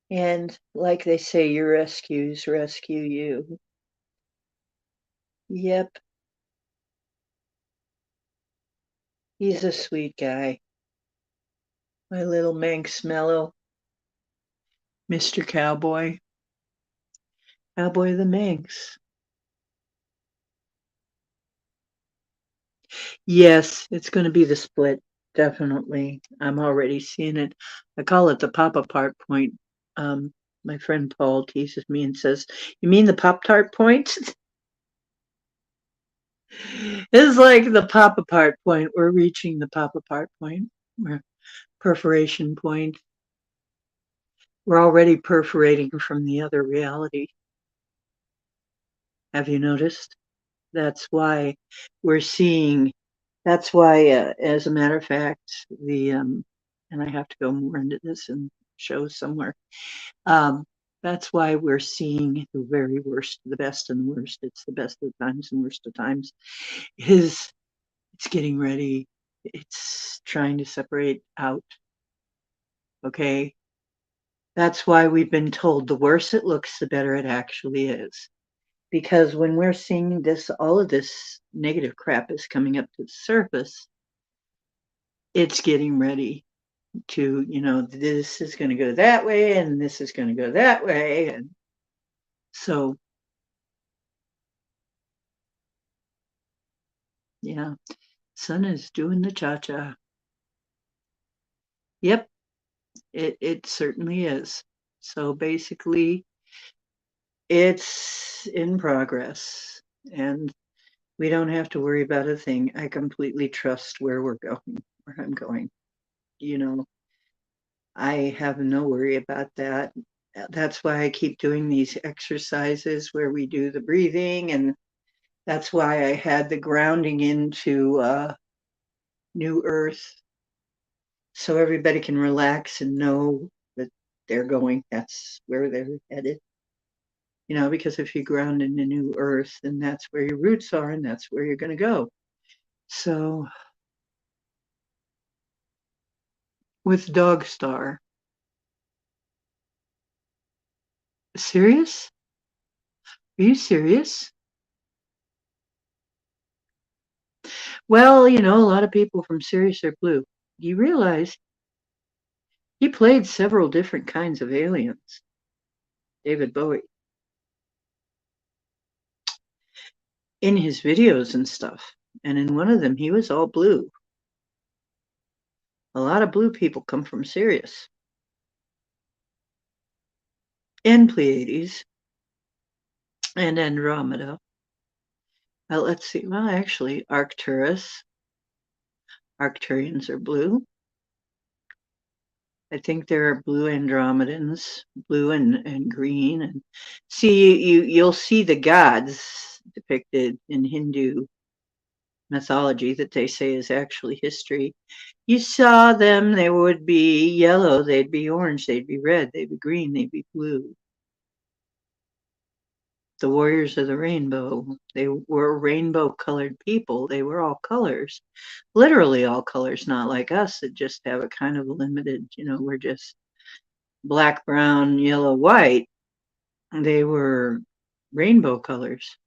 And like they say, your rescues rescue you. Yep. He's a sweet guy. My little Manx Mellow. Mr. Cowboy. Cowboy the Manx. Yes, it's going to be the split. Definitely. I'm already seeing it. I call it the Pop-Apart point. My friend Paul teases me and says, "You mean the Pop-Tart point?" It's like the Pop-Apart point. We're reaching the Pop-Apart point. We're perforation point. We're already perforating from the other reality. Have you noticed? That's why we're seeing. That's why, as a matter of fact, and I have to go more into this and show somewhere. That's why we're seeing the very worst, the best and the worst. It's the best of times and worst of times. It's getting ready. It's trying to separate out. Okay. That's why we've been told the worse it looks, the better it actually is. Because when we're seeing this, all of this negative crap is coming up to the surface. It's getting ready to, this is going to go that way and this is going to go that way. And so, yeah, sun is doing the cha-cha. Yep, it certainly is. So basically, it's in progress and we don't have to worry about a thing. I completely trust where we're going, where I'm going. I have no worry about that. That's why I keep doing these exercises where we do the breathing, and that's why I had the grounding into New Earth, so everybody can relax and know that they're going. That's where they're headed. Because if you ground into New Earth, then that's where your roots are, and that's where you're going to go. So, with Dog Star. Serious? Are you serious? Well, a lot of people from Sirius are blue. You realize he played several different kinds of aliens, David Bowie. in his videos and stuff. And in one of them, he was all blue. A lot of blue people come from Sirius and Pleiades and Andromeda. Let's see. Well, actually, Arcturus. Arcturians are blue. I think there are blue Andromedans, blue and green. And see, you'll see the gods depicted in Hindu mythology that they say is actually history. You saw them, they would be yellow, they'd be orange, they'd be red, they'd be green, they'd be blue. The warriors of the rainbow, they were rainbow colored people. They were all colors, literally all colors, not like us that just have a kind of limited, we're just black, brown, yellow, white. They were rainbow colors.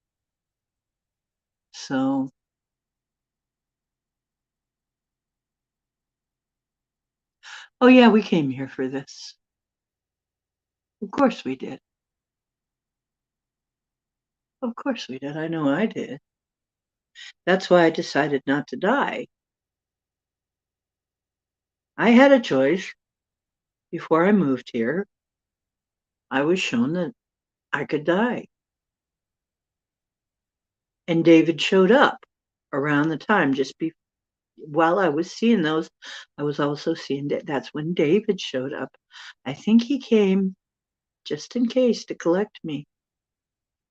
So, oh yeah, we came here for this. Of course we did. Of course we did. I know I did. That's why I decided not to die. I had a choice before I moved here. I was shown that I could die. And David showed up around the time while I was seeing those. I was also seeing that that's when David showed up. I think he came just in case to collect me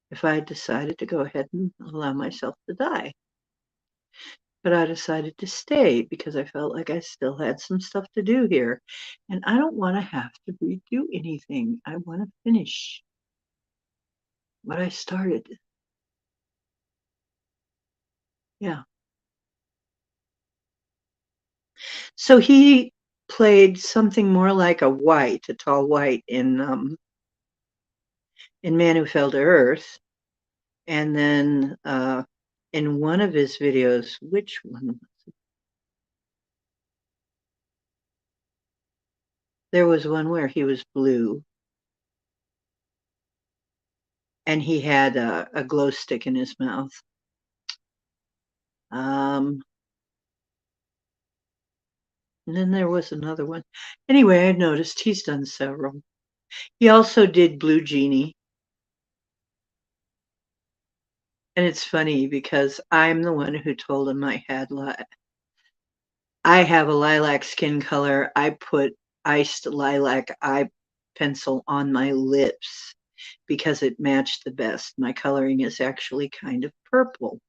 if I decided to go ahead and allow myself to die. But I decided to stay because I felt like I still had some stuff to do here. And I don't want to have to redo anything. I want to finish what I started. Yeah. So he played something more like a tall white in Man Who Fell to Earth. And then in one of his videos, which one was it? There was one where he was blue and he had a glow stick in his mouth. And then there was another one. Anyway, I noticed he's done several. He also did Blue Genie. And it's funny because I'm the one who told him I have a lilac skin color. I put iced lilac eye pencil on my lips because it matched the best. My coloring is actually kind of purple.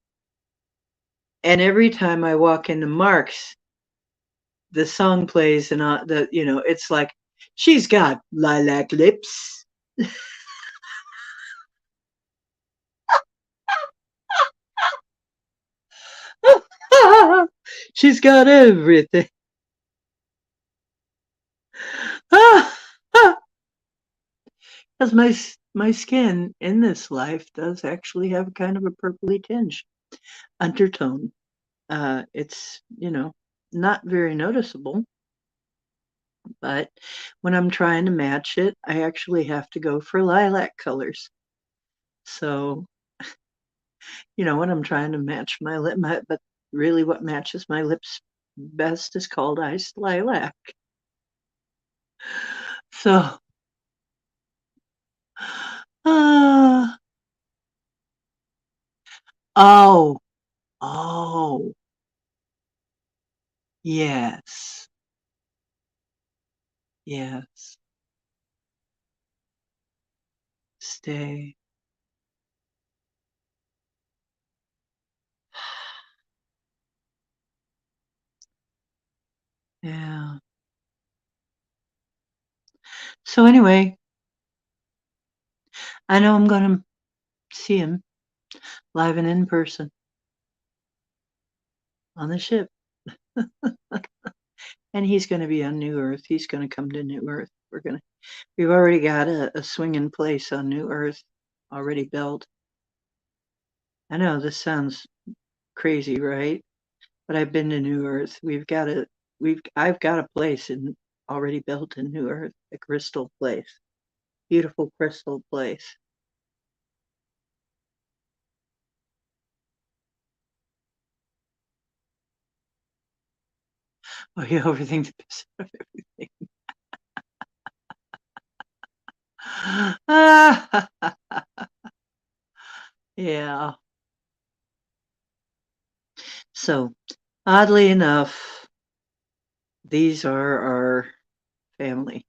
And every time I walk into Mark's, the song plays and it's like, she's got lilac lips. She's got everything. Because my skin in this life does actually have kind of a purpley tinge, undertone. It's not very noticeable, but when I'm trying to match it, I actually have to go for lilac colors. So when I'm trying to match my lip, but really what matches my lips best is called iced lilac. So, uh, oh, oh, yes, yes, stay. Yeah. So anyway, I know I'm going to see him live and in person on the ship. And he's going to be on New Earth. He's going to come to New Earth. We've already got a swinging place on New Earth already built. I know this sounds crazy, right? But I've been to New Earth. I've got a place already built in New Earth, a crystal place, beautiful crystal place. Oh, you overthink the piss out of everything. Yeah. So, oddly enough, these are our family.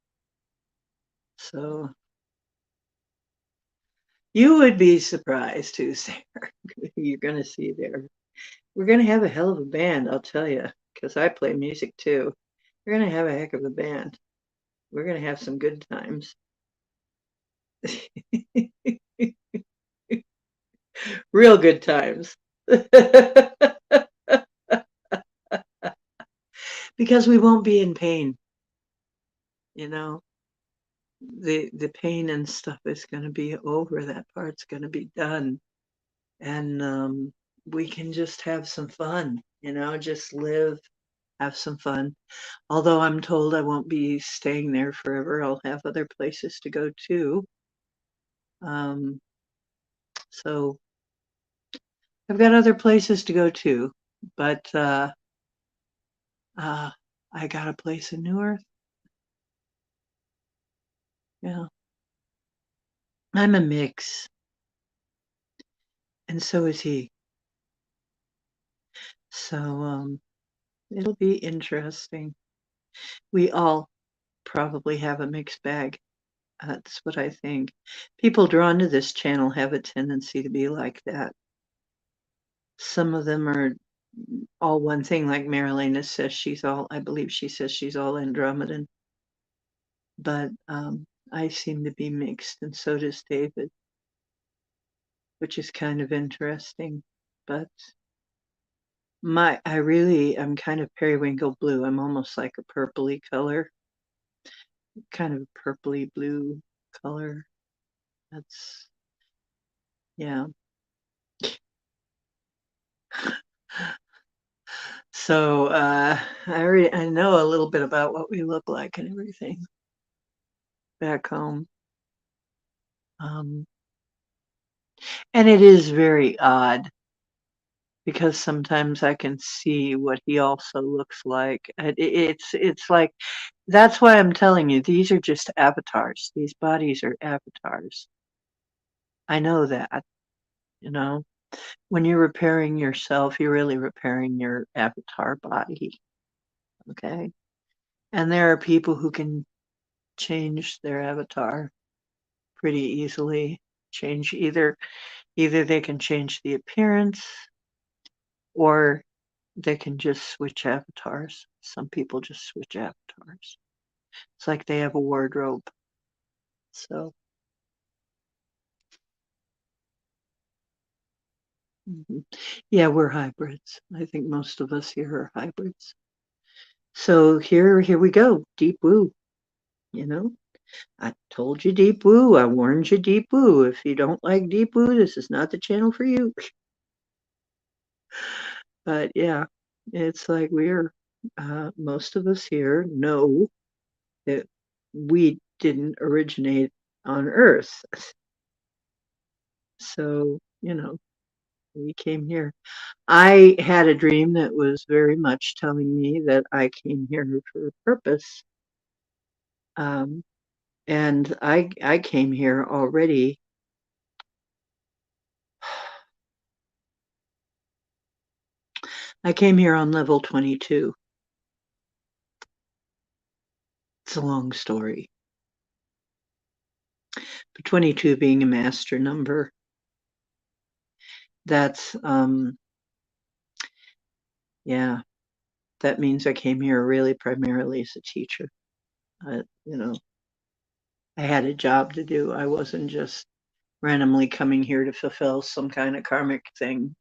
So, you would be surprised who's there. You're going to see there. We're going to have a hell of a band, I'll tell you, because I play music too. We're going to have a heck of a band. We're going to have some good times. Real good times. Because we won't be in pain, you know. The pain and stuff is going to be over. That part's going to be done. And we can just have some fun, just live, have some fun. Although I'm told I won't be staying there forever. I'll have other places to go to. So I've got other places to go to, but I got a place in Newark. Yeah, I'm a mix, and so is he. So it'll be interesting. We all probably have a mixed bag. That's what I think. People drawn to this channel have a tendency to be like that. Some of them are all one thing, like Marilena says I believe she says she's all Andromedan. But I seem to be mixed, and so does David, which is kind of interesting. But I'm kind of periwinkle blue. I'm almost like a purpley color, kind of a purpley blue color. That's, yeah. So I know a little bit about what we look like and everything back home. And it is very odd because sometimes I can see what he also looks like. It's like, that's why I'm telling you, these are just avatars. These bodies are avatars. I know that, you know. When you're repairing yourself, you're really repairing your avatar body. Okay. And there are people who can change their avatar pretty easily. Change either they can change the appearance or they can just switch avatars. Some people just switch avatars. It's like they have a wardrobe. So yeah, we're hybrids. I think most of us here are hybrids. So here we go. Deep woo. I told you deep woo. I warned you deep woo. If you don't like deep woo, this is not the channel for you. But yeah, it's like most of us here know that we didn't originate on Earth. So, we came here. I had a dream that was very much telling me that I came here for a purpose. And I came here already. I came here on level 22. It's a long story. But 22 being a master number, that's yeah, that means I came here really primarily as a teacher. You know, I had a job to do. I wasn't just randomly coming here to fulfill some kind of karmic thing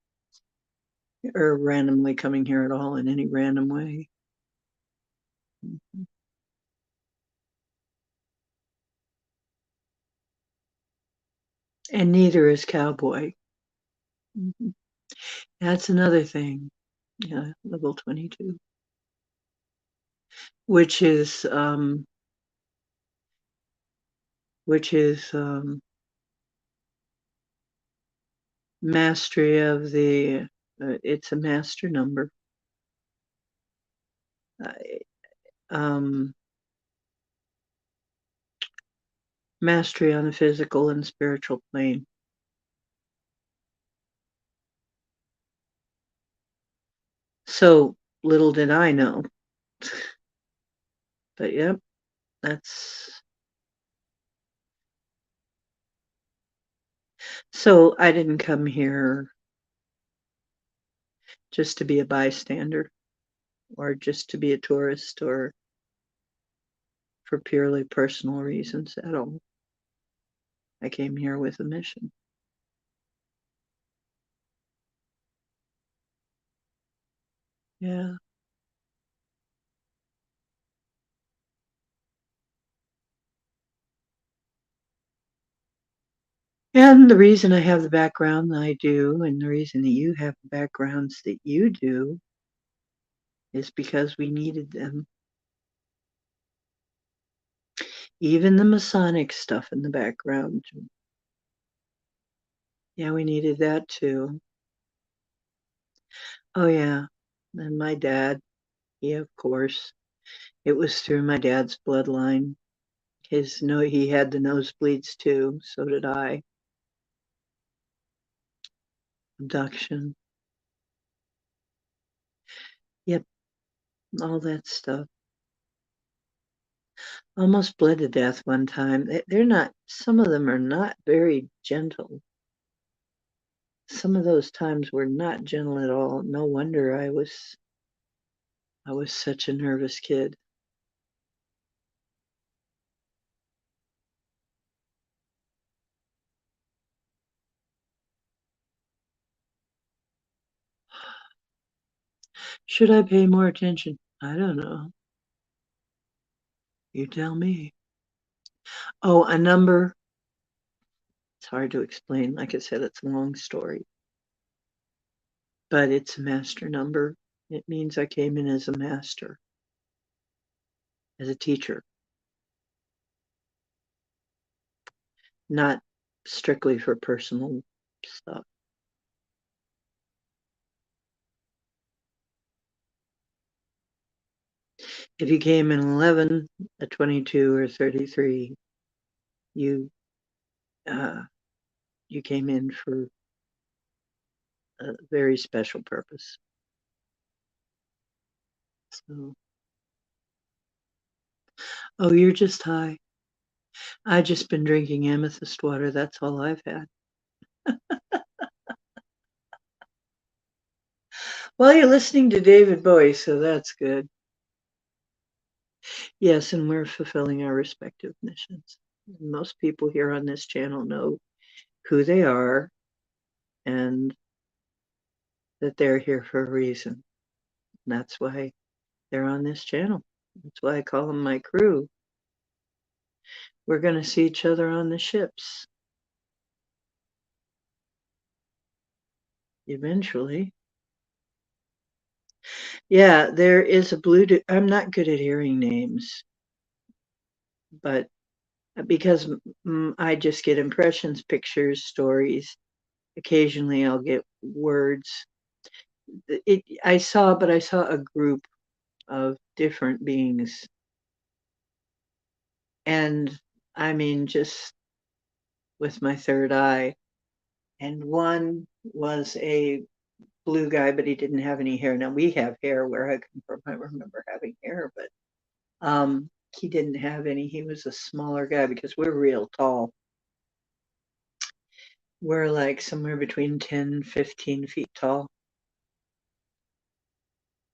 or randomly coming here at all in any random way. And neither is Cowboy. That's another thing. Yeah, level 22, which is mastery of the. It's a master number. mastery on the physical and spiritual plane. So little did I know. But yep, that's so I didn't come here just to be a bystander or just to be a tourist or for purely personal reasons at all. I came here with a mission. Yeah. And the reason I have the background that I do, and the reason that you have the backgrounds that you do, is because we needed them. Even the Masonic stuff in the background. Yeah, we needed that too. Oh, yeah. And my dad, he, of course, it was through my dad's bloodline. He had the nosebleeds too. So did I. Abduction. Yep, all that stuff. Almost bled to death one time. They're not, some of them are not very gentle. Some of those times were not gentle at all. No wonder I was such a nervous kid. Should I pay more attention? I don't know. You tell me. Oh, a number. It's hard to explain. Like I said, it's a long story, but it's a master number. It means I came in as a master, as a teacher, not strictly for personal stuff. If you came in 11, a 22, or 33, you uh, you came in for a very special purpose. So, oh, you're just high. I just been drinking amethyst water. That's all I've had. Well, you're listening to David Bowie, so that's good. Yes, and we're fulfilling our respective missions. Most people here on this channel know who they are and that they're here for a reason. And that's why they're on this channel. That's why I call them my crew. We're going to see each other on the ships eventually. Yeah, there is a blue. I'm not good at hearing names, but because I just get impressions, pictures, stories. Occasionally, I'll get words. I saw a group of different beings, and I mean, just with my third eye. And one was a blue guy, but he didn't have any hair. Now we have hair where I come from. I remember having hair, but he didn't have any. He was a smaller guy because we're real tall. We're like somewhere between 10 and 15 feet tall.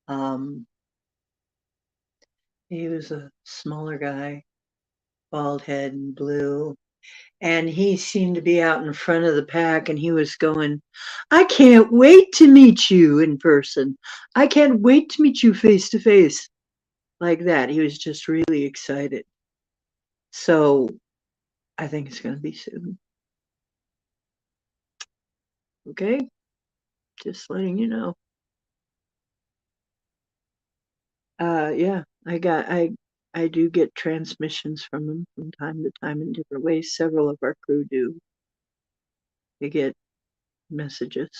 Um, he was a smaller guy, bald head and blue. And he seemed to be out in front of the pack and he was going, I can't wait to meet you in person. I can't wait to meet you face to face. Like that. He was just really excited. So I think it's going to be soon. Okay. Just letting you know. Yeah, I do get transmissions from them from time to time in different ways. Several of our crew do. They get messages.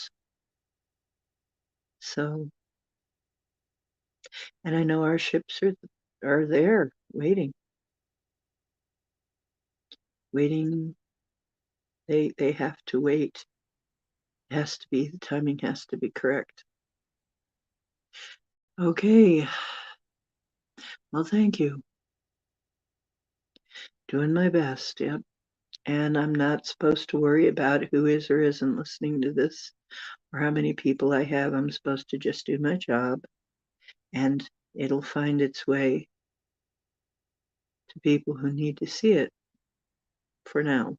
So, and I know our ships are are there waiting. They have to wait. It has to be, the timing has to be correct. Okay. Well, thank you. Doing my best, yep. And I'm not supposed to worry about who is or isn't listening to this or how many people I have. I'm supposed to just do my job and it'll find its way to people who need to see it for now.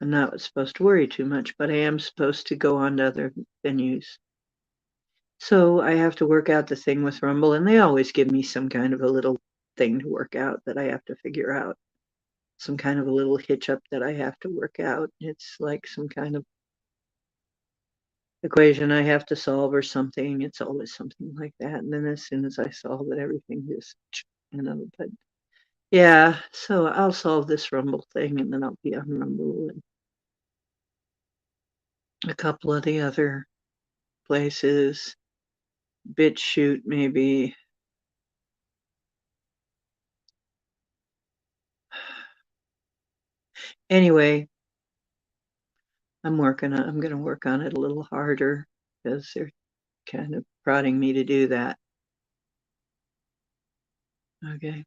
I'm not supposed to worry too much, but I am supposed to go on to other venues. So I have to work out the thing with Rumble, and they always give me some kind of a little thing to work out that I have to figure out. Some kind of a little hitch up that I have to work out. It's like some kind of equation I have to solve or something. It's always something like that. And then as soon as I solve it, everything just, but yeah, so I'll solve this Rumble thing and then I'll be on Rumble and a couple of the other places. BitChute maybe. Anyway, I'm gonna work on it a little harder because they're kind of prodding me to do that. Okay.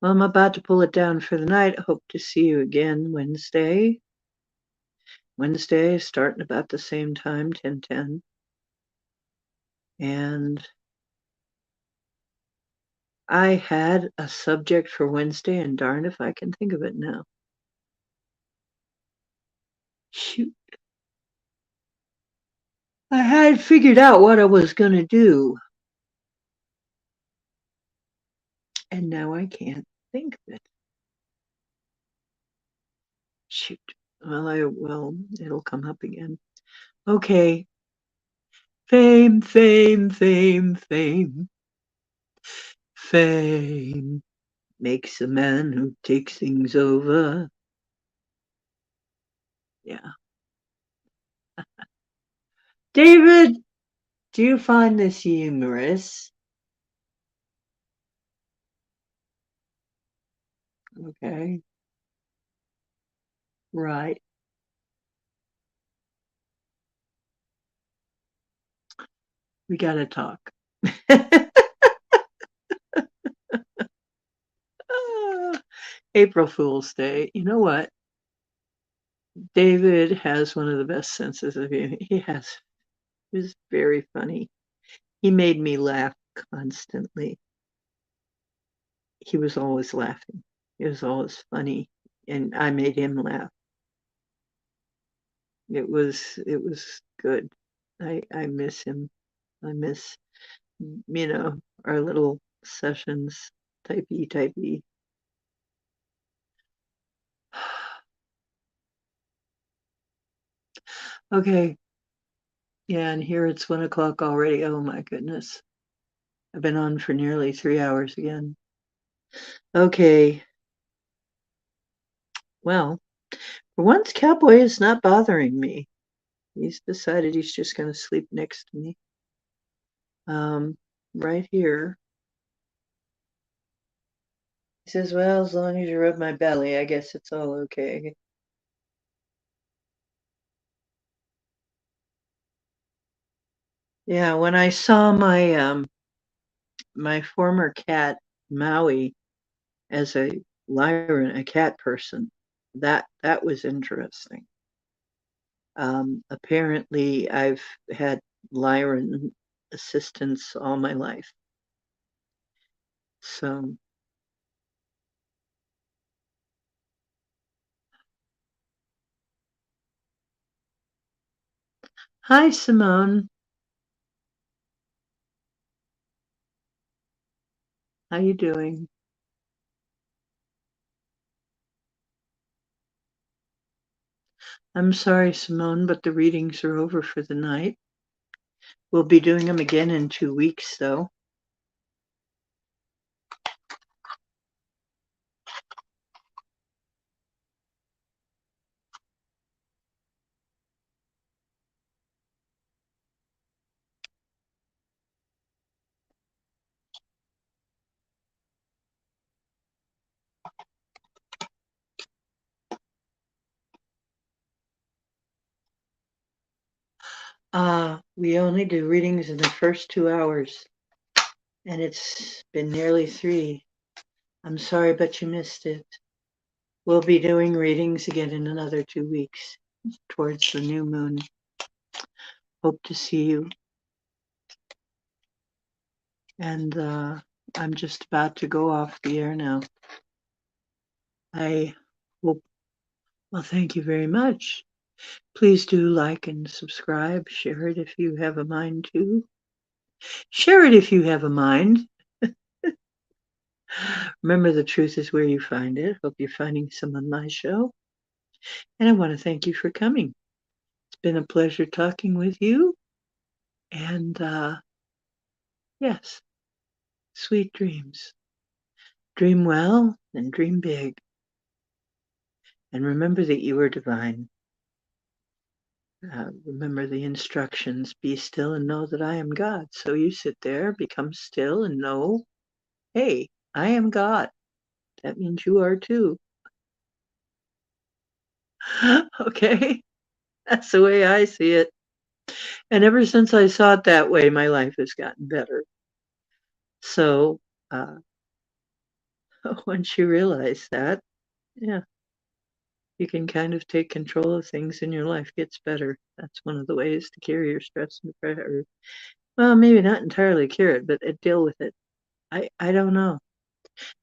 Well, I'm about to pull it down for the night. Hope to see you again Wednesday. Wednesday, starting about the same time, 10:10. And I had a subject for Wednesday, and darn if I can think of it now. Shoot. I had figured out what I was going to do. And now I can't think of it. Shoot. Well, it'll come up again. Okay. Fame, fame, fame, fame. Fame makes a man who takes things over. Yeah. David, do you find this humorous? Okay. Right. We gotta talk. April Fool's Day. You know what? David has one of the best senses of humor. He's very funny. He made me laugh constantly. He was always laughing. It was always funny. And I made him laugh. It was good. I miss him. I miss, our little sessions, typey. Okay. Yeah, and here it's 1 o'clock already. Oh my goodness. I've been on for nearly 3 hours again. Okay. Well, for once, Cowboy is not bothering me. He's decided he's just going to sleep next to me. Right here. He says, well, as long as you rub my belly, I guess it's all okay. Yeah, when I saw my former cat, Maui, as a Lyran, a cat person, that was interesting. Apparently, I've had Lyran assistants all my life. So, hi, Simone. How you doing? I'm sorry, Simone, but the readings are over for the night. We'll be doing them again in 2 weeks, though. We only do readings in the first 2 hours, and it's been nearly 3. I'm sorry, but you missed it. We'll be doing readings again in another 2 weeks towards the new moon. Hope to see you. And I'm just about to go off the air now. I hope, well, thank you very much. Please do like and subscribe. Share it if you have a mind to. Share it if you have a mind. Remember, the truth is where you find it. Hope you're finding some on my show. And I want to thank you for coming. It's been a pleasure talking with you. And yes, sweet dreams. Dream well and dream big. And remember that you are divine. Remember the instructions. Be still and know that I am God. So you sit there, become still, and know, hey, I am God. That means you are too. Okay? That's the way I see it. And ever since I saw it that way, my life has gotten better. So once you realize that, yeah, you can kind of take control of things and your life gets better. That's one of the ways to cure your stress and depression. Well, maybe not entirely cure it, but deal with it. I don't know.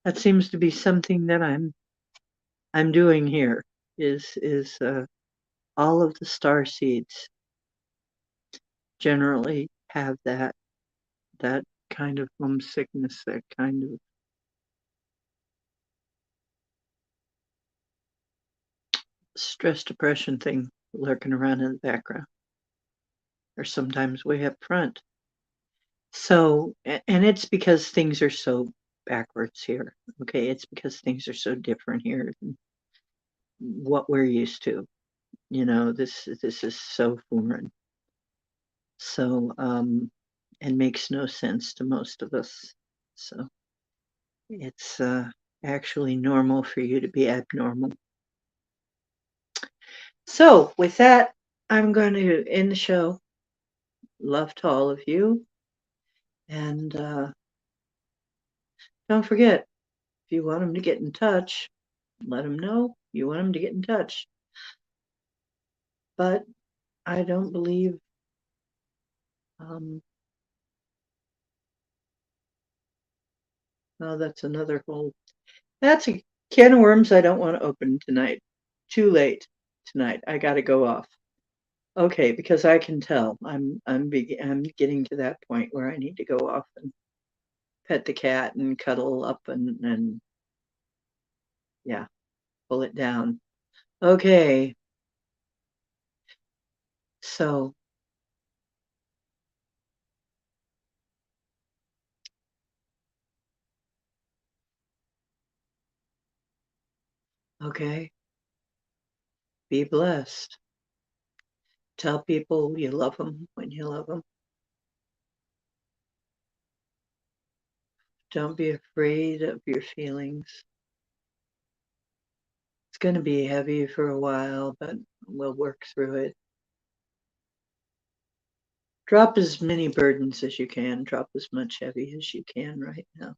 That seems to be something that I'm doing here. Is all of the star seeds generally have that kind of homesickness, that kind of stress depression thing lurking around in the background, or sometimes way up front. So, and it's because things are so backwards here. Okay, it's because things are so different here than what we're used to. You know, this is so foreign. So, and makes no sense to most of us. So, it's actually normal for you to be abnormal. So, with that, I'm going to end the show. Love to all of you. And don't forget, if you want them to get in touch, let them know you want them to get in touch. But I don't believe oh, that's another whole, that's a can of worms I don't want to open tonight. Too late tonight. I got to go off. Okay, because I can tell I'm getting to that point where I need to go off and pet the cat and cuddle up and yeah, pull it down. Okay. So okay. Be blessed. Tell people you love them when you love them. Don't be afraid of your feelings. It's going to be heavy for a while, but we'll work through it. Drop as many burdens as you can. Drop as much heavy as you can right now.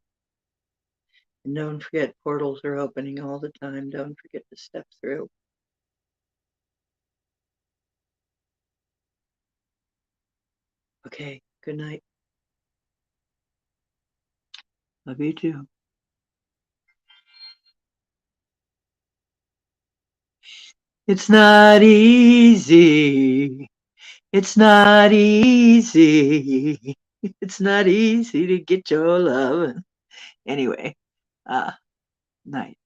And don't forget, portals are opening all the time. Don't forget to step through. Okay, good night. Love you too. It's not easy. It's not easy. It's not easy to get your love. Anyway, night.